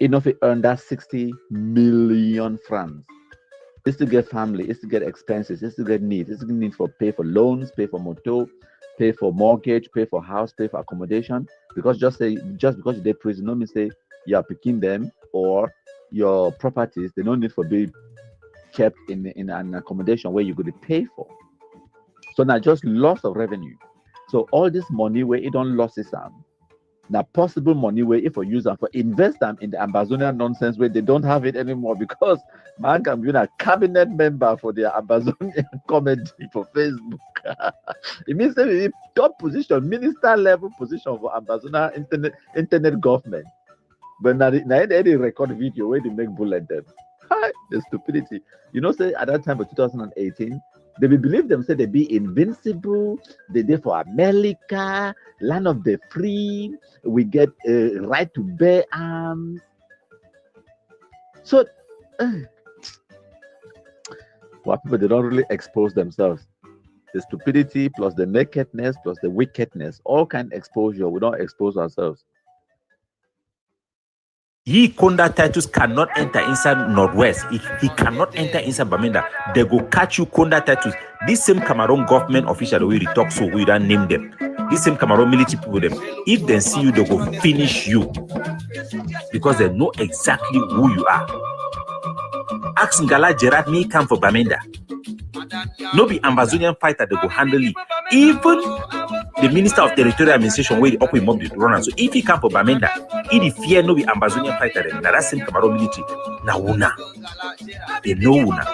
enough to earn that 60 million francs. It's to get family, it's to get expenses, it's to get needs, it's to need for pay for loans, pay for motor, pay for mortgage, pay for house, pay for accommodation. Because just because they prison, no mean say you are picking them or your properties, they don't need for be kept in an accommodation where you're going to pay for. So now just loss of revenue. So all this money where it don't losses now possible money where if we use them for invest them in the Ambazonia nonsense where they don't have it anymore because man can be a cabinet member for their Ambazonia comedy for Facebook. It means that the top position, minister level position for Ambazonia internet government. But now they record video where they make bullet them. The stupidity. You know, say at that time of 2018, they will believe them, say they be invincible, they there for America, land of the free, we get a right to bear arms. So, what people they don't really expose themselves. The stupidity plus the nakedness plus the wickedness, all kind of exposure. We don't expose ourselves. Ye Konda titles cannot enter inside Northwest. He cannot enter inside Bamenda. They go catch you Konda titles. This same Cameroon government official the way they talk so we don't name them. This same Cameroon military people them. If they see you, they go finish you. Because they know exactly who you are. Ask Ngala Gerard me come for Bamenda. No be Ambazonian fighter they go handle it. Even the Minister of Territorial Administration where the upper mob the runner. So if he come for Bamenda, he fear no be Ambazonian fighter then. Now that same Cameroon military. Now una. They know una.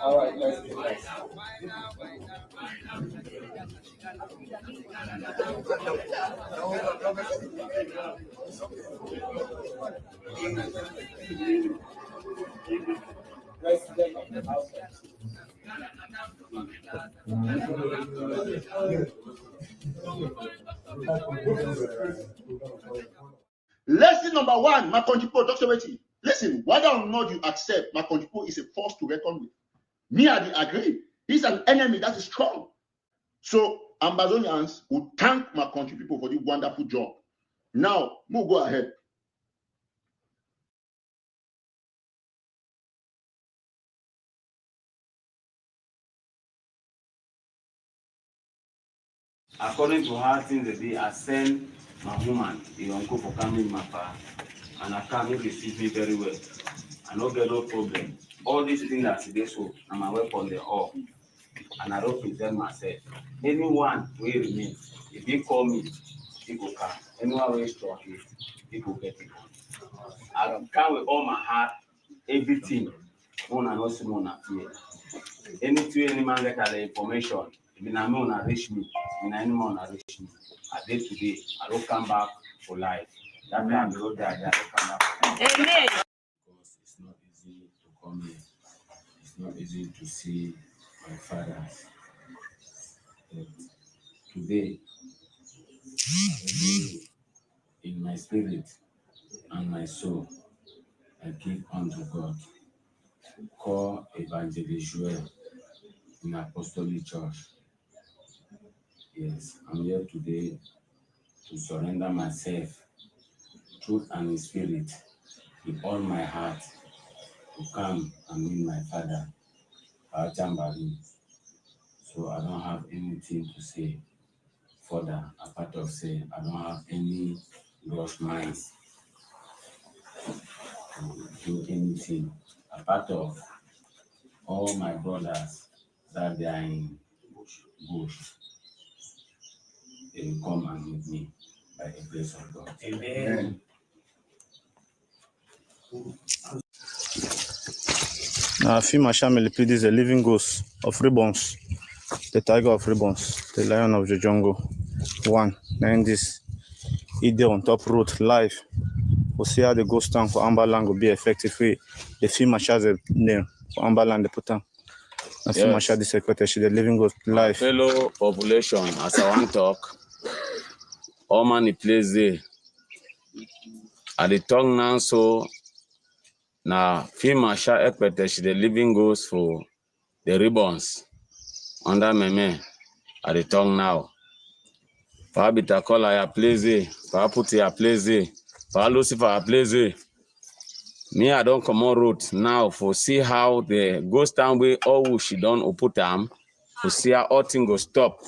All right, let's do that. Lesson number one, my country people, Dr. Weti. Listen, whether or not you accept my country people is a force to reckon with. Me, I agree. He's an enemy that is strong. So Ambazonians will thank my country people for the wonderful job. Now, we'll go ahead. According to how things they be, I send my woman, the uncle for coming in my car, and I come, he receive me very well. I don't get no problem. All these things that they so, and my weapon they all. And I don't present myself. Anyone will remain. If he call me, he will come. Anyone will strong it, he will get it. I come with all my heart, everything. One and also one appear. Any man get the information, if you not reach me, if any man reach me. I did today, I don't come back for life. That time I don't die, I don't come back for life. Amen. Because it's not easy to come here. It's not easy to see my fathers. Today, in my spirit and my soul, I give unto God. Call Evangelist Joel in Apostolic Church. Yes, I'm here today to surrender myself, truth and in spirit, with all my heart, to come and meet my father, our Jamboree. So I don't have anything to say further, apart of say I don't have any gross minds to do anything, apart of all my brothers that they are in bush. They will come and meet me by the grace of God. Amen. Fima Shamil is the living ghost of ribbons, the tiger of ribbons, the lion of the jungle. One, then this idea on top road live. We'll see how the ghost town for Amberland will be effective. The Fima has a name for Amberland, the putan. And Fima Shah the secretary, the living ghost live. Fellow population, as I want to talk, all man the place there. At the tongue now, so now Fima Shah expectation the living ghost for the ribbons under Meme at the tongue now. Fabita Kola a place there, Faputi a place there, Lucifer a place there. Me, I don't come on road now for see how the ghost town way all she don't put them, to see how all things go stop.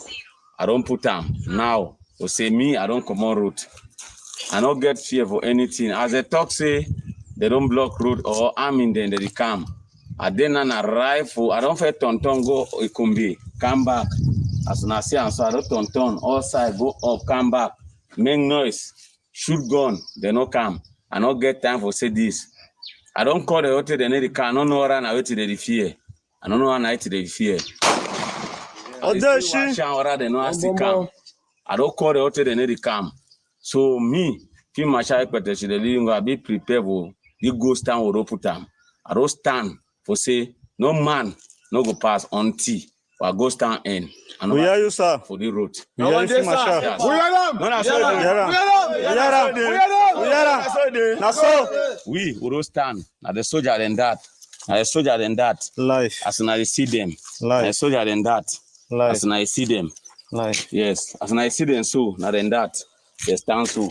I don't put them now. To say me, I don't come on road. I don't get fear for anything. As they talk say, they don't block road or I'm in there, they come. I didn't arrive for, I don't feel tonton go Ikumbi, come back. As soon as I say, so I don't tonton, all side, go up, come back, make noise, shoot gun, they no come. I don't get time for say this. I don't call the hotel, they need the car, I don't know what I wait to the fear. I don't know what I to the fear. I don't call the hotel, they need the cam. So me, feel my child, but the living will be prepared for the ghost town or put them. I don't stand for say no man no go pass on T or ghost town end. We hear you, sir. For the road. We hear you, sir. We don't stand. Now the soldier than that. Now the soldier than that. Life. As soon as I see them. Life. The soldier than that. Life. As soon as I see them. Life. Yes. As soon as I see them so. Now than that. They stand so.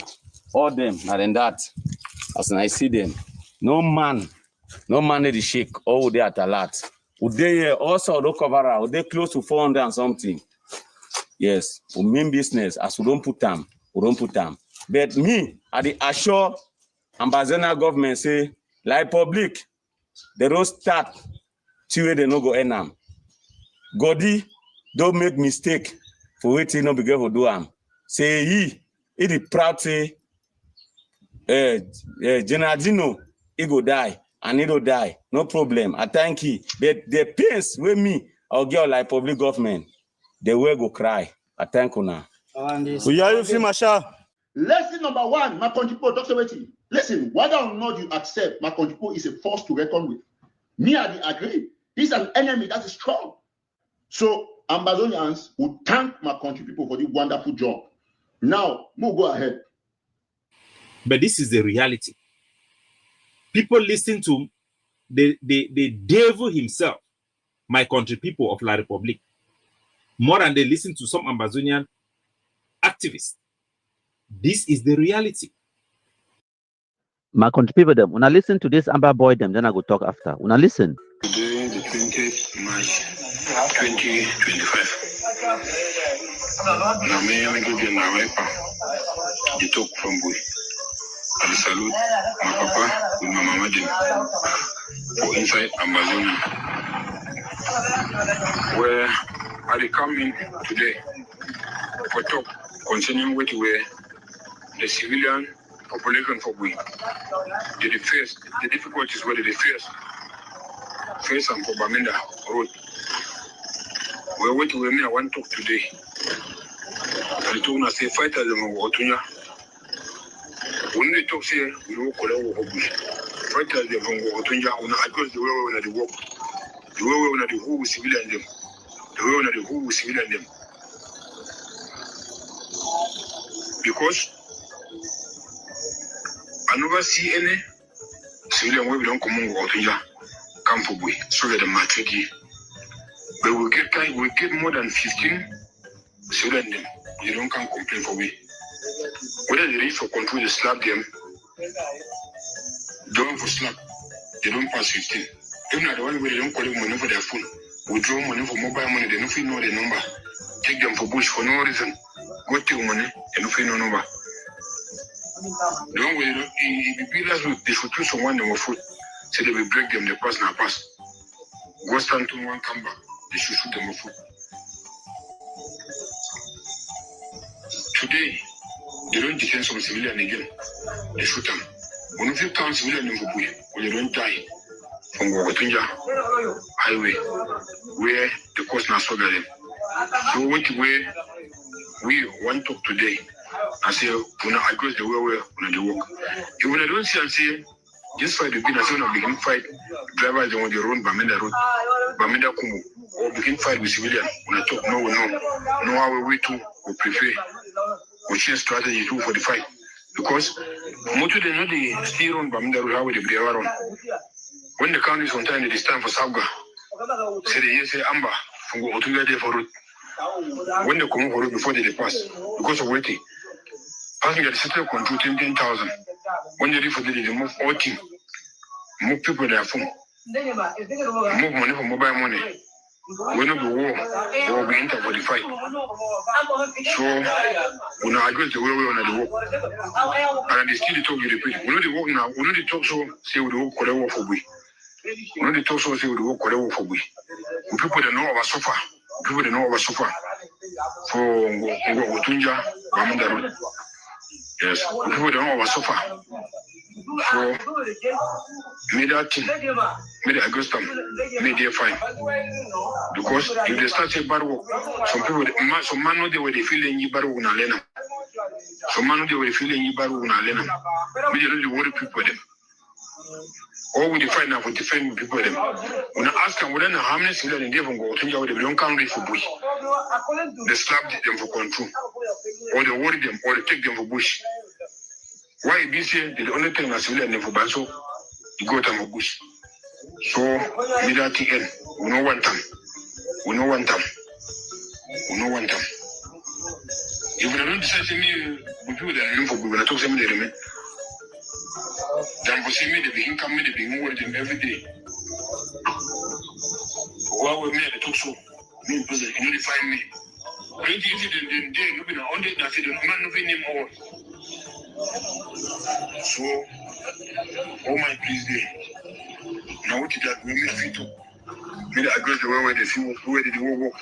All them. Now than that. As soon as I see them. No man need to shake. All they at a lot. Would they also don't cover out? Would they close to 400 and something? Yes, we mean business. As we don't put them, we don't put them. But me, I the assure Ambazonia government say, like public, they don't start till they no go end them. Godi, don't make mistake for waiting no be careful do am. Say he is proud say, General he go die. And he don't die, no problem. I thank you. But the pains with me, or girl like public government, they will go cry. I thank you now. We hear you, Fima Shah. Lesson number one, my country people, Dr. Weti. Listen, whether or not you accept my country people is a force to reckon with. Me, I agree. This is an enemy that is strong. So, Ambazonians will thank my country people for the wonderful job. Now, we'll go ahead. But this is the reality. People listen to the devil himself, my country people of La Republic, more than they listen to some Ambazonian activists. This is the reality. My country people, them. When I listen to this Amber boy, them, then I go talk after. When I listen. Today, the 20th March 2025. Na me go get my wiper. They talk from boy. I salute my papa with my mama Jim for inside Ambazonia, where I come in today for talk concerning what were the civilian population for we. The difficulties were the face and for Baminda Road. Where what we me I want to talk today. I told us say fighters in Otunya. When they talk here, we don't call it Obush. Fighters in Otunya, because the way we the work, the way we the who civilian them, the way we the who civilian them. Because I never see any civilian way we don't come on Otunya, come for we, so that the matriki. But we get more than 15 civilian them. They don't come complain for we. Whether they reach for control, they slap them. Don't for slap, they don't pass 15. Even at the one where they don't collect money for their phone, withdraw money for mobile money, they don't know the number. Take them for bush for no reason. Go take money, they don't know number. The one where if you last week, they should choose someone they will foot. So they will break them, they pass now pass. Go stand to one come back, they should shoot them with foot. Today, they don't detain some civilian again. They shoot them. When you count civilian in Fubui, when they don't die from Gogotunja highway, where the coast now so them. So what we want to talk today, I say, when I address the way when they work. If when I don't see and say, just fight the begin, I say, when I begin fight, drivers they want to run Bamenda Road, Bamenda Kumu, or begin fight with civilian. When I talk, no, how we to we prefer. We change strategy too for the fight because most of them know they still run Bamida Road how they be around. When the count is on time, it is time for Sabga. Say they say Amba from go to there for road. When they come for road before they pass because of waiting. Passing at the city control 10,000. When they reach for they move all team, move people their phone, move money for mobile money. When we war, they will be enter for the fight. So, when I address the way we want to work, and they still talk you repeat. We know the work now. We know the talk so say we work for the work for we. We know the talk so say we work for the work for we. People that know our suffer. People that know our suffer for Otunja, Bamenda Road. Yes, people that know our suffer. So, made that thing, made the August time, made their fine. Because if they start a bad work, some people, some man know they were feeling you bad work na lena. Some man know they were feeling you bad work na lena. We don't worry people them. Or we define now for defend people them. When I ask them, we don't know how many civilians they even go to India, they don't come ready for bush. They slap them for control, or they worry them, or they take them for bush. Why this year the only thing that's really for Banso, you go to bush. So we that end. We know one time. We know one time. We know one time. If we don't decide to me, we do that for when I talk to me, they remain. Then for see me, they begin coming, they begin working every day. While we made the talk show, me in prison, you know, they find me. I think then they look at only that they don't know anymore. So, oh my please there. Now what did that we make fit to? Maybe I go the way where they see where they work.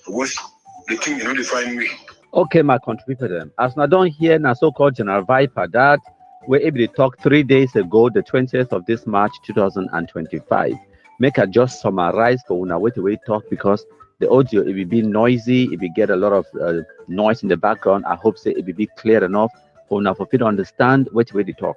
What's the thing you know they find me. Okay, my contributor. As I don't hear na so-called General Viper that we're able to talk 3 days ago, the 20th of this March 2025. Make I just summarize for una wait talk because the audio it will be noisy, it will get a lot of noise in the background. I hope say it will be clear enough for una for people to understand which way they talk.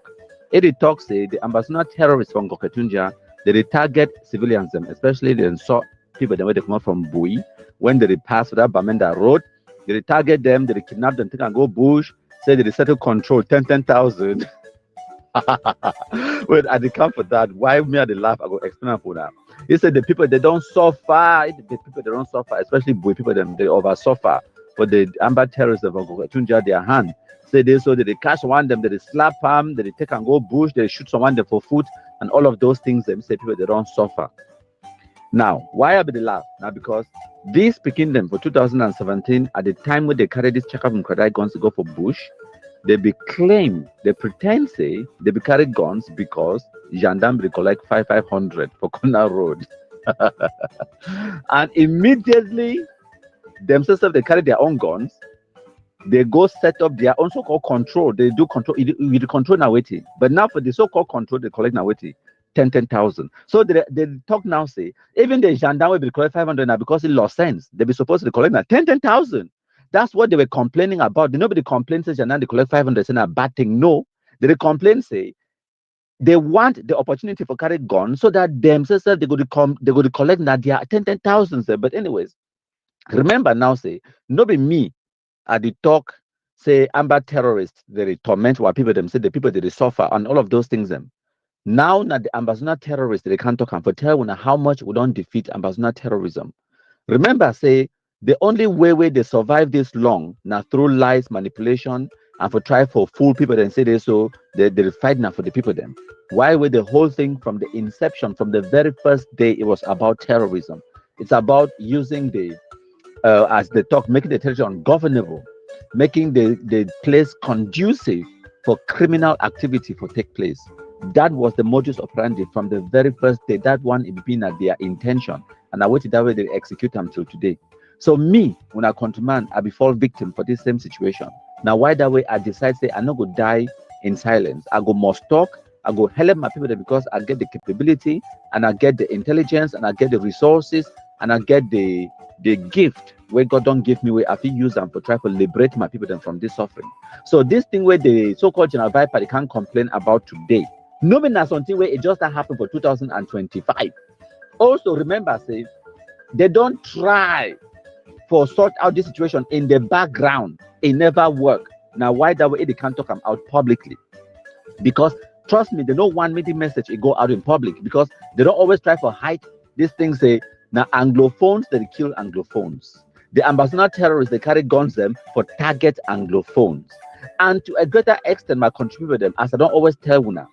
If they talk say the Ambazonia terrorists from Goketunja, they target civilians them, especially they saw people that they come out from Bui when they pass that Bamenda Road. They target them, they kidnap them, take and go bush, say they settle control 10,000. When I come for that, why me at the laugh? I go explain for that. He said the people they don't suffer, the people they don't suffer, especially Bui people they over suffer for the Amber terrorists of Goketunja their hand. Say they so they catch one them, they slap them, they take and go bush, they shoot someone there for food, and all of those things. Them say people they don't suffer. Now, why I be the laugh? Now, because these picking them for 2017, at the time when they carry this check up and credit guns to go for bush, they be claim, they pretend say they be carry guns because gendarmerie collect 500 for corner road. And immediately themselves they carry their own guns, they go set up their own so-called control. They do control with the control now waiting. But now for the so-called control, they collect now waiting 10,000. So they talk now say even the gendarme will be collect 500 now because it lost sense. They be supposed to collect now 10,000. That's what they were complaining about. Nobody complains say gendarme they collect 500 saying a bad thing. No, they complain say they want the opportunity for carry guns so that themselves they go to collect now their 10,000. But anyways, remember now say no be me at the talk say amber terrorists they torment what people them say the people they suffer and all of those things them. Now the Ambazonia terrorists they can't talk and for tell how much we don't defeat Ambazonia terrorism. Remember say the only way they survive this long now through lies, manipulation, and for try for fool people then say they so they fight now for the people them. Why would the whole thing from the inception, from the very first day, it was about terrorism. It's about using the as they talk, making the territory ungovernable, making the place conducive for criminal activity to take place. That was the modus operandi from the very first day. That one it been at their intention, and I waited that way they execute them till today. So me, when I come to man, I be fall victim for this same situation. Now why that way I decide say I not go die in silence. I go must talk. I go help my people because I get the capability and I get the intelligence and I get the resources and I get the gift where God don't give me where I feel use them for try to liberate my people them from this suffering. So this thing where the so-called General Viper they can't complain about today. No mean that's something where it just happened for 2025. Also remember say they don't try for sort out this situation in the background. It never work. Now why that way they can't talk them out publicly? Because trust me, they don't want me the message it go out in public because they don't always try for hide these things. Say now Anglophones they kill Anglophones. The Ambazonia terrorists they carry guns them for target Anglophones. And to a greater extent, my contribute them as I don't always tell you now.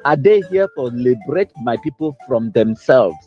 Are they here for liberate my people from themselves,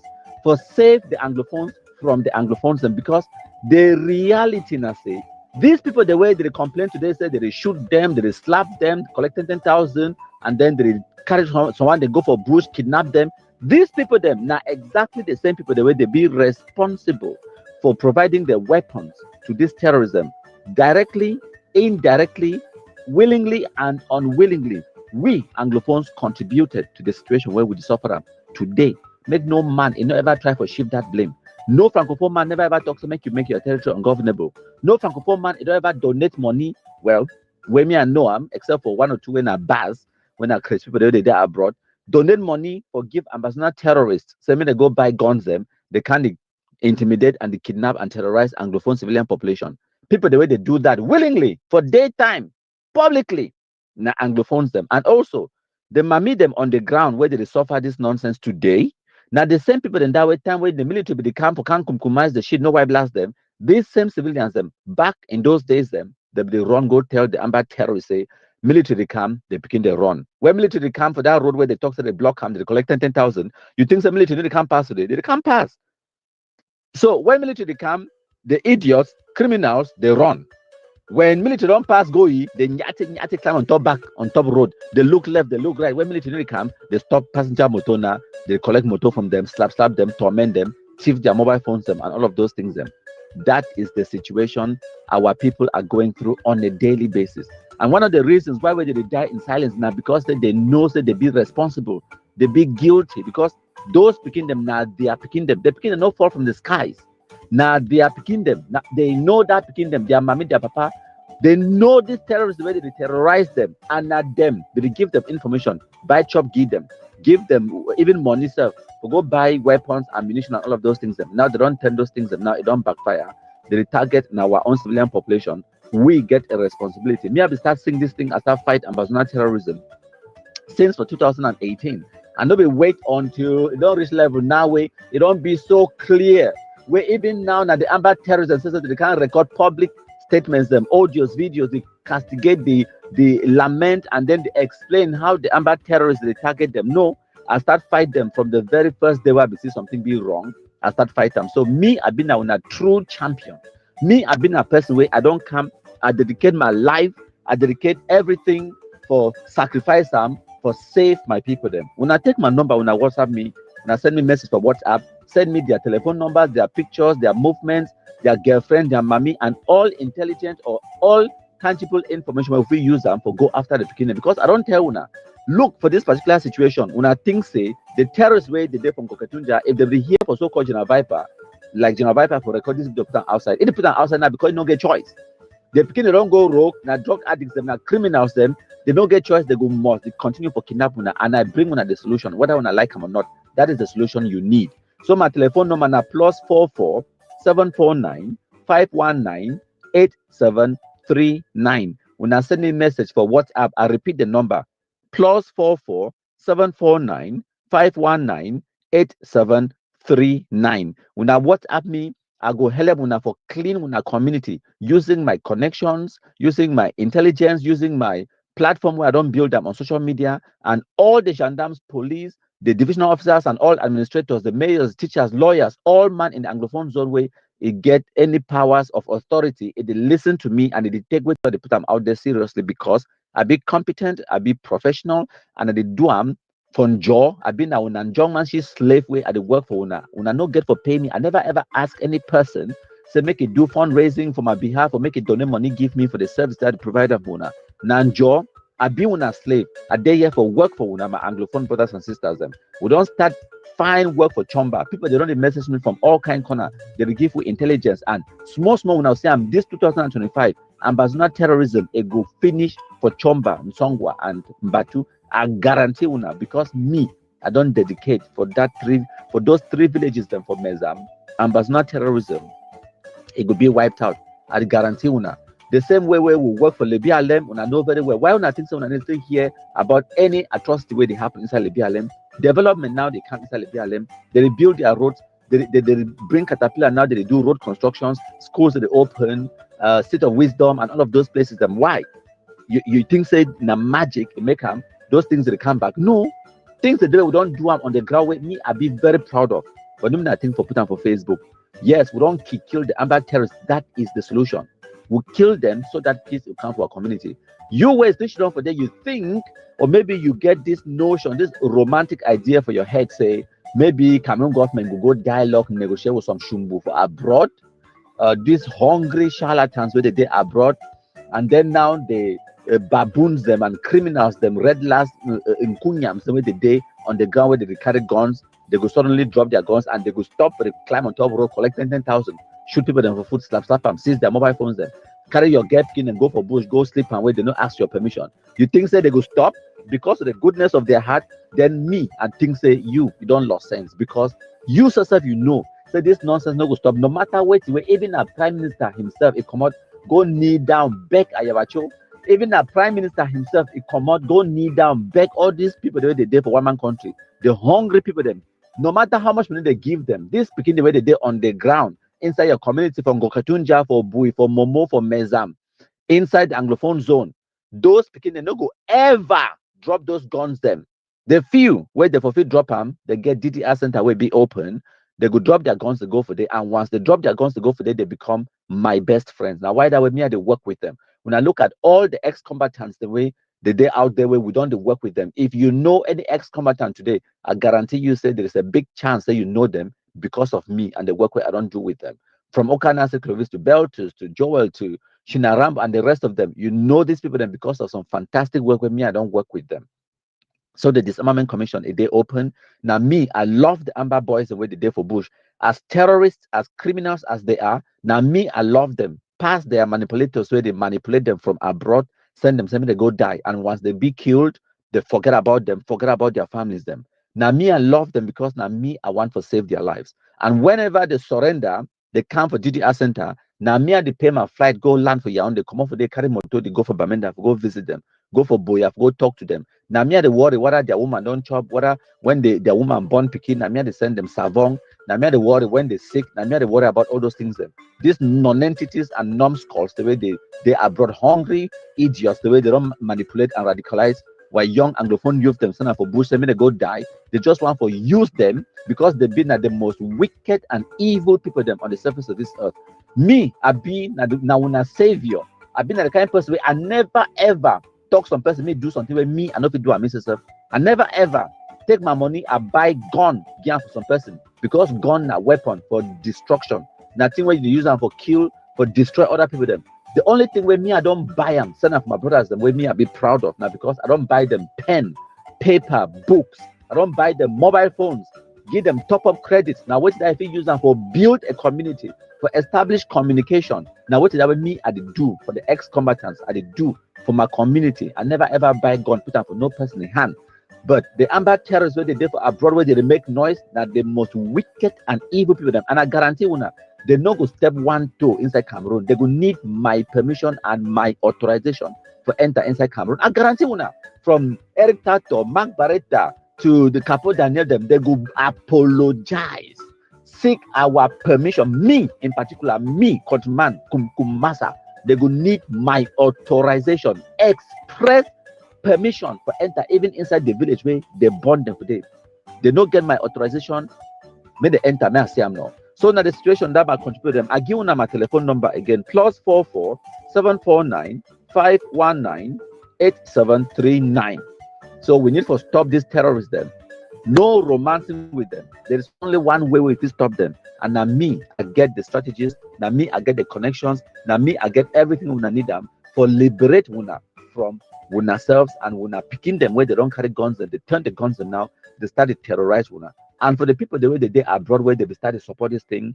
for save the Anglophones from the Anglophones? And because the reality now say these people the way they complain today say they shoot them, they slap them, collect 10,000, and then they carry someone, they go for bush, kidnap them. These people them now exactly the same people the way they be responsible for providing the weapons to this terrorism directly, indirectly, willingly, and unwillingly. We Anglophones contributed to the situation where we suffer today. Make no man it never try to shift that blame. No Francophone man never ever talks to make your territory ungovernable. No Francophone man it don't ever donate money. Well, when me and Noam, except for one or two when I buzz, when I create people they are abroad, donate money or give Ambazonia terrorists. So when they go buy guns them, they can't intimidate and they kidnap and terrorize Anglophone civilian population. People the way they do that willingly for daytime, publicly. Now Anglophones them. And also they meet them on the ground where they suffer this nonsense today. Now the same people in that way time where the military be the camp for can't compromise the shit, no why blast them. These same civilians them back in those days them they run go tell the Amber terrorists say military camp they begin the run. When military camp for that road where they talk to the block camp they collect 10,000. You think the military they can't pass today? They can't pass. So when military come, the idiots, criminals, they run. When military don't pass go, they nyate climb on top road. They look left, they look right. When military come, they stop passenger motor now. They collect motor from them, slap them, torment them, thief their mobile phones them, and all of those things them. That is the situation our people are going through on a daily basis. And one of the reasons why they die in silence now because they know that they be responsible, they be guilty because those picking them now they are picking them. They picking them not fall from the skies. Now they are picking them. Now they know that picking them. Their mommy, their papa. They know these terrorists the way they terrorize them, and not them. They give them information. Buy chop, give them even money self to go buy weapons, ammunition, and all of those things. Now they don't turn those things. Now it don't backfire. They target in our own civilian population. We get a responsibility. Me, I start seeing this thing as a fight Ambazonia terrorism since for 2018. And not be wait until it don't reach level now where it don't be so clear. Where even now the Amber terrorists says that they can't record public statements, them audios, videos, they castigate the lament and then they explain how the Amber terrorists they target them. No, I start fight them from the very first day where we see something be wrong. I start fight them. So me, I've been a true champion. Me, I've been a person where I don't come, I dedicate my life, I dedicate everything for sacrifice them for save my people them. When I take my number, when I WhatsApp me, when I send me message for WhatsApp, send me their telephone numbers, their pictures, their movements, their girlfriend, their mommy, and all intelligent or all tangible information if we use them for go after the beginning. Because I don't tell una, look for this particular situation. Una think say the terrorist way they did from Koketunja, if they be here for so-called General Viper, like General Viper for recording to put them outside. It put them outside now because you don't get choice. The beginning don't go rogue, now drug addicts them, now criminals them, they don't get choice, they go must they continue for kidnapping, and I bring una the solution, whether una like them or not. That is the solution you need. So my telephone number now +44 749 519 8739. When I send a message for WhatsApp, I repeat the number +44 749 519 8739. When I WhatsApp me, I go help una for clean una community using my connections, using my intelligence, using my platform where I don't build them on social media, and all the gendarmes, police, the divisional officers, and all administrators, the mayors, teachers, lawyers, all man in the Anglophone zone way, it get any powers of authority, it listen to me and it take way to put them out there seriously because I be competent, I be professional, and I do am from jaw. I been a young man, she's slave way at the work for una. Una no get for pay me. I never ever ask any person say make it do fundraising for my behalf or make it donate money give me for the service that I provide for una. Nanjo, I be una slave. I dey here for work for una, my Anglophone brothers and sisters. Them. We don't start fine work for chomba. People they don't message me from all kind corner. They will give you intelligence and small when I say I'm this 2025. Ambazonia terrorism it go finish for Chomba, Nsongwa, and Mbatu. I guarantee una because me, I don't dedicate for those three villages then for Mezam. Ambazonia terrorism, it could be wiped out. I guarantee una. The same way where we work for Libya Alem, una know very well. Why una think so una need to hear about any atrocity where they happen inside Libya Alem? Development now they can't inside Libya Alem. They rebuild their roads. They bring caterpillar now. They do road constructions, schools that they open, State of Wisdom, and all of those places. Then why? You think say na magic make them those things that come back? No, things that we don't do them on the ground with me. I be very proud of. But no thing for put them for Facebook. Yes, we don't kill the Amber terrorists. That is the solution. We kill them so that peace will come to our community. You waste this shit for there. You think, or maybe you get this notion, this romantic idea for your head. Say maybe Cameroon government will go dialogue, negotiate with some shumbu for abroad. These hungry charlatans where they abroad, and then now they baboons them and criminals them, red last in kunyams the way they day on the ground where they carry guns. They go suddenly drop their guns and they go stop, they climb on top of the road, collect 10,000, shoot people them for food, slap them, seize their mobile phones them, carry your gap skin and go for bush, go sleep and wait. They don't ask your permission. You think say they go stop because of the goodness of their heart? Then me and think say you don't lost sense because you yourself you know say this nonsense no go stop. No matter what, even a prime minister himself, he come out, go kneel down, beg Ayabacho. Even a prime minister himself, he come out, go kneel down, beg all these people the way they did for one man country, the hungry people them. No matter how much money they give them, this speaking the way they did on the ground inside your community from Gokatunja, for Bui, for Momo, for Mezam, inside the Anglophone zone, those speaking they no go ever drop those guns them. The few where they fulfill drop them, they get DDR center will be open. They go drop their guns to go for day, and once they drop their guns to go for day, they become my best friends. Now, why that way me? I they work with them. When I look at all the ex-combatants, the way they out there where we don't work with them. If you know any ex-combatant today, I guarantee you say there is a big chance that you know them because of me and the work I don't do with them. From Okanase Clovis to Beltus to Joel to Shinaram and the rest of them, you know these people then because of some fantastic work with me. I don't work with them. So the Disarmament Commission, they open. Now me, I love the Amber Boys the way they did for Bush. As terrorists, as criminals as they are, now me, I love them. Past their manipulators where they manipulate them from abroad, send them, they go die. And once they be killed, they forget about them, forget about their families them. Now me, I love them because now me, I want to save their lives. And whenever they surrender, they come for DDR center. Now me, I pay my flight, go land for Yaoundé, come off for they carry motor, they go for Bamenda, go visit them, go for Boya, go talk to them. Now me, I worry whether their woman don't chop, whether when their woman born picking, now me, I send them savon. Now me, I worry when they sick. Now me, I worry about all those things. Them. These non-entities and numbskulls, the way they are brought hungry, idiots, the way they don't manipulate and radicalize were young Anglophone youth them send for bush, they may go die. They just want to use them because they've been the most wicked and evil people them on the surface of this earth. Me, I've been now a savior. I've been the kind of person where I never ever talk some person me do something with me and not do a myself. I never ever take my money, I buy gun for some person because gun a weapon for destruction. Nothing where you use them for kill, for destroy other people them. The only thing with me I don't buy them, send up my brothers them with me I be proud of now because I don't buy them pen, paper, books. I don't buy them mobile phones, give them top-up credits. Now what did I use them for build a community, for establish communication. Now what did I with me I did do for the ex-combatants, I did do for my community. I never ever buy gun, put them for no person in hand. But the Amber terrorists where they did for abroad where they make noise, that the most wicked and evil people them. And I guarantee you now, they no go step 1, 2 inside Cameroon. They go need my permission and my authorization for enter inside Cameroon. I guarantee you now, from Eric Tato, Mark Barretta to the Capo Daniel them, they go apologize, seek our permission. Me in particular, me, countryman, Kumasa, they go need my authorization, express permission for enter even inside the village where they born them today. They don't get my authorization, may they enter, may I say I'm not. So now the situation that I contribute them, I give you my telephone number again, +44 749 519 8739. So we need to stop these terrorists them. No romancing with them. There is only one way we can stop them. And now me, I get the strategies. Now me, I get the connections. Now me, I get everything we need them for liberate Wuna from Wuna selves and Wuna picking them where they don't carry guns and they turn the guns and now they started terrorize Wuna. And for the people the way they did abroad where they started support this thing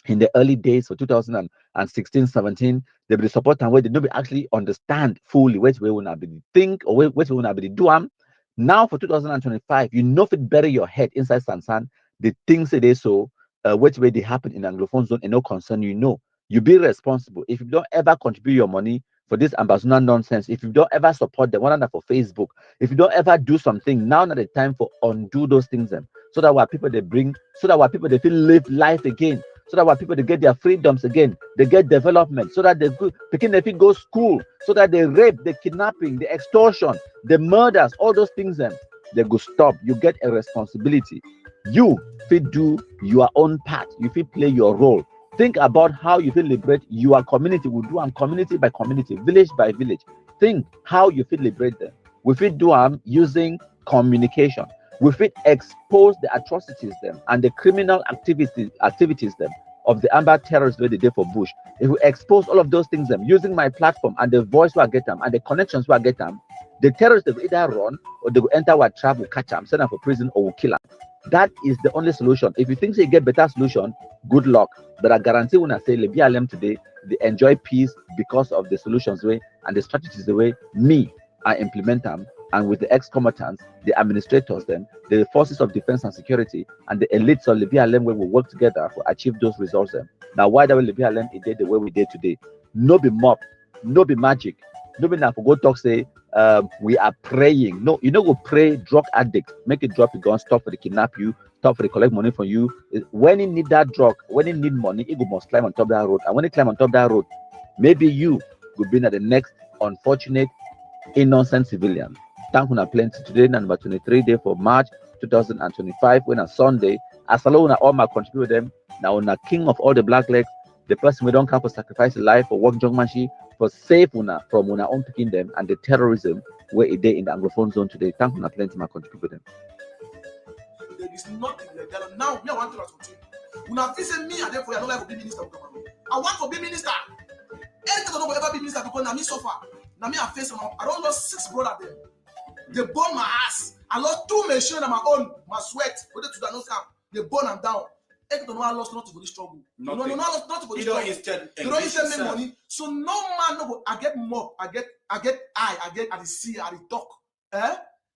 in the early days of 2016, 17, they be support and where they don't actually understand fully which way Wuna be think or which way Wuna be do them. Now for 2025, you know if it bury your head inside Sansan, the things that they saw, which way they happen in Anglophone zone and no concern, you know. You be responsible. If you don't ever contribute your money for this Ambazonia nonsense, if you don't ever support them, one for Facebook, if you don't ever do something, now not the time for undo those things then. So that what people they bring, so that what people they feel live life again, so that what people they get their freedoms again, they get development, so that they begin if go school, so that they rape, the kidnapping, the extortion, the murders, all those things then they go stop. You get a responsibility. You fit do your own part, you fit play your role. Think about how you feel liberate your community. We do community by community, village by village. Think how you feel liberate them. We feel do using communication. We feel expose the atrocities them and the criminal activities them of the Amber terrorists where they did for Bush. If we expose all of those things them using my platform and the voice where I get them and the connections where I get them, the terrorists they will either run or they will enter our trap, will catch them, send them for prison or will kill them. That is the only solution. If you think you get better solution, good luck. But I guarantee when I say the BLM today, they enjoy peace because of the solutions way and the strategies the way me I implement them, and with the ex-combatants, the administrators, them, the forces of defense and security, and the elites of the BLM where we work together to achieve those results. Them. Now, why do we the BLM it did the way we did today? No be mob, no be magic, no be now for go talk say we are praying. No, you know go pray drug addict, make it drop your gun, stop for the kidnap you, stop for the collect money from you. When he need that drug, when he need money, he go must climb on top of that road. And when he climb on top of that road, maybe you will be at the next unfortunate innocent civilian. Thank you plenty today, number 23 day for March 2025, when a Sunday. As alone all my contribute them. Now on a king of all the black legs, the person we don't come for sacrifice life for work jong manshi for save una from una own picking them and the terrorism where it day in the Anglophone zone today. Thank you plenty my contribute them. There is nothing like that. Now me I want to ask something. Una visit me and therefore I don't like to be minister. I want to be minister. Anything I don't ever be minister because now me suffer. Now me I face them. I don't know 6 brothers there. They burn my ass. I lost 2 machines on my own. My sweat. Whether to the nose camp. They burn them down. Anything I lost not to the struggle. No, not to the struggle. They don't instead make money. So no man no. I get mob. I get the see. I the talk.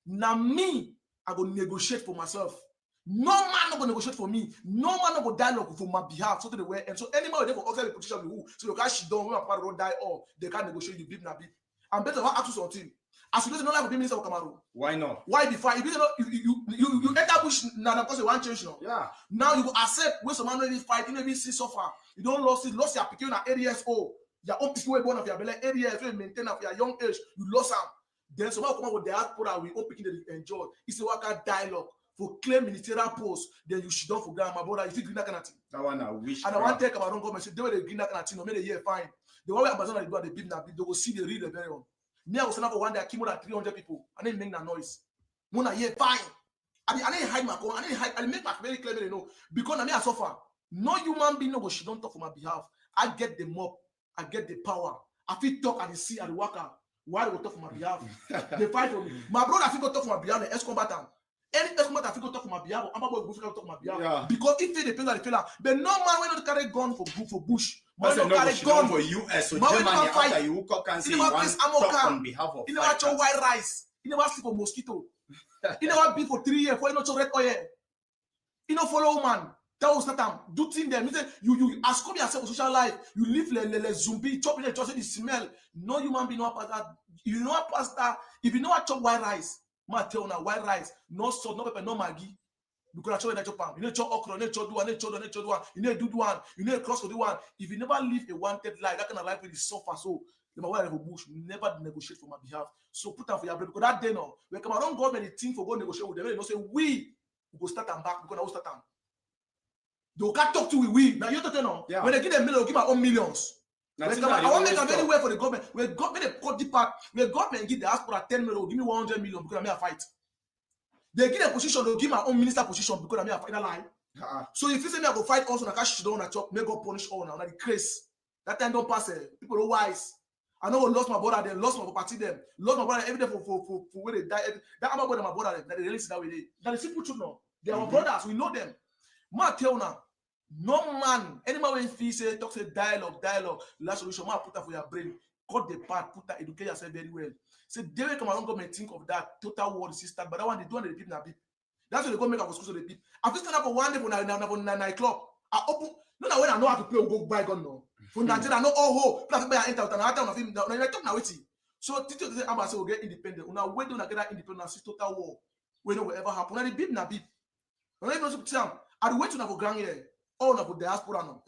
Now me I go negotiate for myself. No man not gonna negotiate for me. No man not gonna dialogue for my behalf. So to the way, and so anybody they for outside the position who so you can't shit down when my part road die or they can't negotiate the beat na beat. I'm better to ask you something. As you don't like to be minister of Cameroon. Why not? Why be fine? You enter bush now because you want change now. Yeah. Now you accept when someone really fight, you maybe see suffer. You don't lost your picking at 8 years old. Your own people were born of your belly 8 years, you maintain of your young age, you lost them. Then someone come up with diaspora, we all picking the enjoy. It's a worker dialogue for claim ministerial post. Then you should not forget my brother. You see green that kind of thing. That one I wish. And I want to take Cameroon government say they were the green that kind of thing. No, make the year fine. The one way Ambazonia do the big they will see the real rebellion. Me I was for one day I came more than 300 people. I didn't make that noise. Mona year fine. I didn't hide my phone. I didn't hide. I make my very clear, you know, because I suffer. No human being no she don't talk for my behalf. I get the mob. I get the power. I feel talk and see and the worker. Why they will talk for my behalf? They fight for me. My brother, I feel go talk for my behalf. The ex-combatant. Any ex-combatant, I feel go talk for my behalf. I'm about to talk for my behalf. Yeah. Because if they depend on the fella, but no man will not carry gun for bush. Man will carry gun for US. So Germany after you can say you want talk on behalf of. You never chop white rice. You never sleep for mosquito. You never beat for 3 years. For you not chop red oil. You know follow man. That was not time. Do things them. You ask yourself for social life. You live le zombie. Chop it. Just the smell. No human being know past that. You know what pasta. If you know what chop white rice, ma tell now white rice. No salt, no pepper, no Maggi. Because I chop that chop. You need chop okra. You need chop do one. You need chop do one. You need do one. You need cross for do one. If you never live a wanted life, that kind of life will suffer. So the way for bush never negotiate for my behalf. So put down for your bread because that day now when Cameroon government the thing for go negotiate with them, they don't say we go start and back because I will start them. They can't talk to we. Now you tell them when they give them millions, they give our own millions. I want to make a very way for the government. When government cut the part, when government give the diaspora 10 million, give me 100 million because I'm here fight. They give a position, they'll give my own minister position because I'm here fight. Lie. So if you say me I go fight also, I can't shit down a chop, make God punish all now. Now the craze. That time don't pass. People are wise. I know I lost my brother, them lost my property, them lost my brother every day for where they die. That I'm about my brother, that they release that way. That the simple truth now. They are our brothers, we know them. Ma tell now. No man, any man when fee say talk say dialogue, last solution, man put that for your brain, cut the part, put that, educate yourself very well. Say they will come around government think of that total war system, but that one they do the people na beep. That's what they go make a school to the beep. I feel stand up for one day for nightclub. I open, no when I know how to play, we go buy gun now. For Nigeria, no people enter out and I tell film now. I talk now with you. So teacher say Ambazonia will get independent. Now when do not get that independence, total war. When it will ever happen. Now the beep na beep. When I go to Sam, I wait to have ground here. Oh, na for diaspora no.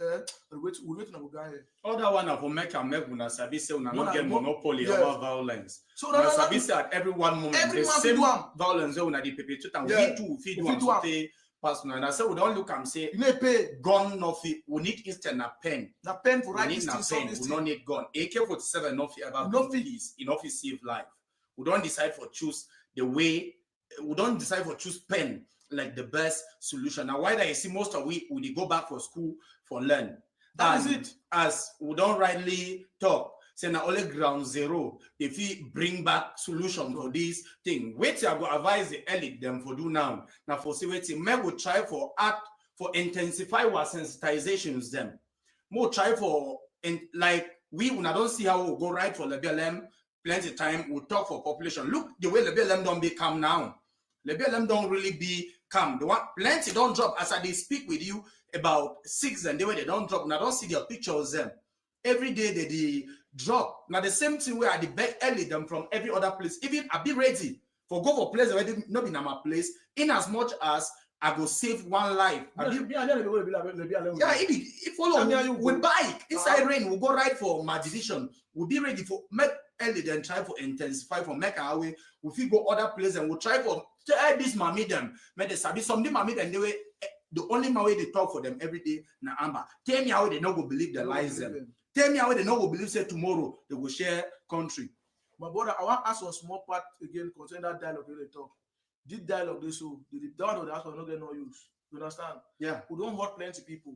We wait na for ground here. Other one for make una sabi say una not get monopoly over violence. So na sabi say at every one moment the same violence una dey perpetrate and we too fit do am personal. And I say we don't look and say you need pay gun no fit. We need instant na pen. Na pen for right this thing. We don't need gun. AK-47 no fit ever no peace. In office save life. We don't decide for choose the way. We don't decide for choose pen like the best solution. Now why do you see most of we go back for school for learn? That is it. As we don't rightly talk. Say now only ground zero. If we bring back solution for this thing, wait I go advise the elite them for do now. Now for see waiting, may we try for act for intensify our sensitizations them. More try for like we when I don't see how we go right for the BLM. Plenty time we talk for population. Look the way the BLM don't become now. The BLM don't really be calm. The one plenty don't drop as I they speak with you about 6 and the way they don't drop. Now don't see their pictures them. Every day they drop. Now the same thing where I beg early them from every other place. Even I be ready for go for place already not be in my place. In as much as I go save one life. Yeah, if follow we bike inside rain, we'll go right for my division. We'll be ready for make early then try for intensify for make our way. We'll go other places and we'll try for tell this mammy them. Make the sabi something mammy them they way the only way they talk for them every day na Amber. Tell me how they not go believe the lies them. Tell me how they not go believe say tomorrow they will share country. My brother, I want to ask one small part again concerning that dialogue they talk. This dialogue they so the down of the house will not get no use. You understand? Yeah. We don't hurt plenty people.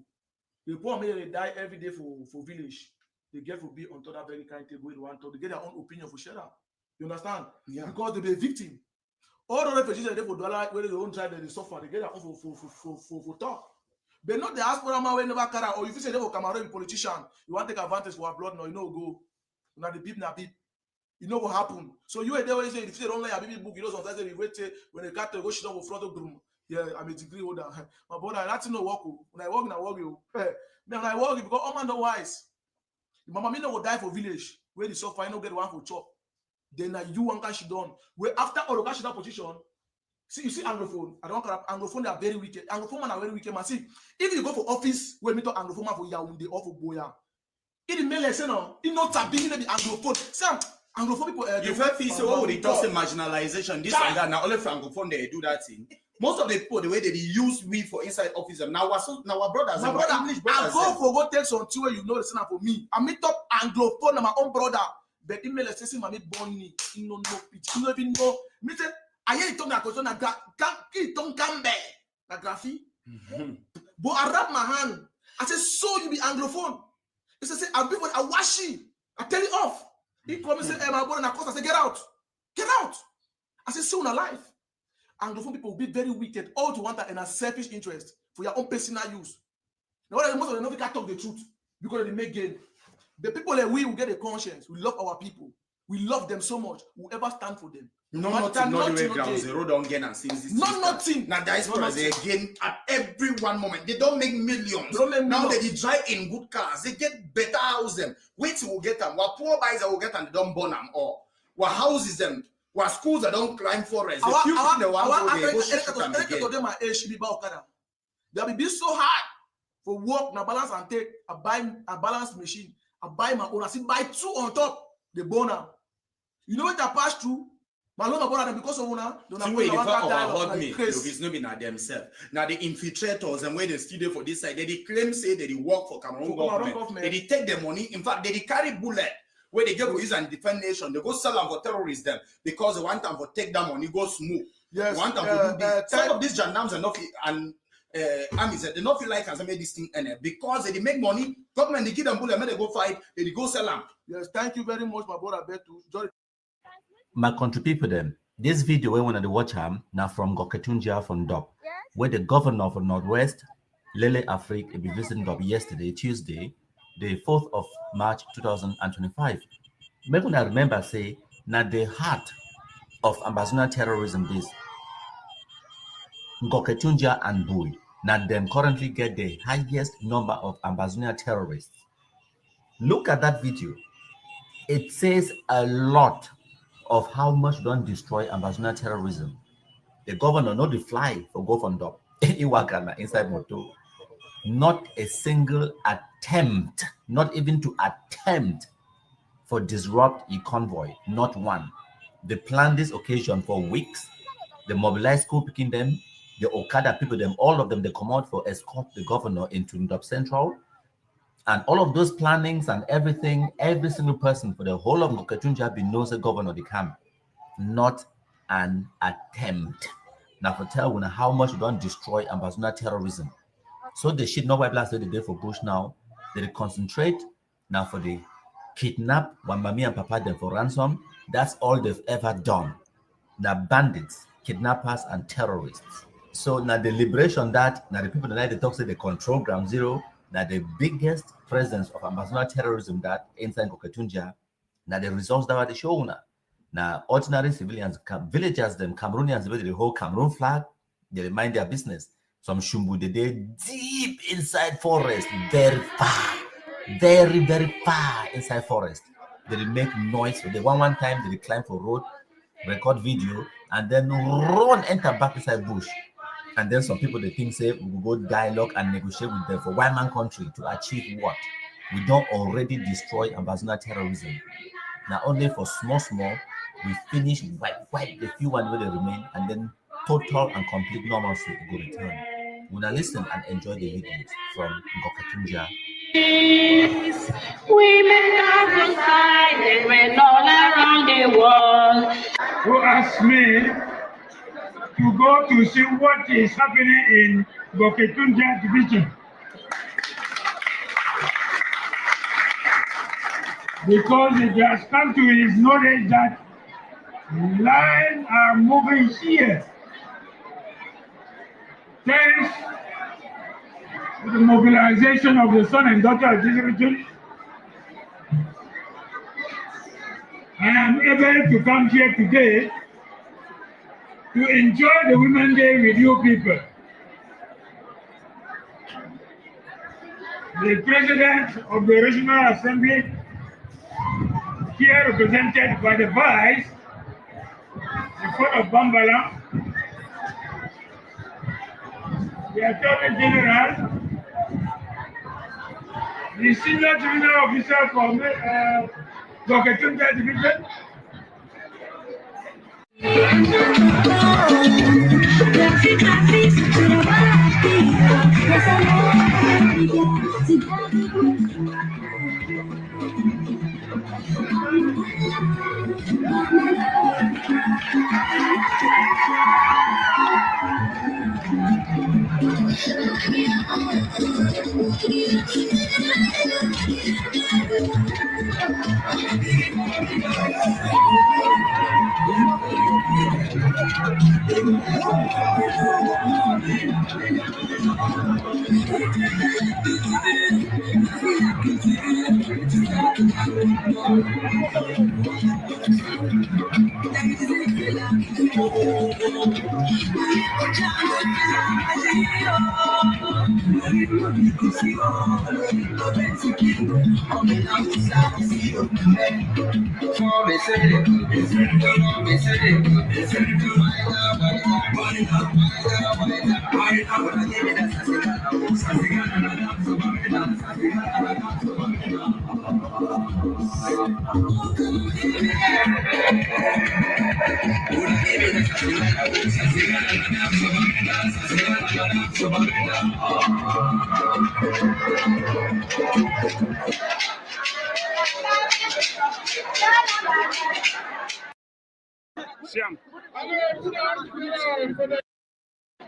The poor men they die every day for village. They get to be on top that very kind table. They get their own opinion for share. You understand? Yeah. Because they be a victim. All the refugees are there for dollar where they don't try they suffer. They get their own for talk. But not the diaspora man will never carry. Or if you say they will Cameroon politician, you want to take advantage for our blood now, you know go. Now the beep na beep. You know what happened. So you are there when you say if you don't like a baby book, you know sometimes they wait when they got to go shit up front of the room. Yeah, I'm a degree holder. My brother, that's no work. When I work, I work you. When I work, because all man don't wise. Mama me no will die for village where the suffer, I no get one for chop. Then you want cash done. Where after all the cash that position, see you see anglophone. I don't care. Anglophone they are very wicked. Anglophone man are very wicked. Man, see if you go for office where me talk anglophone man for Yaoundé or for Boya, it may listen no. It not tabi. It be anglophone. Sam, Anglophone people. You first say what would it just say marginalization, this and that. Now only Francophone they do that thing. Most of the people, the way they use we for inside office, now our brothers, my brother, English brothers. I go take some two where you know the same for me. I meet up Anglophone, my own brother. But email is saying, "Mami Bonnie, you know no pitch, you don't even know." Me say, I hear it talk na question na don't come back na graphy. But I wrap my hand. I say, "So you be Anglophone?" He say, "I be what I wash you. I tell you off." He come and say, "Hey, my brother, na cost." I say, "Get out, get out." I say, "Soon alive." Anglophone people will be very wicked, all to want that and a selfish interest for your own personal use. Now, most of them don't talk the truth because they make gain. The people that we will get a conscience. We love our people. We love them so much. We'll ever stand for them. Nothing ground zero don't gain and since this. Nothing. Now diaspora they gain at every one moment. They don't make millions. Now they drive in good cars. They get better houses. Wait till we get them. What poor guys will get and they don't burn them all. What houses them. What schools that don't climb forests. The few people they want to go shoot them again. They'll be so hard for work. Now balance and take. I buy a balance machine. I buy my own. I see buy two on top. The boner. You know what I pass through? My loan about them because of una. Don't wait for our hot meat. It's not been at themselves. Now the infiltrators and where they studio for this side, they claim say that they work for Cameroon government. They take the money. In fact, they carry bullet where they get to use and defend nation. They go sell them for terrorists them because they want them to take that money, go smooth. Yes. They want them to do this. Some of these gendarmes are not and army said they not feel like and make this thing end because they make money. Government they give them bullet, they go fight, they go sell them. Yes, thank you very much, my brother. My country people, them. This video we want to watch now from Goketunja from Dop, where the governor of Northwest, Lele Afrique, be visiting Dop yesterday, Tuesday, the 4th of March 2025. Maybe I remember say now the heart of Ambazonia terrorism is Goketunja and Bui. Now them currently get the highest number of Ambazonia terrorists. Look at that video. It says a lot of how much don't destroy Ambazonia terrorism. The governor not the fly for go from Dop. Iwakana inside Moto. Not a single attempt, not even to attempt for disrupt a convoy. Not one. They planned this occasion for weeks. They mobilized school picking them, the Okada people, them, all of them, they come out for escort the governor into Ndop Central. And all of those plannings and everything, every single person for the whole of Ngoketunja knows the governor they come. Not an attempt. Now for tell you how much you don't destroy Ambazonia terrorism. So the shit no white blast the day for Bush now. They concentrate now for the kidnap one mommy and papa them for ransom. That's all they've ever done. Now bandits, kidnappers, and terrorists. So now the liberation that now the people that they talk say they control ground zero. Now the biggest presence of Ambazonia terrorism that inside Ngoketunja. Now the results that they show now ordinary civilians, villagers, them Cameroonians, the whole Cameroon flag, they mind their business. Some Shumbu they deep inside forest, very far, very far inside forest. They make noise. So they one time they climb for road, record video, and then run enter back inside bush. And then some people they think say we will go dialogue and negotiate with them for one man country to achieve what? We don't already destroy Ambazonia terrorism. Now only for small, we finish wipe the few one where they remain, and then total and complete normalcy will return. We're gonna listen and enjoy the videos from Ngoketunja. Women are silent when all around the world. Who asked me to go to see what is happening in Ngoketunja division. Because it has come to his knowledge that lines are moving here. Thanks to the mobilization of the son and daughter of this region, I am able to come here today to enjoy the Women's Day with you people. The President of the Regional Assembly, here represented by the Vice, the Court of Bambala, the Attorney General, the Senior Criminal Officer for co-conspirator division.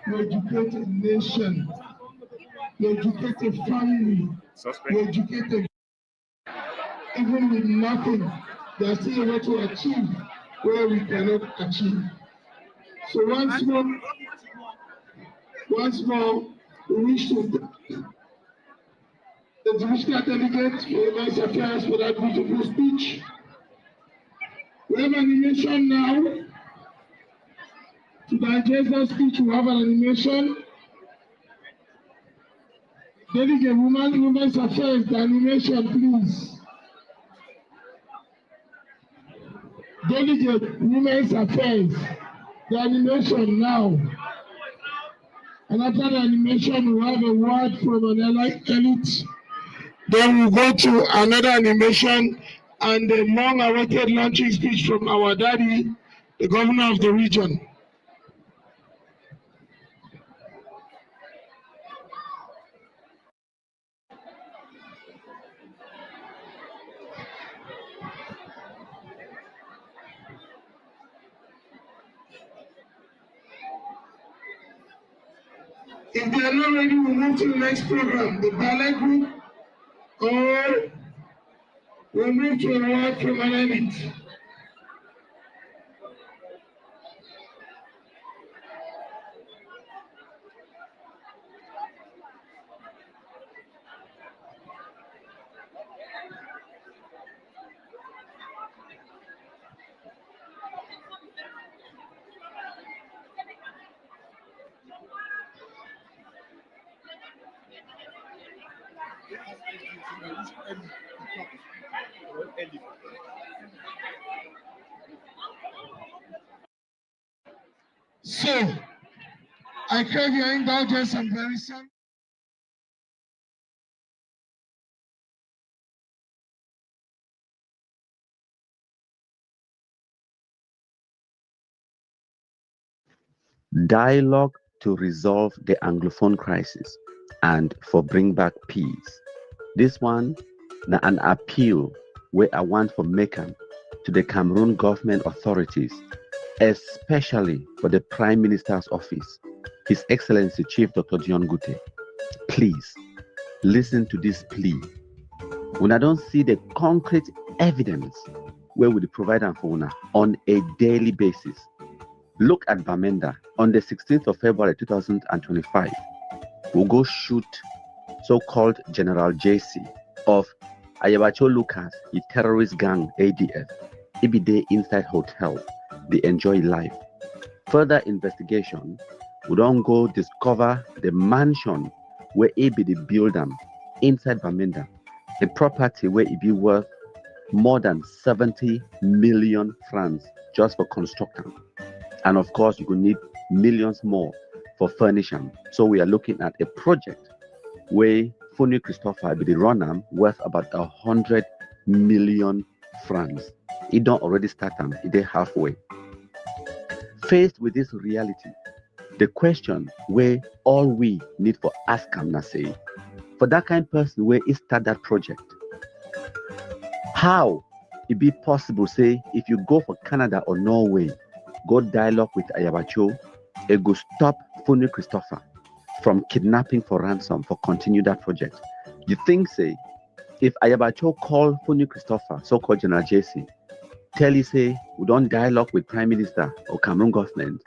You educate a nation, you educate a family, you educate a, even with nothing, they are still able to achieve where we cannot achieve. So once more, we wish to the divisional delegate for Women's Affairs for that beautiful speech. We have an animation now. To digest that speech, we have an animation. Delegate Women's Affairs, the animation, please. Delegate Women's Affairs, the animation now. And after the animation, we'll have a word from an elite. Then we'll go to another animation and the long-awaited launching speech from our daddy, the governor of the region. If they are not ready, we'll move to the next program, the ballet group, or we'll move to a word from an elite. So, I crave your indulgence and very soon. Dialogue to resolve the Anglophone crisis and for bring back peace. This one, na an appeal where I want for Mekan to the Cameroon government authorities, especially for the Prime Minister's office, His Excellency Chief Dr. Dion Gute. Please, listen to this plea. When I don't see the concrete evidence where we provide them for una on a daily basis. Look at Bamenda on the 16th of February 2025. We'll go shoot so-called General JC of Ayabacho Lucas, a terrorist gang ADF. He be there inside hotel. They enjoy life. Further investigation, we don't go discover the mansion where he be the builder inside Bamenda, a property where it be worth more than 70 million francs just for construction. And of course, you could need millions more for furnishing. So we are looking at a project where Funny Christopher be the runner worth about 100 million France. It don't already start them, it is halfway. Faced with this reality, the question where all we need for ask them now say, for that kind of person where it start that project, how it be possible say if you go for Canada or Norway, go dialogue with Ayabacho, it go stop Funny Christopher from kidnapping for ransom for continue that project. You think say if Ayabacho call Funny Christopher, so-called General JC, tell you say we don't dialogue with Prime Minister or Cameroon government,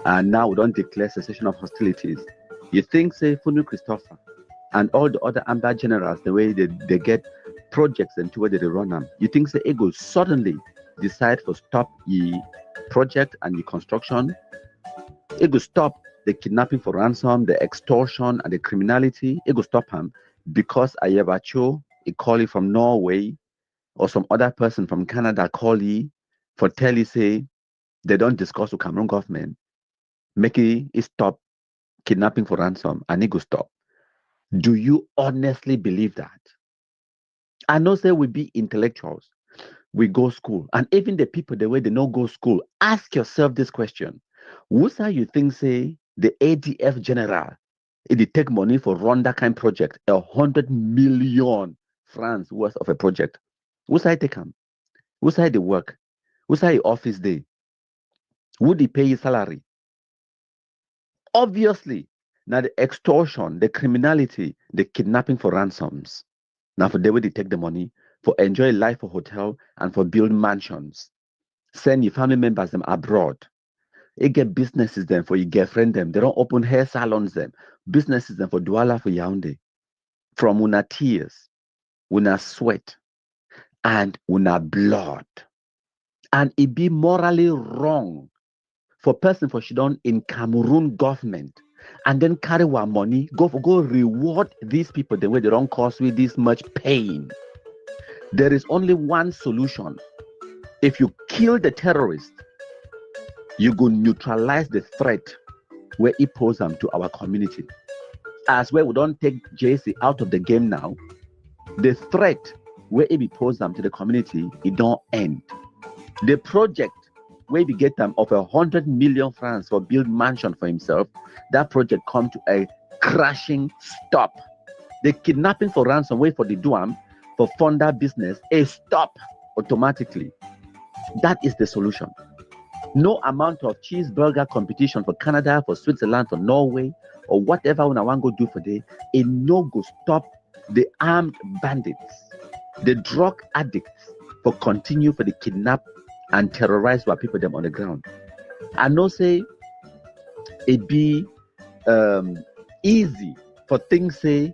and now we don't declare cessation of hostilities. You think say Funny Christopher and all the other Amber generals, the way they get projects and to where they run them, you think say it go suddenly decide to stop the project and the construction? It will stop the kidnapping for ransom, the extortion and the criminality. It will stop him because Ayabacho, a colleague from Norway, or some other person from Canada call you for tell you say they don't discuss with Cameroon government, make it stop kidnapping for ransom and it will stop. Do you honestly believe that? I know say we be intellectuals, we go school, and even the people the way they don't go school, ask yourself this question. Who say you think say the ADF general, if they take money for run that kind of project, 100 million francs worth of a project? Who say take them? Who say they work? Who say office day? Who they pay his salary? Obviously, now the extortion, the criminality, the kidnapping for ransoms. Now for the way they take the money for enjoy life for hotel and for build mansions. Send your family members them abroad. You get businesses them for your girlfriend them. They don't open hair salons them. Businesses them for Douala for Yaoundé. From una tears, una sweat, and una blood. And it be morally wrong for person for she done in Cameroon government and then carry our money, go reward these people the way they don't cause me this much pain. There is only one solution. If you kill the terrorist, you go neutralize the threat where it pose them to our community. As well, we don't take JC out of the game now. The threat where it be posed them to the community, it don't end. The project where we get them of 100 million francs for build mansion for himself, that project come to a crashing stop. The kidnapping for ransom, wait for the Duam, for fund that business, a stop automatically. That is the solution. No amount of cheeseburger competition for Canada, for Switzerland, for Norway, or whatever we want to go do for them, it no go stop the armed bandits, the drug addicts, for continue for the kidnap and terrorize our people them on the ground. I know say it be easy for things say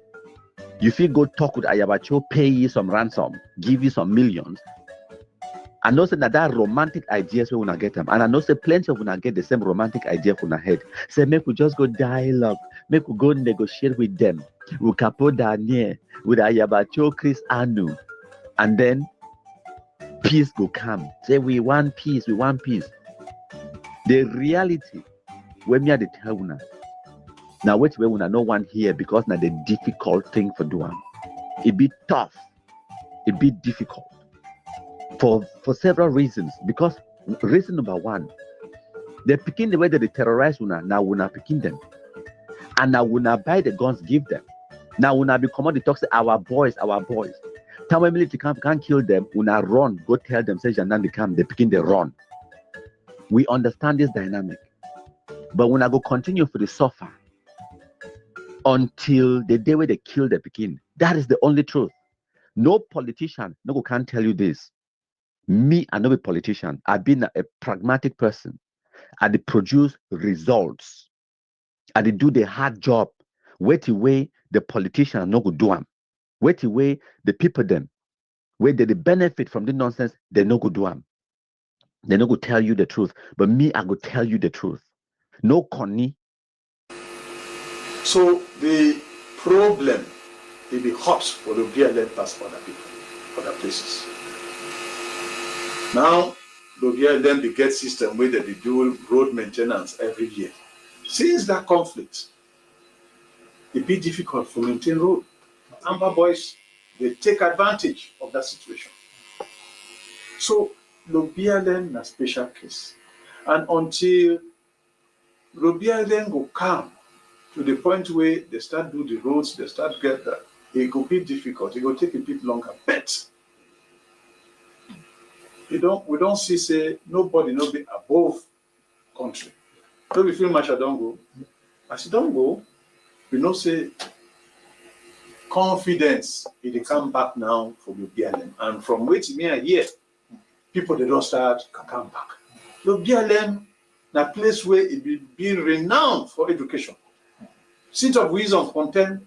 you feel go talk with Ayabacho, pay you some ransom, give you some millions. I know say that romantic ideas we wanna get them, and I know say plenty of wanna get the same romantic idea from our head. Say make we just go dialogue, make we go negotiate with them. We capo Daniel with Ayabacho, Chris Anu, and then peace go come. Say we want peace, we want peace. The reality when me are the tell una. Now wait we una no one here because now the difficult thing for doing. It be tough, it be difficult. For several reasons. Because reason number one, they picking the way that they terrorize una, now una picking them. And now una buy the guns, give them. Now una become the talk say our boys. Time when military can't kill them, una run, go tell them, say Jandan they come, they picking the run. We understand this dynamic. But when I go continue for the suffer until the day where they kill the Pekin, that is the only truth. No politician no can tell you this. Me, I'm not a politician. I've been a pragmatic person. I produce results. I do the hard job. Wait away the politician no go do them. Wait away the people them. Where they benefit from the nonsense, they no go do them. They no go tell you the truth. But me, I go tell you the truth. No conny. So the problem will be hot for the BLM pass other people, other places. Now, the BLM they get system where they do road maintenance every year. Since that conflict, it be difficult to maintain road. Amber boys, they take advantage of that situation. So Lobialen a special case. And until Lobialen go come to the point where they start do the roads, they start get that, it could be difficult, it will take a bit longer. But we don't see say nobody no be above country. So we feel much I don't go. As you don't go, we know say confidence it come back now for Lobialen. And from waiting me a year, people they don't start come back. Lobialen na place where it be renowned for education. Seat of Wisdom content,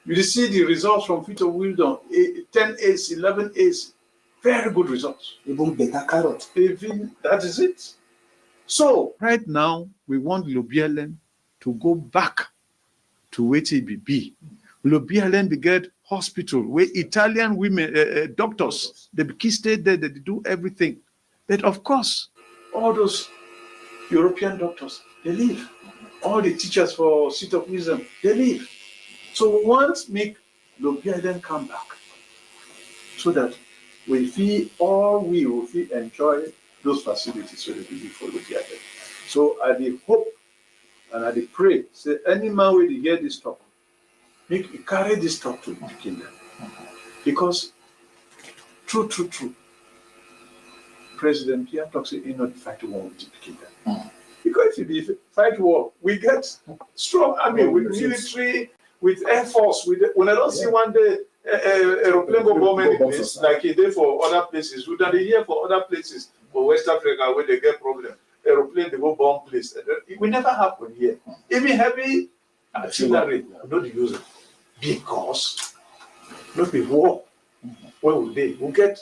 you see the results from Seat of Wisdom, 10 A's, 11 A's, very good results. Even better carrot. Even that is it. So right now we want Lobialen to go back to where it be. Lobialen they get hospital where Italian women doctors they stay there, they do everything. But of course, all those European doctors they leave. All the teachers for Seat of Wisdom they leave. So we want to make Lobialen come back so that we will enjoy those facilities so that we for Lobialen. So I hope and I pray, say any man will get this talk, make you carry this talk to the kingdom. Because true, President Pierre talks he not fight war with the kingdom. Because if you fight war, we get strong army with military, with air force. When I don't see one day aeroplane go bomb any place like it did for other places, we done here for other places for West Africa where they get problem. Aeroplane they go bomb place. It will never happen here. Even heavy artillery, we don't use it because not be war. Where will they? We'll get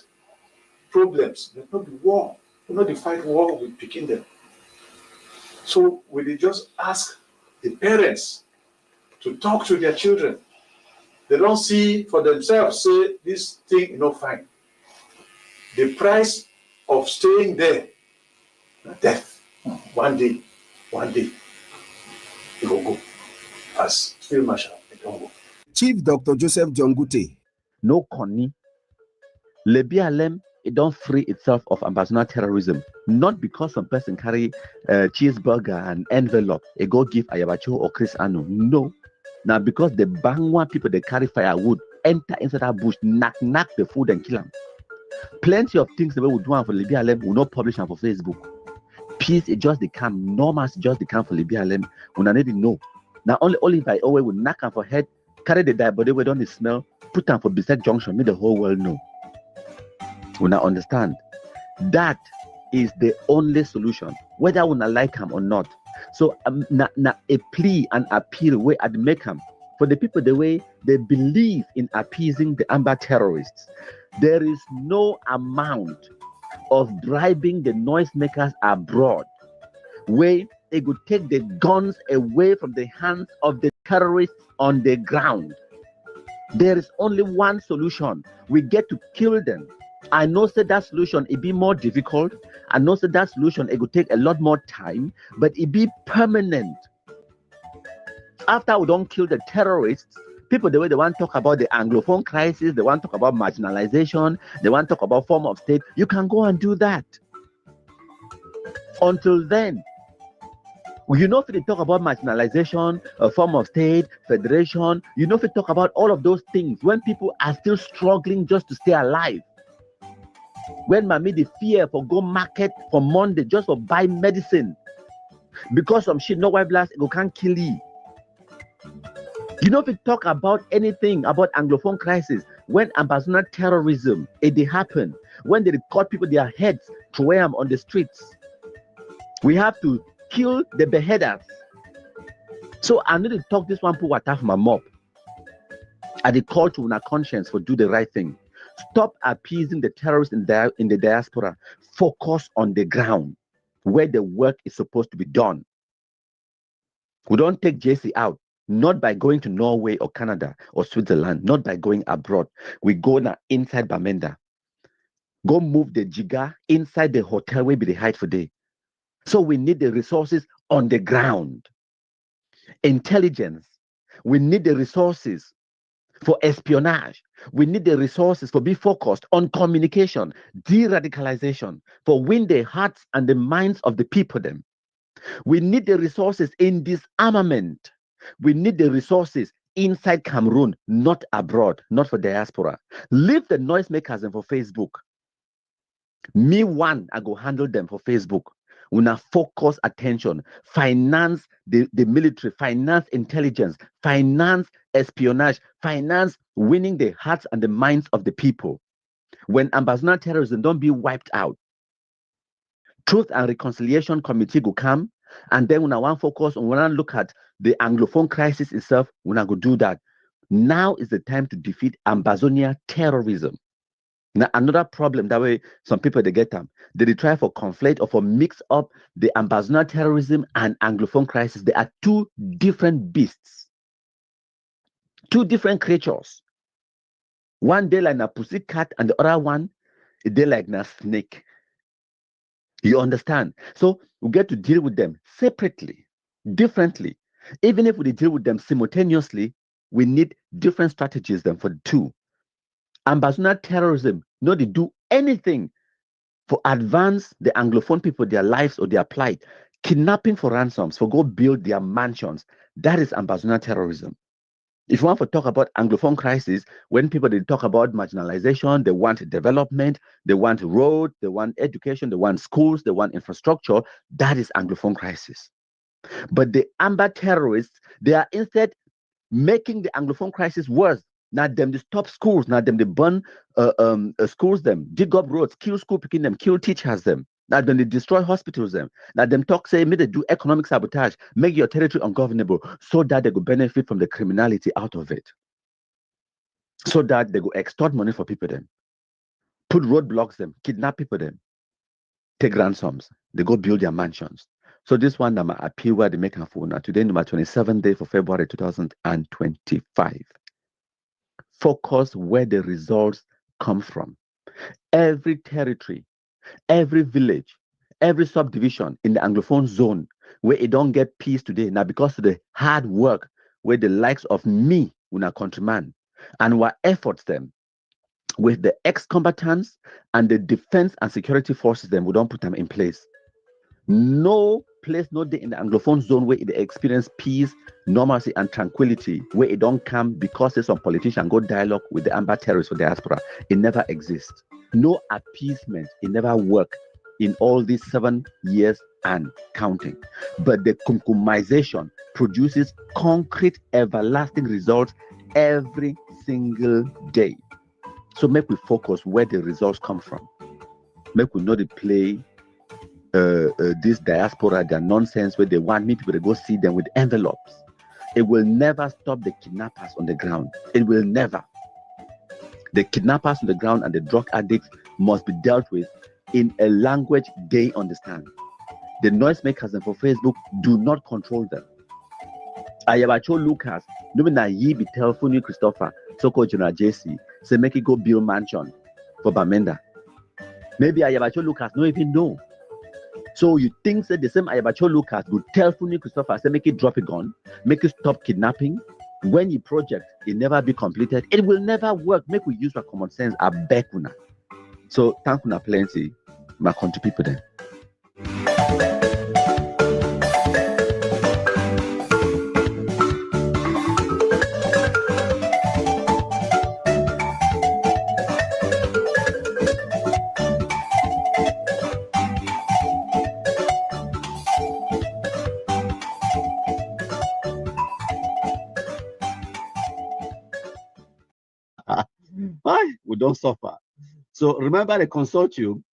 problems. There's not be war. We'll not fight war with picking them. So will they just ask the parents to talk to their children? They don't see for themselves, say this thing is not fine. The price of staying there, death. One day, it will go. As Field Marshal, it will go. Chief Dr. Joseph Jongute. No Connie. Lobialen, it don't free itself of Ambazonia terrorism. Not because some person carry a cheeseburger and envelope, it go give Ayabacho or Chris Anu. No. Now because the Bangwa people they carry firewood, enter inside that bush, knock the food and kill them. Plenty of things that we would do for Lobialen will not publish them for Facebook. Peace it just the camp, normal just the camp for Lobialen. When I need to know. Now only by always we knock them for head, carry the dead body we don't smell, put them for Bisset Junction, make the whole world know. We now understand that is the only solution, whether we like them or not. So a plea and appeal way at make them for the people the way they believe in appeasing the Amber terrorists. There is no amount of bribing the noisemakers abroad where they could take the guns away from the hands of the terrorists on the ground. There is only one solution. We get to kill them. I know that solution it be more difficult. I know that solution it could take a lot more time, but it be permanent. After we don't kill the terrorists, people the way they want to talk about the Anglophone crisis, they want to talk about marginalization, they want to talk about form of state. You can go and do that. Until then, you know if they talk about marginalization, a form of state, federation, you know if they talk about all of those things when people are still struggling just to stay alive. When mommy the fear for go market for Monday just for buy medicine because some shit no white blast go can't kill you. You know if we talk about anything about Anglophone crisis, when Ambazonia terrorism it happened, when they record people their heads to wear them on the streets, we have to kill the beheaders. So I need to talk this one put water for my mob. I dey call to una conscience for do the right thing. Stop appeasing the terrorists in the diaspora. Focus on the ground where the work is supposed to be done. We don't take JC out, not by going to Norway or Canada or Switzerland, not by going abroad. We go now inside Bamenda. Go move the Jiga inside the hotel where be the height for day. So we need the resources on the ground. Intelligence. We need the resources. for espionage. We need the resources for be focused on communication, de-radicalization, for win the hearts and the minds of the people them. We need the resources in disarmament. We need the resources inside Cameroon, not abroad, not for diaspora. Leave the noisemakers and for Facebook. Me one, I go handle them for Facebook. We now focus attention, finance the military, finance intelligence, finance espionage, finance winning the hearts and the minds of the people. When Ambazonia terrorism don't be wiped out, Truth and Reconciliation Committee will come, and then when I want focus on when I look at the Anglophone crisis itself, when I go do that. Now is the time to defeat Ambazonia terrorism. Now, another problem that way some people they get them, they try for conflate or for mix up the Ambazonia terrorism and Anglophone crisis. They are two different beasts, two different creatures. One day like a pussycat, and the other one they like a snake. You understand? So we get to deal with them separately, differently. Even if we deal with them simultaneously, we need different strategies then for the two. Ambazonia terrorism, no, they do anything for advance the Anglophone people, their lives or their plight. Kidnapping for ransoms, for go build their mansions. That is Ambazonia terrorism. If you want to talk about Anglophone crisis, when people they talk about marginalization, they want development, they want road, they want education, they want schools, they want infrastructure. That is Anglophone crisis. But the Amba terrorists, they are instead making the Anglophone crisis worse. Now them they stop schools, now them they burn schools them, dig up roads, kill school picking them, kill teachers them. Now then they destroy hospitals them. Now them talk say, may they do economic sabotage, make your territory ungovernable so that they could benefit from the criminality out of it. So that they go extort money for people them, put roadblocks them, kidnap people them, take ransoms, they go build their mansions. So this one number appeal where they make a phone now today, number 27th day for February 2025. Focus where the results come from. Every territory, every village, every subdivision in the Anglophone zone where it don't get peace today, now because of the hard work where the likes of me, una countryman, and our efforts them with the ex-combatants and the defense and security forces them, we don't put them in place. No place, no day in the Anglophone zone where it experience peace, normalcy, and tranquility, where it don't come because there's some politician go dialogue with the Amba terrorists for diaspora. It never exists. No appeasement, it never work in all these 7 years and counting. But the kumkumization produces concrete, everlasting results every single day. So make we focus where the results come from. Make we know the play this diaspora, their nonsense where they want me people to go see them with envelopes. It will never stop the kidnappers on the ground. It will never. The kidnappers on the ground and the drug addicts must be dealt with in a language they understand. The noisemakers and for Facebook do not control them. Ayabacho Lucas, no na ye be telephone Christopher, so-called General JC, say make it go build mansion for Bamenda. Maybe Ayabacho Lucas no even know. So you think that the same Ayabacho Lucas would tell Funi Christopher, say make it drop a gun, make it stop kidnapping. When you project, it never be completed. It will never work. Make we use our common sense. I beg una. So thank una plenty, my country people then. Why? We don't suffer. So remember the consortium,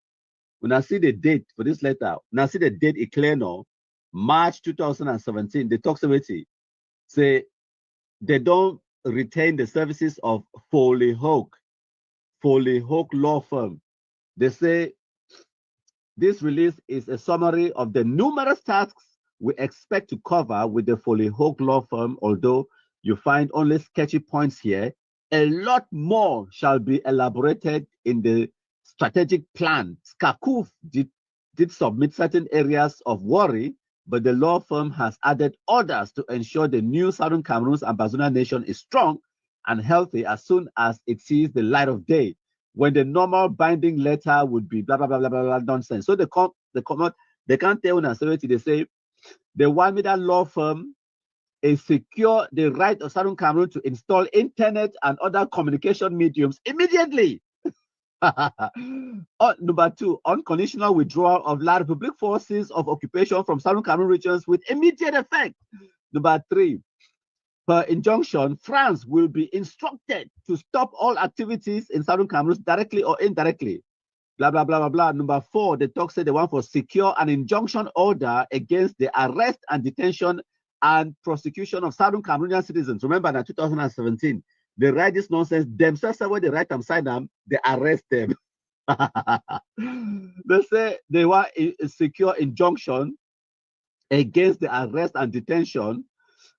when I see the date for this letter, when I see the date it clear now, March 2017, they talk about it. Say they don't retain the services of Foley Hoke law firm. They say this release is a summary of the numerous tasks we expect to cover with the Foley Hoke law firm, although you find only sketchy points here. A lot more shall be elaborated in the strategic plan. Skakuf did submit certain areas of worry, but the law firm has added others to ensure the new Southern Cameroon's Ambazonia nation is strong and healthy as soon as it sees the light of day, when the normal binding letter would be blah blah blah blah blah, blah nonsense. So they can't tell us. They say the Wamida law firm is secure the right of Southern Cameroon to install internet and other communication mediums immediately. Number 2, unconditional withdrawal of La Republic forces of occupation from Southern Cameroon regions with immediate effect. Number 3, per injunction, France will be instructed to stop all activities in Southern Cameroon directly or indirectly. Blah, blah, blah, blah, blah. Number 4, the talk said they want for secure an injunction order against the arrest and detention and prosecution of Southern Cameroonian citizens. Remember that 2017, they write this nonsense themselves. When they write them side them, they arrest them. They say they want a secure injunction against the arrest and detention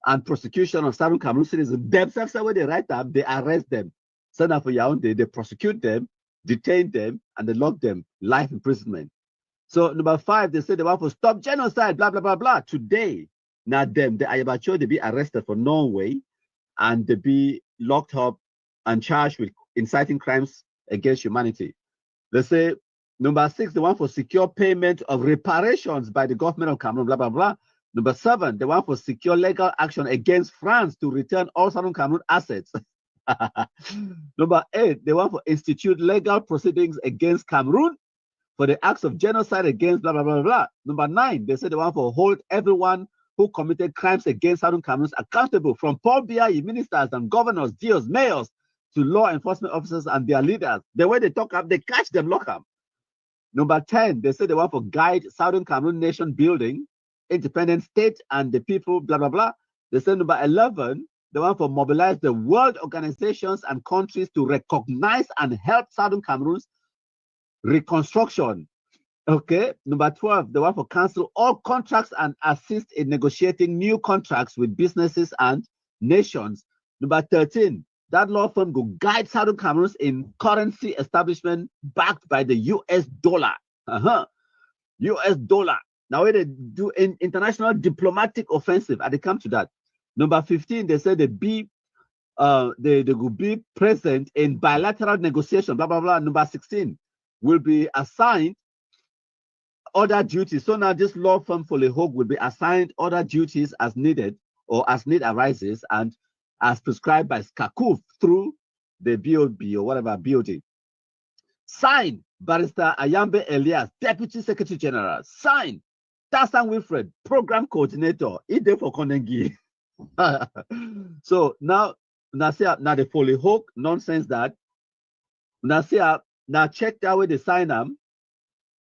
and prosecution of Southern Cameroon citizens. Themselves, when they write them, they arrest them. Send up for Yaoundé, they prosecute them, detain them, and they lock them, life imprisonment. So number 5, they say they want to stop genocide, blah, blah, blah, blah. Today, now them, the Ayabacho, they be arrested for Norway and they be locked up and charged with inciting crimes against humanity. They say number 6, they want for secure payment of reparations by the government of Cameroon, blah, blah, blah. Number 7, they want for secure legal action against France to return all Southern Cameroon assets. Number 8, they want to institute legal proceedings against Cameroon for the acts of genocide against blah, blah, blah, blah. Number 9, they say they want to hold everyone who committed crimes against Southern Cameroons accountable, from Paul Biya, ministers and governors, DOs, mayors, to law enforcement officers and their leaders. The way they talk up, they catch them, lock up. Number 10, they say they want to guide Southern Cameroon nation building, independent state and the people, blah, blah, blah. They say number 11, they want to mobilize the world organizations and countries to recognize and help Southern Cameroon's reconstruction. Okay. Number 12, they want to cancel all contracts and assist in negotiating new contracts with businesses and nations. Number 13, that law firm will guide Southern Cameroons in currency establishment backed by the US dollar. US dollar. Now, when they do an international diplomatic offensive, and they come to that. Number 15, they say they will be present in bilateral negotiation, blah, blah, blah. Number 16, will be assigned other duties. So now this law firm for Lehog will be assigned other duties as needed or as need arises and as prescribed by SCACUF through the BOB or whatever BOD. Signed, Barrister Ayambe Elias, Deputy Secretary General. Signed, Tassan Wilfred, Program Coordinator, Ide for Konengi. So now the Foley Hawk nonsense that now check that way they sign them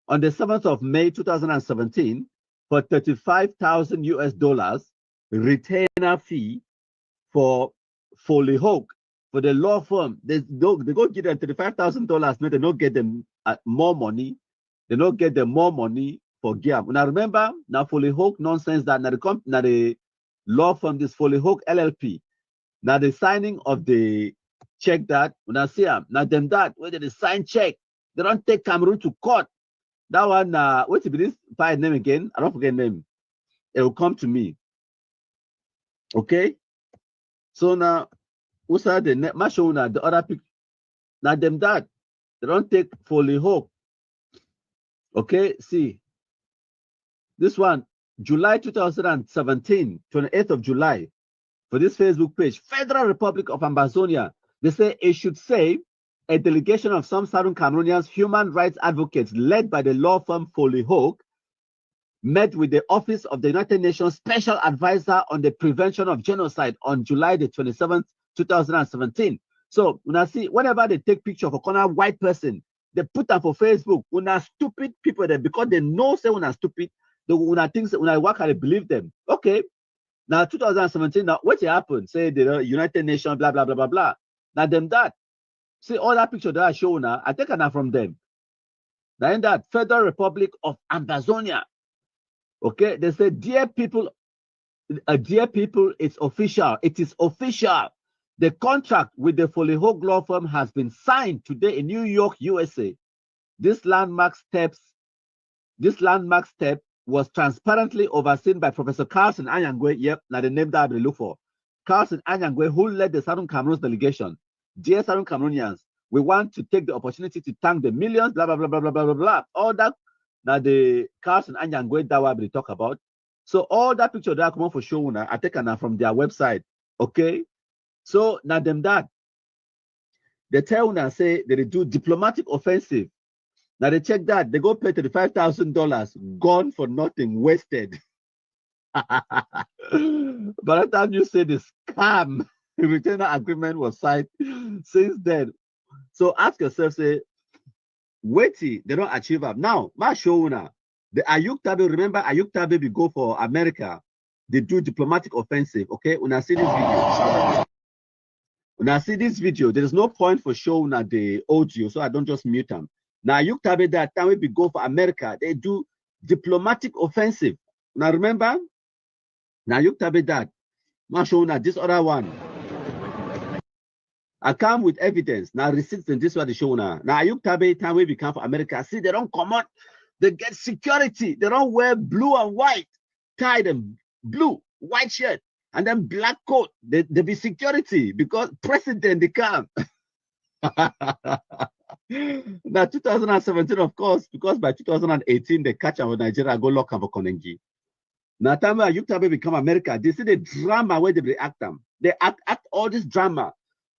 on the 7th of May 2017 for $35,000 US retainer fee for Foley Hawk for the law firm. They go give them $35,000. No, they don't get them more money. They don't get them more money for Giam. Now remember, now Foley Hawk nonsense that now the law firm, this Foley Hawk LLP. Now the signing of the check that when I see them, now them that whether they sign check, they don't take Cameroon to court. That one, what's this by name again? I don't forget name. It will come to me. Okay. So now, what's that? The net show now the other pick. Now them that they don't take Foley Hawk. Okay. See this one, July 2017, 28th of July. For this Facebook page, Federal Republic of Ambazonia, they say it should say a delegation of some Southern Cameroonians, human rights advocates led by the law firm Foley Hawk, met with the Office of the United Nations Special Advisor on the Prevention of Genocide on July the 27th, 2017. So when I see, whenever they take picture of a corner white person, they put them for Facebook. When are stupid people there because they know say when are stupid, when I think when I work, I believe them. Okay. Now 2017, now what happened? Say the United Nations, blah blah blah blah blah. Now them that. See all that picture that I show now, I take it from them. Now in that Federal Republic of Ambazonia. Okay, they say, dear people, it's official. It is official. The contract with the Foley Hawk law firm has been signed today in New York, USA. This landmark step was transparently overseen by Professor Carlson Anyangwe. Yep, now the name that I look for. Carlson Anyangwe, who led the Southern Cameroon's delegation. Dear Southern Cameroonians, we want to take the opportunity to thank the millions, blah, blah, blah, blah, blah, blah, blah, blah. All that the Carlson Anyangwe that we talk about. So all that picture that come on for show now, I take now from their website. Okay. So now them that they tell now say they do diplomatic offensive. Now they check that they go pay $35,000, gone for nothing, wasted. By the time you say the scam, the retainer agreement was signed since then. So ask yourself, say, wait, they don't achieve up. Now, my show now, the Ayuk Tabe, remember Ayuk Tabe, we go for America, they do diplomatic offensive. Okay, when I see this video, there is no point for showing the audio, so I don't just mute them. Now, Ayuk Tabe, that time we go for America, they do diplomatic offensive. Now, remember, now Ayuk Tabe that, I'm showing that this other one. I come with evidence. Now, receipts and this is what they show now. Now, Ayuk Tabe, time we become for America, see, they don't come out, they get security. They don't wear blue and white, tie them blue, white shirt, and then black coat. They be security because president they come. Now, 2017, of course, because by 2018, they catch our Nigeria, go lock up for Konengi. Now, time Ayuk Tabe become America, they see the drama where they react them. They act all this drama.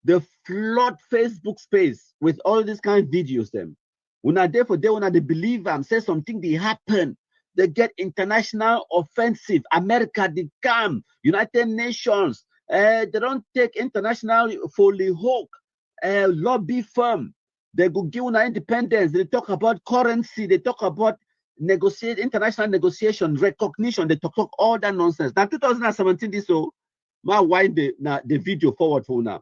They flood Facebook space with all these kind of videos. Them when I there for day, when they believe them, say something they happen, they get international offensive. America they come, United Nations, they don't take international fully hook, lobby firm. They go give una independence. They talk about currency. They talk about negotiate international negotiation, recognition. They talk all that nonsense. Now 2017, this so my wind the video forward for now.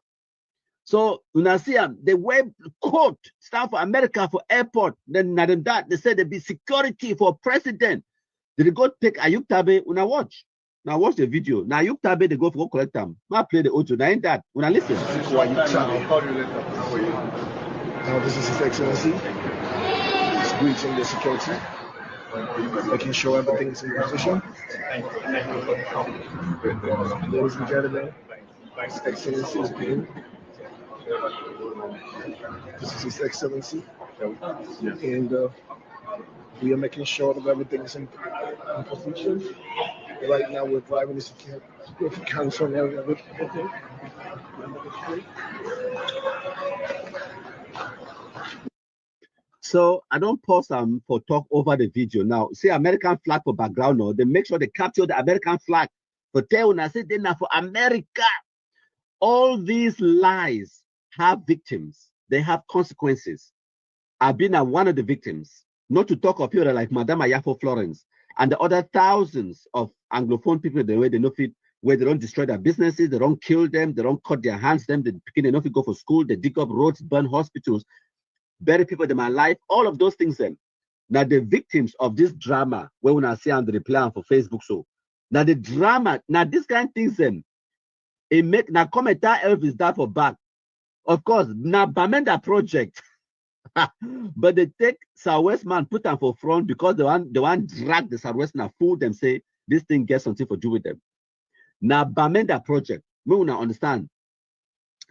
So when see them, they wear coat, stand for America for airport. Then that they say there be security for president. They go take Ayuk Tabe. When I watch, now watch the video. Now Ayuk Tabe they go for collect them. Now play the audio. Now in that when I listen. Now this is His Excellency. He's greeting the security, making sure everything is in position. Ladies and gentlemen, His Excellency is being. This is His Excellency, and we are making sure that everything is in position. Right now, we're driving the security council area. So I don't pause them for talk over the video. Now, see American flag for background, no, they make sure they capture the American flag. But tell when I say they're not for America. All these lies have victims. They have consequences. I've been one of the victims. Not to talk of people like Madame Ayafo Florence and the other thousands of Anglophone people the way they know fit, where they don't destroy their businesses, they don't kill them, they don't cut their hands, them, they begin enough to go for school, they dig up roads, burn hospitals, bury people in my life, all of those things then. Now the victims of this drama, where when I see on the reply for Facebook, so now the drama, now this kind of things then, it make now commenter Elvis that for back. Of course, now Bamenda project. But they take Southwest man, put them for front because the one drag the Southwest now fool them, say this thing gets something to do with them. Now Bamenda project, we will not understand.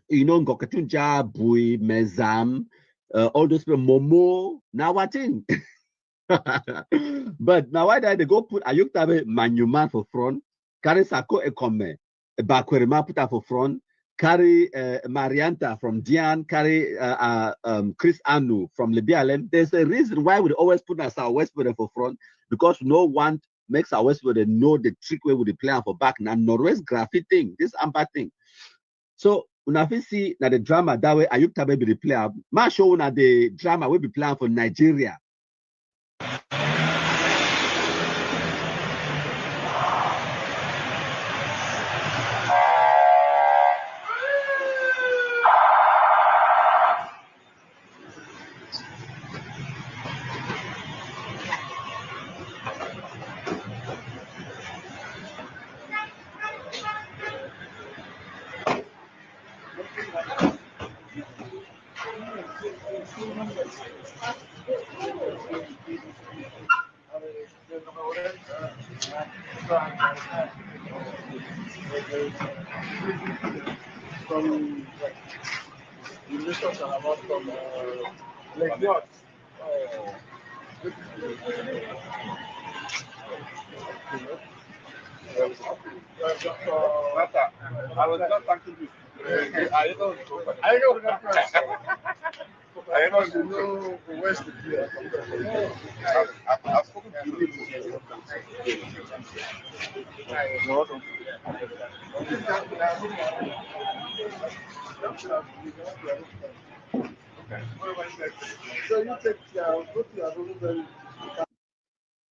You know, Ngokatunja, Bui, Mezam, all those people, Momo, now what thing? But now why did they go put Ayuk Tabe Manuman for front, carry Sako Ekome, Bakwerema put her for front, carry Marianta from Dian, carry Chris Anu from Libialem. There's a reason why we always put our Westwood for front, because no one makes our Westwood know the trick way with the player for back. Now, Norwest graphic thing, this Amber thing. So, when I see that the drama that way, Ayuk Tabe be the player, my show now the drama will be playing for Nigeria. From relations are about from like what? I was not thanking you. I know. I know West here. I've spoken to you.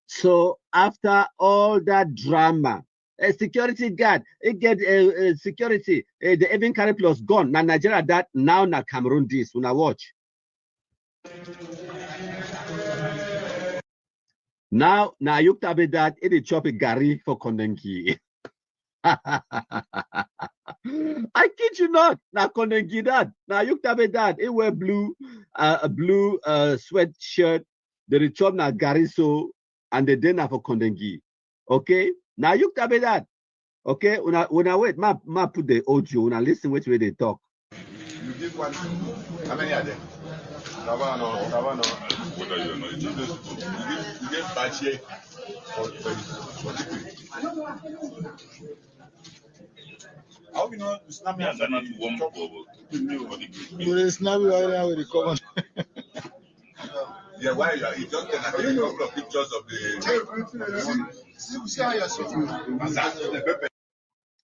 So after all that drama, a security guard, it get security, the even carry plus gone. Now Nigeria that now na Cameroon this. Una watch. Now you tabe that it chop a gari for Kondengi. I kid you not. Now Kondengi that. Now you tabe that. It wear blue, a blue sweatshirt. The chop na gari so and the dinner for Kondengi. Okay. Now you tabe that. Okay. Una wait. Ma put the audio. Una listen which way they talk. You give one. How many are there? Savano. What are you? You get Bachi or how you know Snami and not warm up? You snap right now with the common. Yeah, why you are just a couple of pictures of the.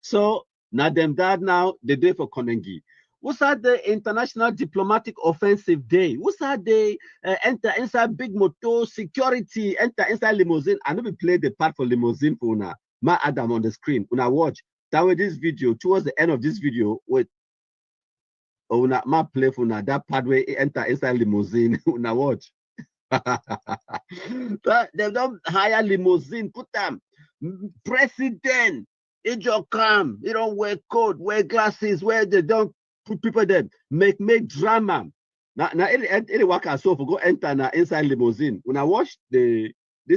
So now them that now the day for Kondengi. What's that the International Diplomatic Offensive Day? What's that they enter inside big motor security, enter inside limousine? I never played the part for limousine for una. Ma Adam on the screen. Una watch. That way this video, towards the end of this video, with una ma play for una that part where it enter inside limousine. Una watch. They don't hire limousine, put them. President, it just come, you don't wear coat, wear glasses, where they don't put people there, make drama. Now any worker so for go enter na inside limousine. When I watch this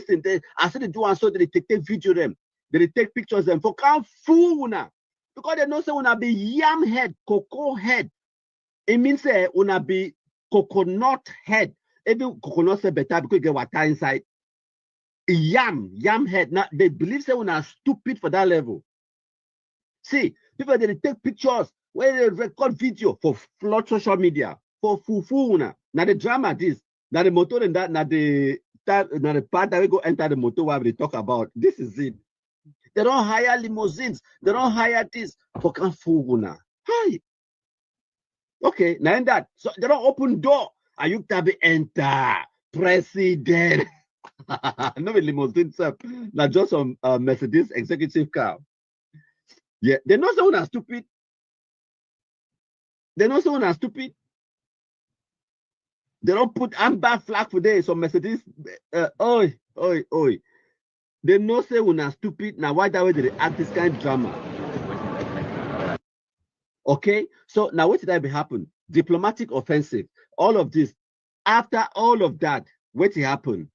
thing, I said they do and so they take video them, they take pictures them for come fool una. Because they know say una be yam head, cocoa head. It means say una be coconut head. Even coconut say better because you get water inside. Yam head. Now they believe say una stupid for that level. See, people they take pictures where they record video for flood social media for fufu una. Now the drama this, now the motor and that, now the part that we go enter the motor where they talk about. This is it. They don't hire limousines. They don't hire this for fufu una. Hi. Okay, now in that, so they don't open door. Are you to be enter president? No limousine, sir. Not just some Mercedes executive car. Yeah, they know someone are stupid. They know someone are stupid. They don't put amber flag for this. So Mercedes, oi. They know someone are stupid. Now why that way they act this kind of drama? Okay, so now what did that be happen? Diplomatic offensive. All of this. After all of that, what did happen?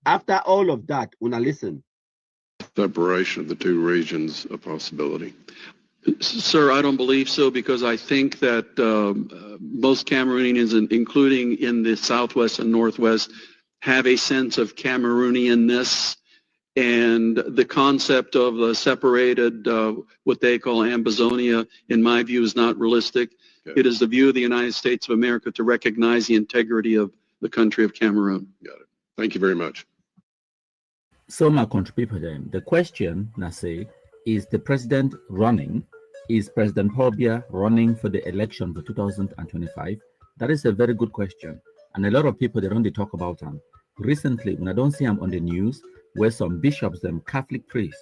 After all of that, una listen. Separation of the two regions a possibility? Sir, I don't believe so, because I think that most Cameroonians, including in the Southwest and Northwest, have a sense of Cameroonianness, and the concept of a separated, what they call Ambazonia, in my view, is not realistic. Okay. It is the view of the United States of America to recognize the integrity of the country of Cameroon. Got it. Thank you very much. So my country people then, the question, Nase, is the president running? Is President Paul Biya running for the election for 2025? That is a very good question. And a lot of people, they don't talk about him. Recently, when I don't see him on the news, where some bishops, them Catholic priests,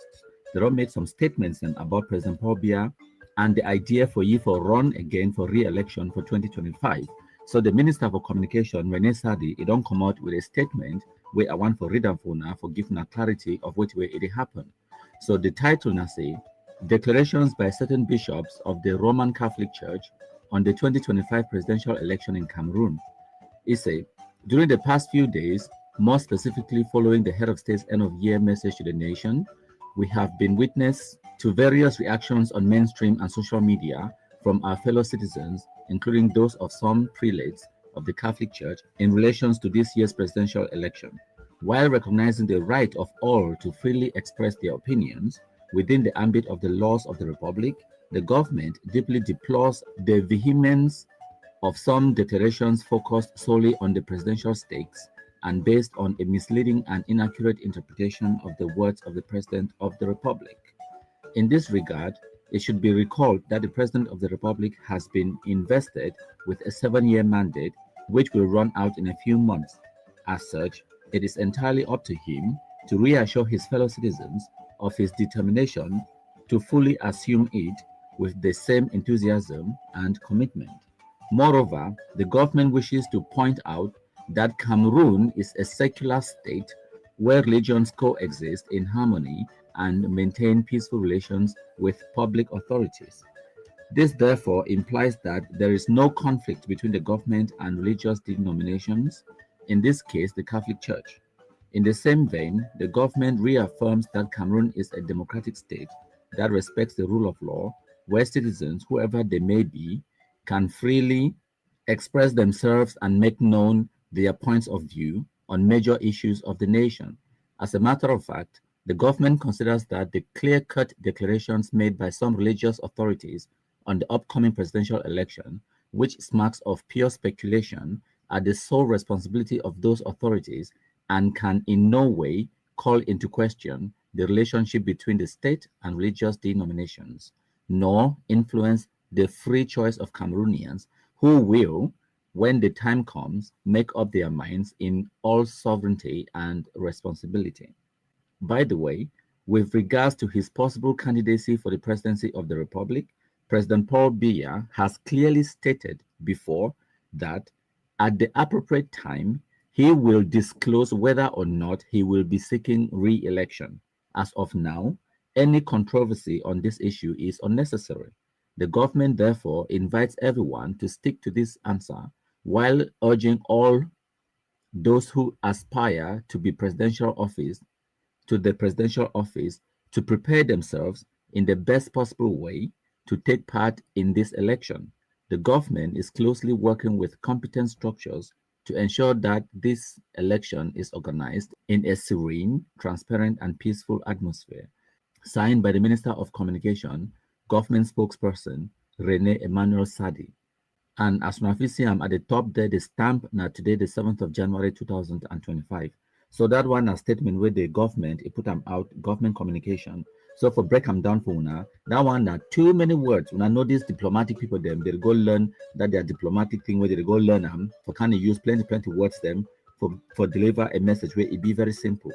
they don't make some statements about President Paul Biya and the idea for you for run again for re-election for 2025. So the Minister for Communication, Rene Sadi, he don't come out with a statement where I want for reading for now for giving a clarity of which way it happened. So the title now say, declarations by certain bishops of the Roman Catholic Church on the 2025 presidential election in Cameroon. It say, during the past few days, more specifically following the head of state's end-of-year message to the nation. We have been witness to various reactions on mainstream and social media from our fellow citizens, including those of some prelates of the Catholic Church, in relation to this year's presidential election. While recognizing the right of all to freely express their opinions within the ambit of the laws of the Republic, the government deeply deplores the vehemence of some declarations focused solely on the presidential stakes and based on a misleading and inaccurate interpretation of the words of the President of the Republic. In this regard, it should be recalled that the President of the Republic has been invested with a 7-year mandate which will run out in a few months. As such, it is entirely up to him to reassure his fellow citizens of his determination to fully assume it with the same enthusiasm and commitment. Moreover, the government wishes to point out that Cameroon is a secular state where religions coexist in harmony and maintain peaceful relations with public authorities. This therefore implies that there is no conflict between the government and religious denominations, in this case the Catholic Church. In the same vein, the government reaffirms that Cameroon is a democratic state that respects the rule of law, where citizens, whoever they may be, can freely express themselves and make known their points of view on major issues of the nation. As a matter of fact, the government considers that the clear-cut declarations made by some religious authorities on the upcoming presidential election, which smacks of pure speculation, are the sole responsibility of those authorities and can in no way call into question the relationship between the state and religious denominations, nor influence the free choice of Cameroonians who will, when the time comes, make up their minds in all sovereignty and responsibility. By the way, with regards to his possible candidacy for the presidency of the Republic, President Paul Biya has clearly stated before that at the appropriate time, he will disclose whether or not he will be seeking re-election. As of now, any controversy on this issue is unnecessary. The government therefore invites everyone to stick to this answer while urging all those who aspire to the presidential office to prepare themselves in the best possible way to take part in this election. The government is closely working with competent structures to ensure that this election is organized in a serene, transparent, and peaceful atmosphere. Signed by the Minister of Communication, Government Spokesperson Rene Emmanuel Sadi. And as I'm at the top there, the stamp now today, the 7th of January 2025. So that one a statement where the government it put them out, government communication. So for break them down for una, that one are too many words. When I know these diplomatic people them, they go learn that their diplomatic thing where they go learn them for kind of use plenty words them for deliver a message where it be very simple.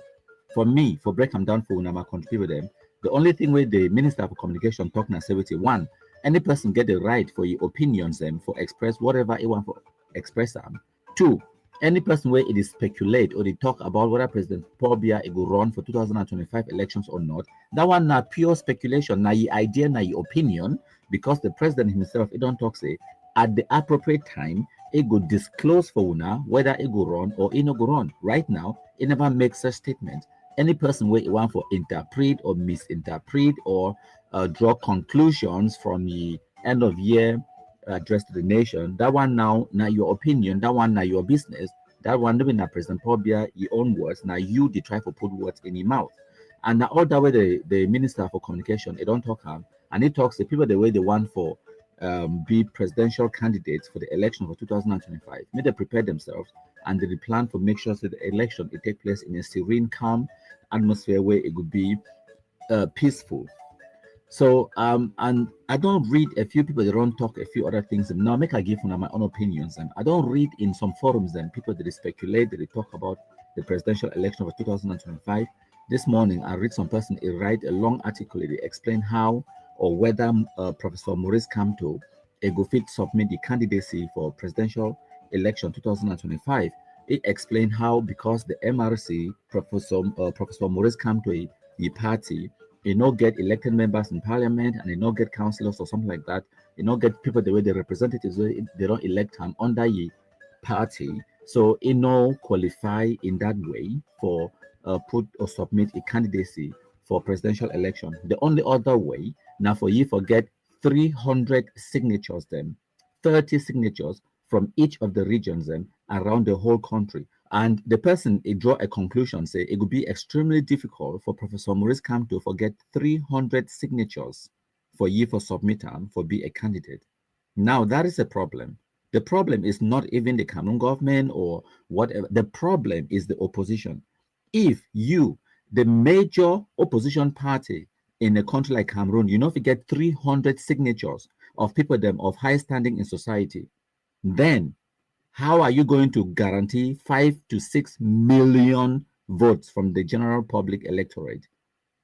For me, for break them down for una, my contribute them. The only thing where the Minister for Communication talk now 71, any person get the right for your opinions them for express whatever he want for express them. 2, any person where it is speculate or they talk about whether President Paul Biya will run for 2025 elections or not, that one not pure speculation, na your idea, na your opinion, because the president himself, he don't talk say, at the appropriate time, he go disclose for una whether he go run or he no go run. Right now, he never makes such statement. Any person where he want for interpret or misinterpret or draw conclusions from the end of year address to the nation, that one now your opinion, that one now your business, that one living na President Paul Biya your own words, now you they try to put words in your mouth. And now all that way the Minister for Communication, they don't talk and he talks the people the way they want for be presidential candidates for the election for 2025. May they prepare themselves and they plan for make sure that the election it take place in a serene, calm atmosphere where it would be peaceful. So and I don't read a few people that don't talk a few other things. Now make I give my own opinions. And I don't read in some forums and people that they speculate that they talk about the presidential election of 2025. This morning I read some person write a long article. They explain how or whether Professor Maurice Kamto go fit submit the candidacy for presidential election 2025. It explained how because the MRC Professor Maurice Kamto the party you not get elected members in parliament and you not get councillors or something like that, you not get people the way the representatives they don't elect them under the party, So it no qualify in that way for put or submit a candidacy for presidential election. The only other way now for you forget 300 signatures then 30 signatures from each of the regions then around the whole country. And the person it draw a conclusion say it would be extremely difficult for Professor Maurice Kamto to forget 300 signatures for you for submitting for be a candidate. Now that is a problem. The problem is not even the Cameroon government or whatever. The problem is the opposition. If you, the major opposition party in a country like Cameroon, you know, if you get 300 signatures of people them of high standing in society, then how are you going to guarantee 5 to 6 million votes from the general public electorate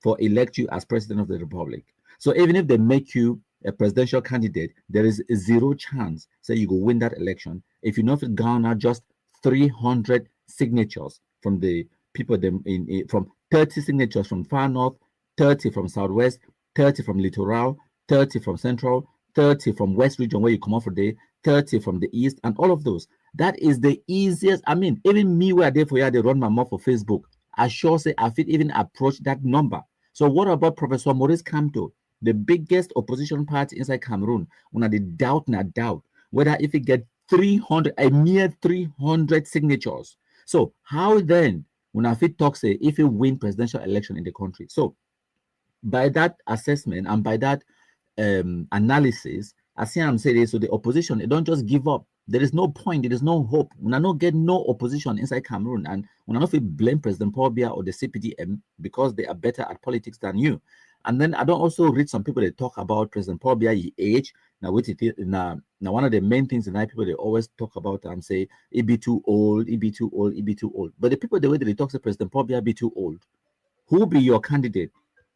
for elect you as president of the republic? So even if they make you a presidential candidate, there is a zero chance say you go win that election if you not garner just 300 signatures from the people them from 30 signatures from far north, 30 from southwest, 30 from littoral, 30 from central, 30 from west region where you come off for day, 30 from the east, and all of those. That is the easiest. I mean, even me where I did for you, they run my mouth for Facebook. I sure say I fit even approach that number. So what about Professor Maurice Kamto, the biggest opposition party inside Cameroon? When they doubt whether if it get 300, a mere 300 signatures. So how then when I fit talk say if you win presidential election in the country? So by that assessment and by that analysis, I see I'm saying so the opposition, they don't just give up. There is no point, there is no hope. When I not get no opposition inside Cameroon, and when I not blame President Paul Biya or the CPDM because they are better at politics than you. And then I don't also read some people that talk about President Paul Biya age. Now, now one of the main things that people they always talk about and say he be too old, he be too old, he be too old. But the people the way that they talk to President Paul Biya be too old. Who be your candidate?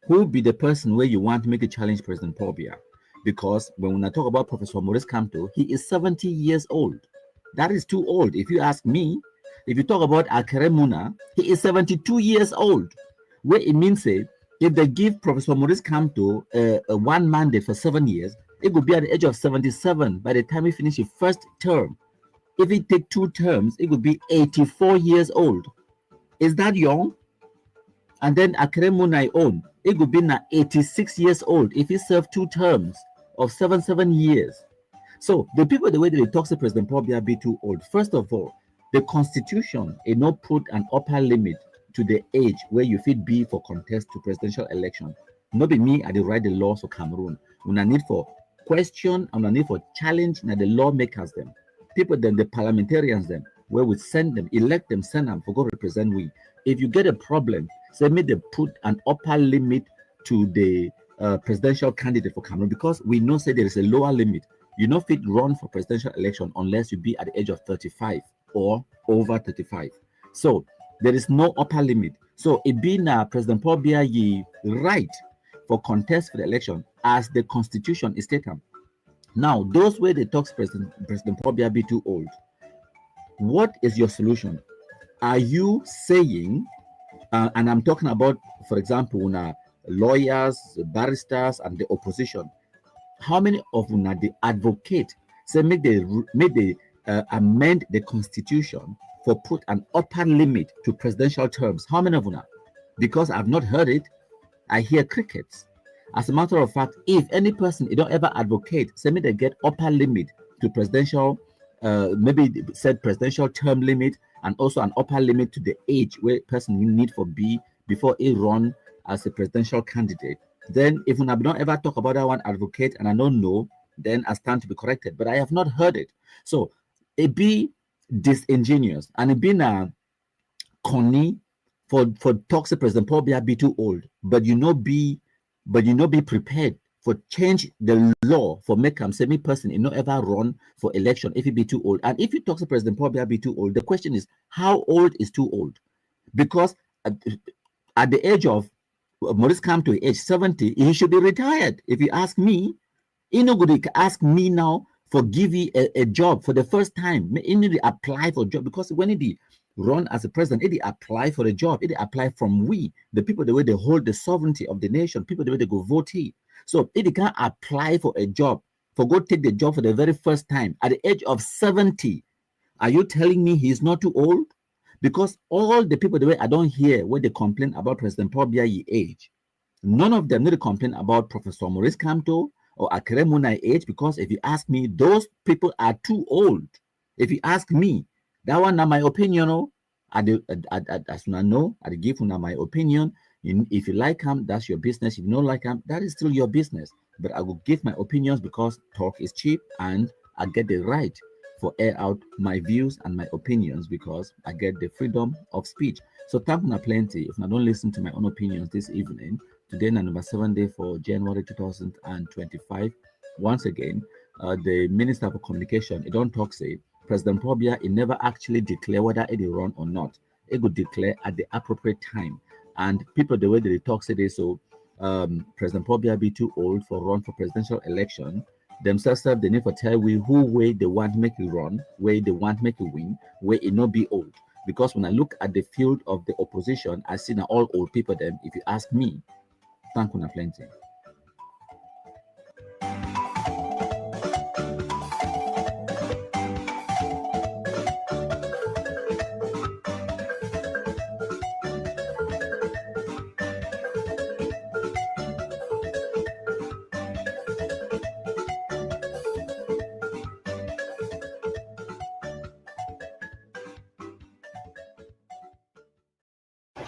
Who be the person where you want to make a challenge President Paul Biya? Because when I talk about Professor Maurice Kamto, he is 70 years old. That is too old. If you ask me, if you talk about Akere Muna, he is 72 years old. Where it means if they give Professor Maurice Kamto a one mandate for 7 years, it would be at the age of 77 by the time he finishes his first term. If he take 2 terms, it would be 84 years old. Is that young? And then Akere Muna own, it would be now 86 years old if he served 2 terms of 7 years. So the people the way that they talk to President Paul Biya be too old. First of all, the constitution it not put an upper limit to the age where you fit be for contest to presidential election. Not be me I write the laws of Cameroon. When I need for question and I need for challenge now the lawmakers them. People then the parliamentarians them where we send them, elect them, send them for go represent we. If you get a problem, say me they put an upper limit to the presidential candidate for Cameroon because we know say there is a lower limit. You not fit run for presidential election unless you be at the age of 35 or over 35. So there is no upper limit. So it being President Paul Biya right for contest for the election as the constitution is stated. Now, those where they talk President Paul Biya be too old. What is your solution? Are you saying, and I'm talking about, for example, lawyers, barristers, and the opposition, how many of them they advocate say make they amend the constitution for put an upper limit to presidential terms? How many of them? Because I've not heard it, I hear crickets. As a matter of fact, if any person you don't ever advocate, say make they get upper limit to presidential, maybe said presidential term limit, and also an upper limit to the age where person need for be before he run as a presidential candidate. Then if we don't ever talk about that one advocate and I don't know, then I stand to be corrected. But I have not heard it. So it be disingenuous and it be conny for talk to President Paul Biya be too old, but you know be prepared for change the law for make him semi person you know ever run for election if he be too old. And if you talk to President Paul Biya be too old, the question is how old is too old? Because at the age of Maurice Kamto age 70, he should be retired. If you ask me, you know, good ask me now for give you a job for the first time. You need to apply for a job because when he run as a president, he apply for a job. He apply from we, the people the way they hold the sovereignty of the nation, people the way they go vote he. So if he can't apply for a job, for go take the job for the very first time at the age of 70, Are you telling me he's not too old? Because all the people, the way I don't hear when they complain about President Paul Bia's age, none of them need to complain about Professor Maurice Kamto or Akere Munai age, because if you ask me, those people are too old. If you ask me, that one not my opinion. Oh, as soon I know, I give you my opinion. If you like him, that's your business. If you don't like him, that is still your business. But I will give my opinions because talk is cheap and I get the right for air out my views and my opinions because I get the freedom of speech. So thank you plenty. If I don't listen to my own opinions this evening, today is number 7 day for January 2025. Once again, the Minister for Communication, it don't talk say, President Paul Biya, he never actually declare whether it will run or not. It would declare at the appropriate time. And people, the way they talk say this, so President Paul Biya be too old for run for presidential election. Themselves, they need to tell we who way they want to make it run, where they want to make it win, where it not be old. Because when I look at the field of the opposition, I see now all old people. Them, if you ask me, thank you plenty.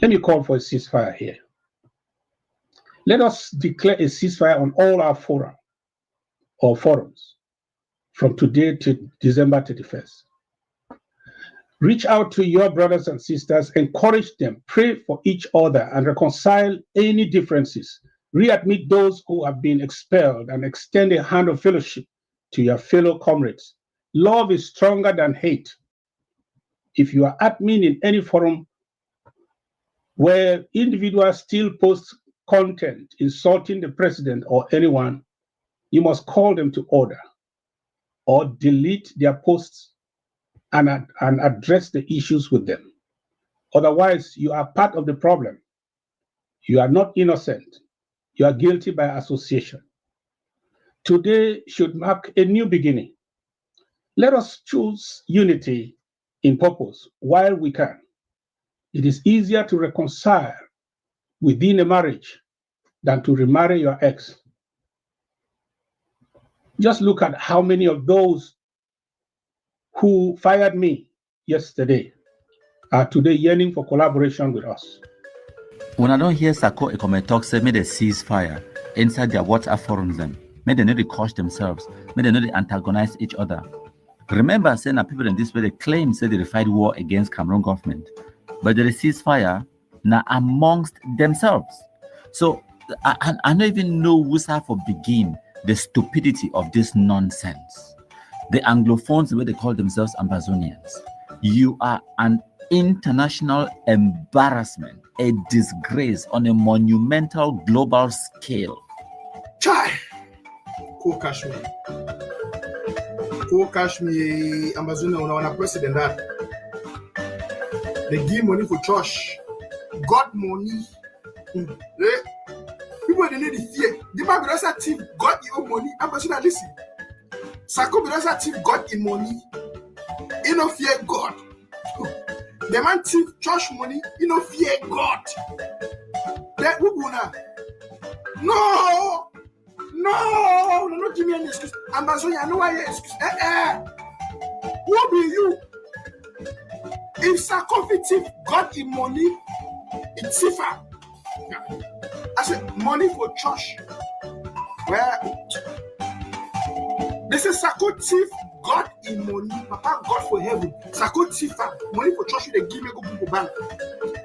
Let me call for a ceasefire here. Let us declare a ceasefire on all our forums from today to December 31st. Reach out to your brothers and sisters, encourage them, pray for each other, and reconcile any differences. Readmit those who have been expelled and extend a hand of fellowship to your fellow comrades. Love is stronger than hate. If you are admin in any forum where individuals still post content insulting the president or anyone, you must call them to order or delete their posts and address the issues with them. Otherwise, you are part of the problem. You are not innocent. You are guilty by association. Today should mark a new beginning. Let us choose unity in purpose while we can. It is easier to reconcile within a marriage than to remarry your ex. Just look at how many of those who fired me yesterday are today yearning for collaboration with us. When I don't hear Sako Ekome talk, say, may they cease fire inside their WhatsApp forums, them. May they not coach themselves. May they not antagonize each other. Remember, saying that people in this way, they claim, say they fight war against Cameroon government. But they ceasefire now amongst themselves. So I don't even know who's how to begin the stupidity of this nonsense. The Anglophones, the way they call themselves Ambazonians, you are an international embarrassment, a disgrace on a monumental global scale. Chai! Co-Kashmir, Ambazonia, Nwana president that. They give money for church. God money. People they need the fear. The man be thief God your money. Ambazonia, listen. Sako be thief God in money. He no fear God. The man thief church money. He no fear God. That who gonna? No, not give me any excuse. Ambazonia, no why excuse. Who be you? If Sako thief God in money, it's safer. I said money for church. Well, they say Sako thief God in money. Papa God for heaven. Sako thief money for church. They give me go to bank.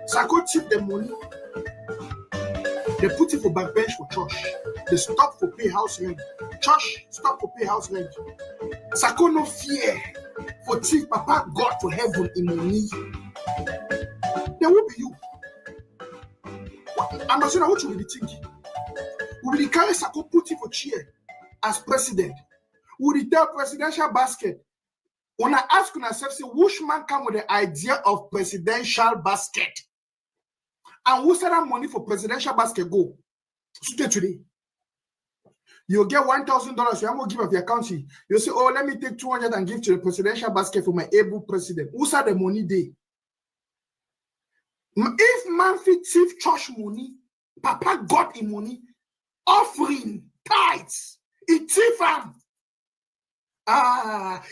Sako thief the money. They put it for back bench for church. They stop for pay house rent. Church stop for pay house rent. Sako no fear for thief Papa God for heaven in money. Then what be you? Ambazonia, what you will be thinking? Will be carry Sako put it for chair as president? Will the tell presidential basket? When I ask myself, say, which man come with the idea of presidential basket? And who said that money for presidential basket go? Today. You'll get $1,000. You have to give of your country. You say, oh, let me take 200 and give to the presidential basket for my able president. Who's the money day? If man fit thief church money, Papa got him money, offering, tithes, he thief him.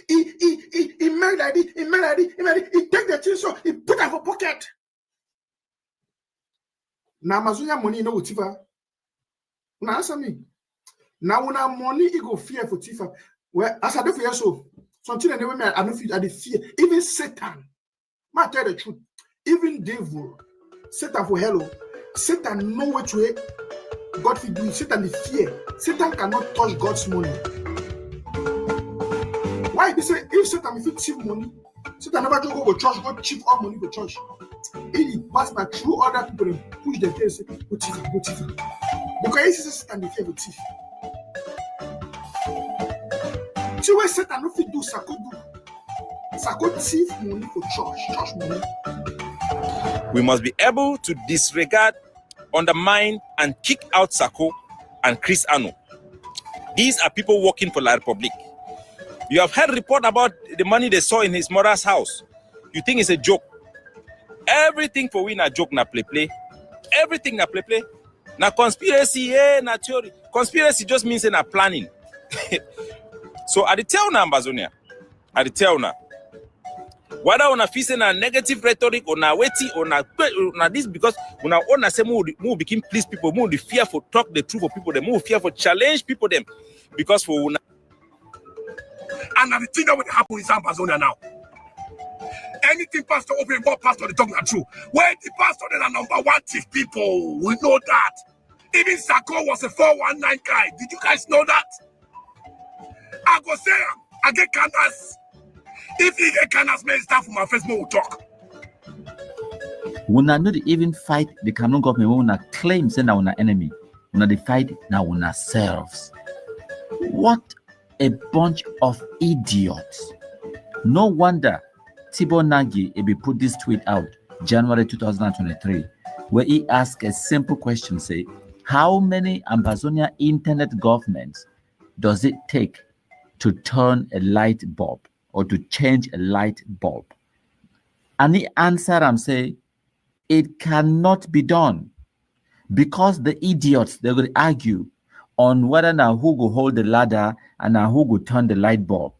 He made like this, he take the thing so he put it for pocket. Now Amazonia money no thief. Now answer me. Now when our money he go fear for thief. Well, as I do for you so something that never I don't feel I fear. Even Satan, I tell the truth. Even devil, Satan for hello. Satan know what way God will do. Satan is fear. Satan cannot touch God's money. Why? They say if Satan if cheap money, Satan never just go to church, go cheap all money to church. He pass by through other people and push the face, go thief. Because he says Satan the fear with thief. See where Satan no fit do Sako do. Sako thief money for church money. We must be able to disregard, undermine, and kick out Sako and Chris Ano. These are people working for La Republique. You have heard report about the money they saw in his mother's house. You think it's a joke. Everything for we na joke na play. Everything na play. Na conspiracy, na theory. Conspiracy just means na planning. So I tell na Ambazonia. I tell na. Whether on a facing a negative rhetoric or na weti or na this because when I own say move become please people, move the fear for talk the truth for people, they move fear for challenge people them because for una. And the thing that will happen in Ambazonia now. Anything pastor open about pastor, they talk not true. Where the pastor they are number one thief people, we know that. Even Sako was a 419 guy. Did you guys know that? I go say I get canvas. If he get canvas, may start for my first will talk. We not even fight the Cameroon government. We not claim say na una enemy. We not fight na una selves. What a bunch of idiots! No wonder Thibaut Nagy put this tweet out January 2023, where he asked a simple question: say, how many Ambazonia internet governments does it take to turn a light bulb or to change a light bulb? And he answered and say, it cannot be done because the idiots, they will argue on whether now who will hold the ladder and now who will turn the light bulb.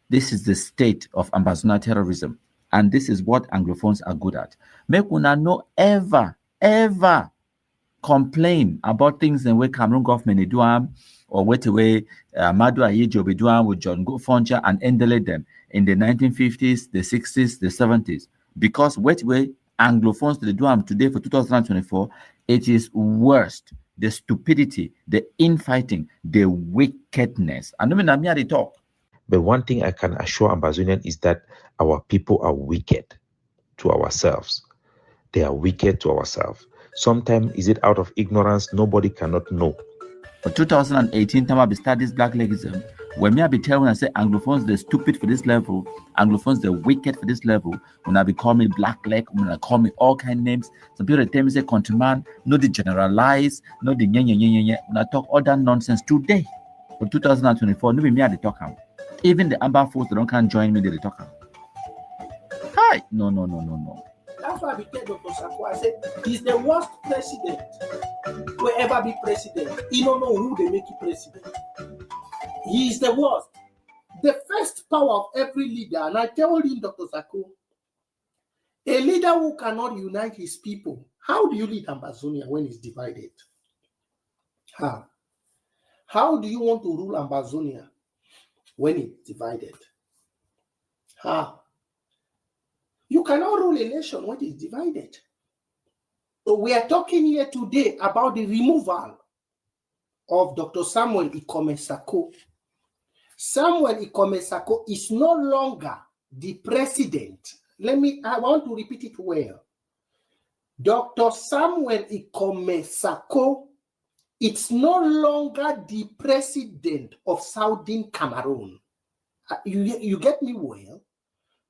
This is the state of Ambazonia terrorism. And this is what Anglophones are good at. Make una no ever complain about things in way Cameroon government do or what way Madu Ayejo be doing with John Fonja and emulate them in the 1950s, the 60s, the 70s. Because what way Anglophones they do today for 2024, it is worst. The stupidity, the infighting, the wickedness. And I mean, I talk. But one thing I can assure Ambazonian is that our people are wicked to ourselves. They are wicked to ourselves. Sometimes is it out of ignorance? Nobody cannot know. For 2018, time I be start this black legism. When me I be telling I say Anglophones they're stupid for this level, Anglophones they're wicked for this level. When I be call me black leg, when I call me all kind of names, some people tell me say countryman, no the generalize, no the nye. When I talk all that nonsense today, for 2024, no be me I talk am. Even the Amber folks they don't can join me, they talk am. Hi, no. That's why I tell Dr. Sako, I said he's the worst president to ever be president. He don't know who they make you president. He is the worst. The first power of every leader, and I told him, Dr. Sako, a leader who cannot unite his people, how do you lead Ambazonia when it's divided? How do you want to rule Ambazonia when it's divided? You cannot rule a nation when it's divided. So we are talking here today about the removal of Dr. Samuel Ikome Sako. Samuel Ikome Sako is no longer the president. I want to repeat it well. Dr. Samuel Ikome Sako, it's no longer the president of Southern Cameroon. You get me well?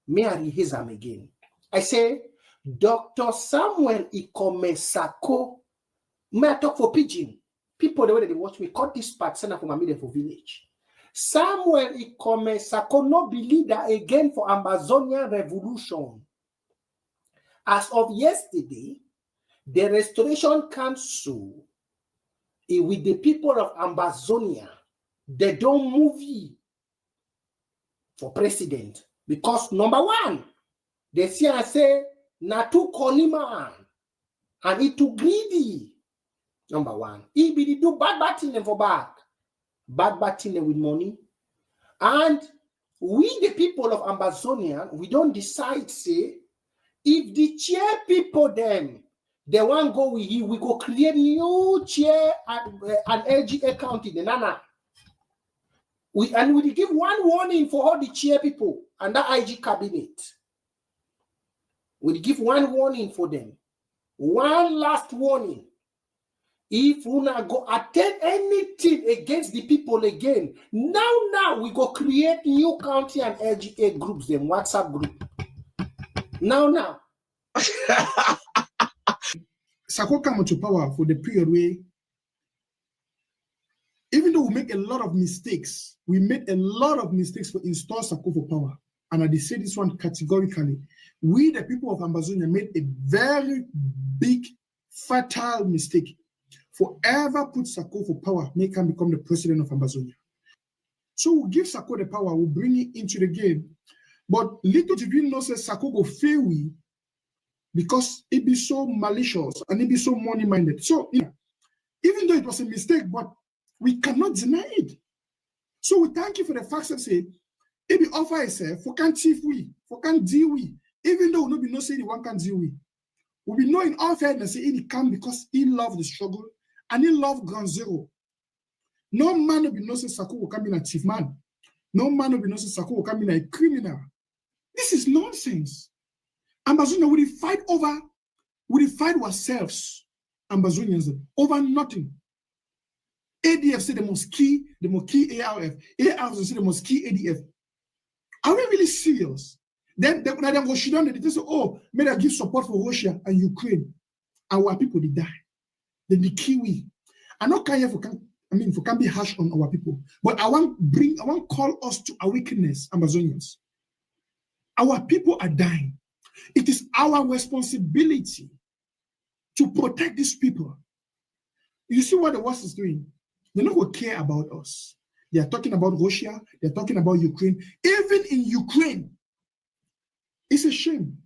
May I rehearse them again? I say, Dr. Samuel Ikome Sako, may I talk for Pidgin? People, the way they watch me, cut this part, send for my media for village. Samuel Ikome Sako no be leader again for Ambazonia revolution. As of yesterday, the Restoration Council with the people of Ambazonia, they don't move for president because number one, they see and say na too Koliman and it too greedy. Number one, he be do bad thing for back. Bad thing with money. And we, the people of Ambazonia, we don't decide, say, if the chair people them, they want go with you, we go create new chair and LGA county, the Nana. We give one warning for all the chair people and the IG cabinet. We give one warning for them. One last warning. If we not go attend anything against the people again, now we go create new county and LGA groups, them WhatsApp group. Now. Sako come to power for the period where, even though we make a lot of mistakes, we made a lot of mistakes for install Sako for power. And I say this one categorically. We, the people of Ambazonia, made a very big, fatal mistake. Forever put Sako for power, make him become the president of Ambazonia. So we'll give Sako the power, we'll bring it into the game. But little did we know, say Sako go fail we because it be so malicious and it be so money-minded. So even though it was a mistake, but we cannot deny it. So we thank you for the facts that say, it be offer itself, for can't chief we, for can't deal we, even though we no be no say the one can deal we. We be knowing all fairness, say he come because he loved the struggle and he loved ground zero. No man will be no say Sako will come in a chief man. No man will be no say Sako will come in a criminal. This is nonsense. Ambazonia will fight ourselves, Ambazonians, over nothing. ADF say they must key ARF. ARF say they must key ADF. Are we really serious? Then they go shit down. They say, oh, may I give support for Russia and Ukraine. Our people, they die. Then the Kiwi. I'm not care for can be harsh on our people. But I want call us to awakeness, Amazonians. Our people are dying. It is our responsibility to protect these people. You see what the West is doing? They're not going to care about us. They are talking about Russia. They're talking about Ukraine. Even in Ukraine, it's a shame.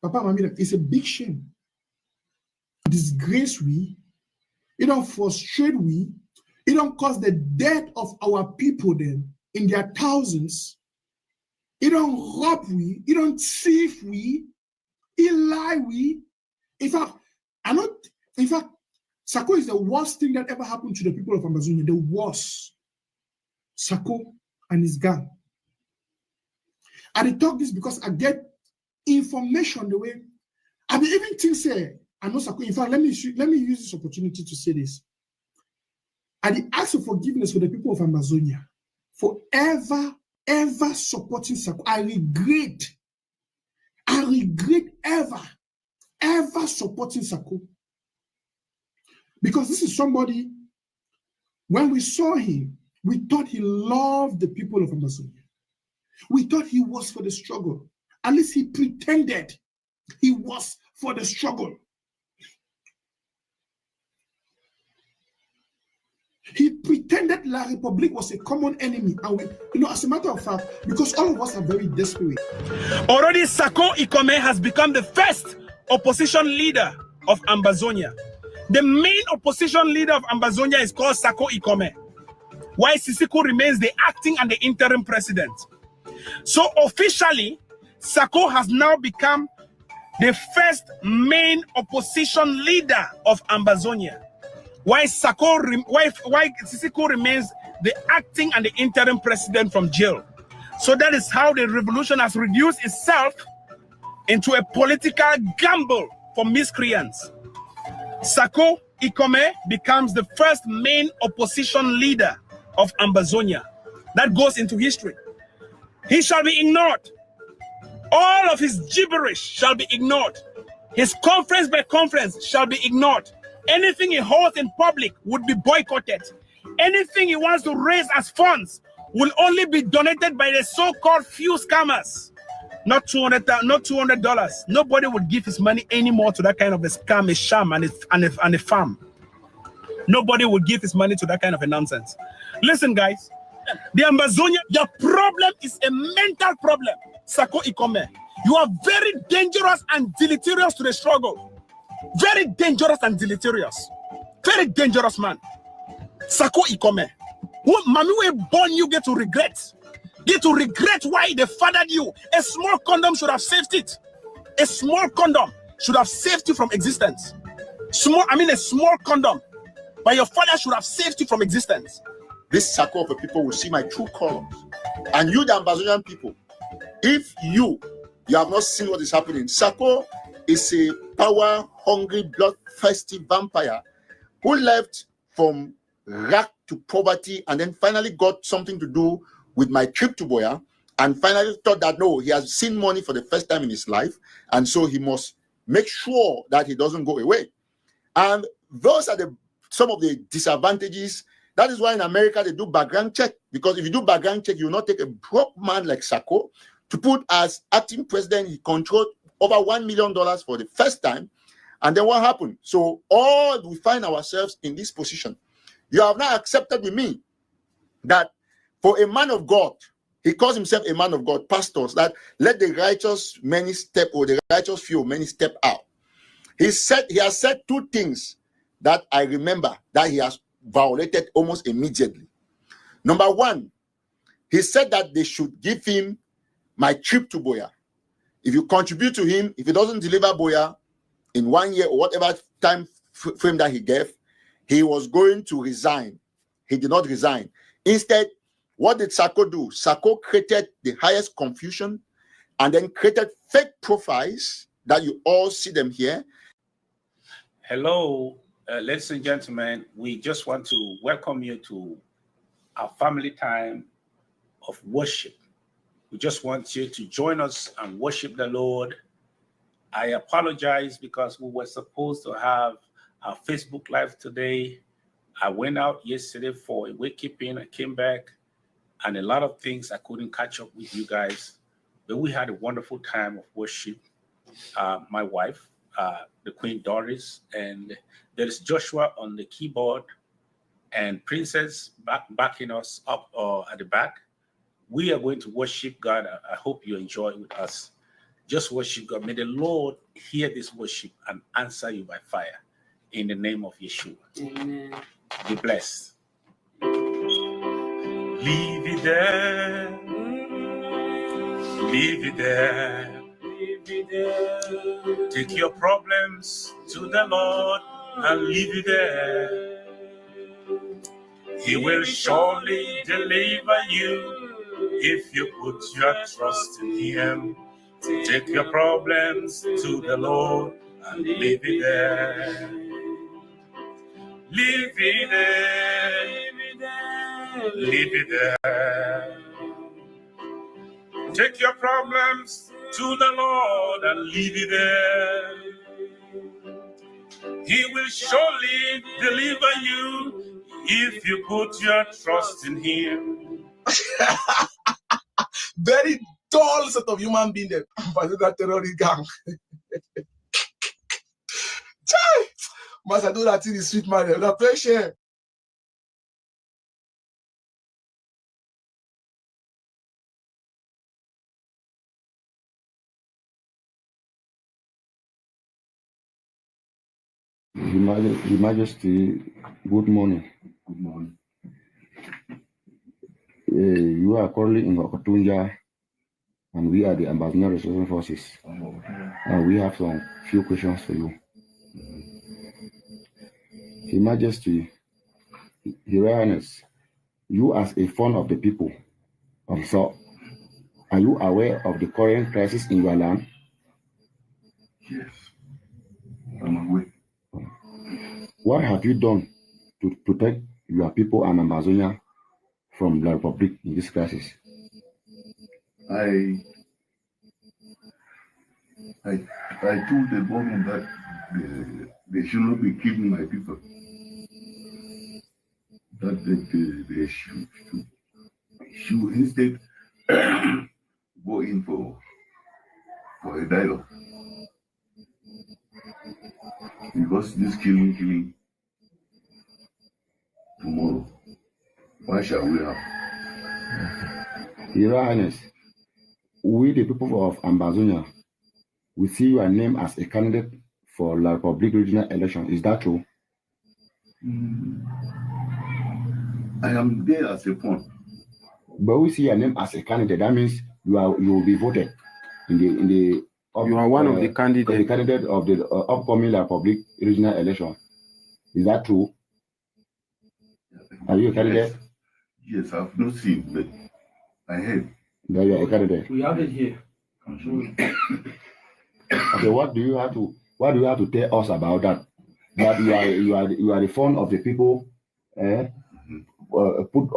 Papa, Mami, it's a big shame. Disgrace we. It don't frustrate we. It don't cause the death of our people then in their thousands. It don't rob we. It don't thief we. It lie we. In fact, Sako is the worst thing that ever happened to the people of Ambazonia. The worst. Sako and his gang. I talk this because I get information the way I even think say I know Sako. In fact, let me use this opportunity to say this. I ask for forgiveness for the people of Ambazonia for ever supporting Sako. I regret ever supporting Sako. Because this is somebody, when we saw him, we thought he loved the people of Ambazonia. We thought he was for the struggle. At least he pretended he was for the struggle. He pretended La Republique was a common enemy. And as a matter of fact, because all of us are very desperate. Already Sako Ikome has become the first opposition leader of Ambazonia. The main opposition leader of Ambazonia is called Sako Ikome, while Sisiko remains the acting and the interim president. So officially, Sako has now become the first main opposition leader of Ambazonia, while Sisiko remains the acting and the interim president from jail. So that is how the revolution has reduced itself into a political gamble for miscreants. Sako Ikome becomes the first main opposition leader of Ambazonia. That goes into history. He shall be ignored. All of his gibberish shall be ignored. His conference by conference shall be ignored. Anything he holds in public would be boycotted. Anything he wants to raise as funds will only be donated by the so-called few scammers. Not $200. Nobody would give his money anymore to that kind of a scam, a sham, and a farm. Nobody would give his money to that kind of a nonsense. Listen, guys, the Ambazonia, your problem is a mental problem. Sako Ikome, you are very dangerous and deleterious to the struggle. Very dangerous and deleterious. Very dangerous man. Sako Ikome. What mommy will born you get to regret. Get to regret why they fathered you. A small condom should have saved it. A small condom should have saved you from existence. A small condom. But your father should have saved you from existence. This circle of the people will see my true colors. And you, the Ambazonian people, if you have not seen what is happening, Sako is a power-hungry, bloodthirsty vampire who left from rack to poverty and then finally got something to do with my trip to Boya and finally thought that no, he has seen money for the first time in his life and so he must make sure that he doesn't go away. And those are some of the disadvantages. That is why in America they do background check, because if you do background check, you will not take a broke man like Sako to put as acting president. He controlled over $1 million for the first time. And then what happened? So all we find ourselves in this position. You have not accepted with me that for a man of God, he calls himself a man of God, pastors, that let the righteous many step, or the righteous few many step out. He has said two things that I remember that he has violated almost immediately. Number one, he said that they should give him my trip to Boya. If you contribute to him, if he doesn't deliver Boya in 1 year or whatever time frame that he gave, he was going to resign. He did not resign. Instead, what did Sako do? Sako created the highest confusion and then created fake profiles that you all see them here. Hello, ladies and gentlemen. We just want to welcome you to our family time of worship. We just want you to join us and worship the Lord. I apologize because we were supposed to have our Facebook Live today. I went out yesterday for a wakekeeping. I came back and a lot of things I couldn't catch up with you guys. But we had a wonderful time of worship. My wife, the Queen Doris, and there is Joshua on the keyboard and Princess backing us up at the back. We are going to worship God. I hope you enjoy it with us. Just worship God. May the Lord hear this worship and answer you by fire. In the name of Yeshua. Amen. Be blessed. Leave it there. Leave it there. Leave it there. Take your problems to the Lord and leave it there. He will surely deliver you if you put your trust in Him. Take your problems to the Lord and leave it there. Leave it there. Leave it there. Take your problems to the Lord and leave it there. He will surely deliver you if you put your trust in Him. Very dull set of human being there. Ambazonia terrorist gang. Must I do that in the sweet man? The pressure. Your Majesty, good morning. Good morning. You are currently in Okotunja, and we are the Ambazonia Defense Forces. We have some few questions for you. Your Majesty, Your Highness, you as a friend of the people, so are you aware of the current crisis in your land? Yes, I'm aware. What have you done to protect your people and Ambazonia from the Republic in this crisis? I told the government that they should not be killing my people. That they should instead go in for a dialogue. Because this killing tomorrow, why shall we have? Your Highness, we the people of Ambazonia, we see your name as a candidate for La Republic regional election. Is that true? I am there as a pawn. But we see your name as a candidate. That means you will be voted in the you are one of the candidates. The candidate of the upcoming La Republic regional election. Is that true? Are you a candidate? Yes, I've not seen, but I heard. That you are a candidate. We have it here. Okay, what do you have to tell us about that? That you are the fond of the people, put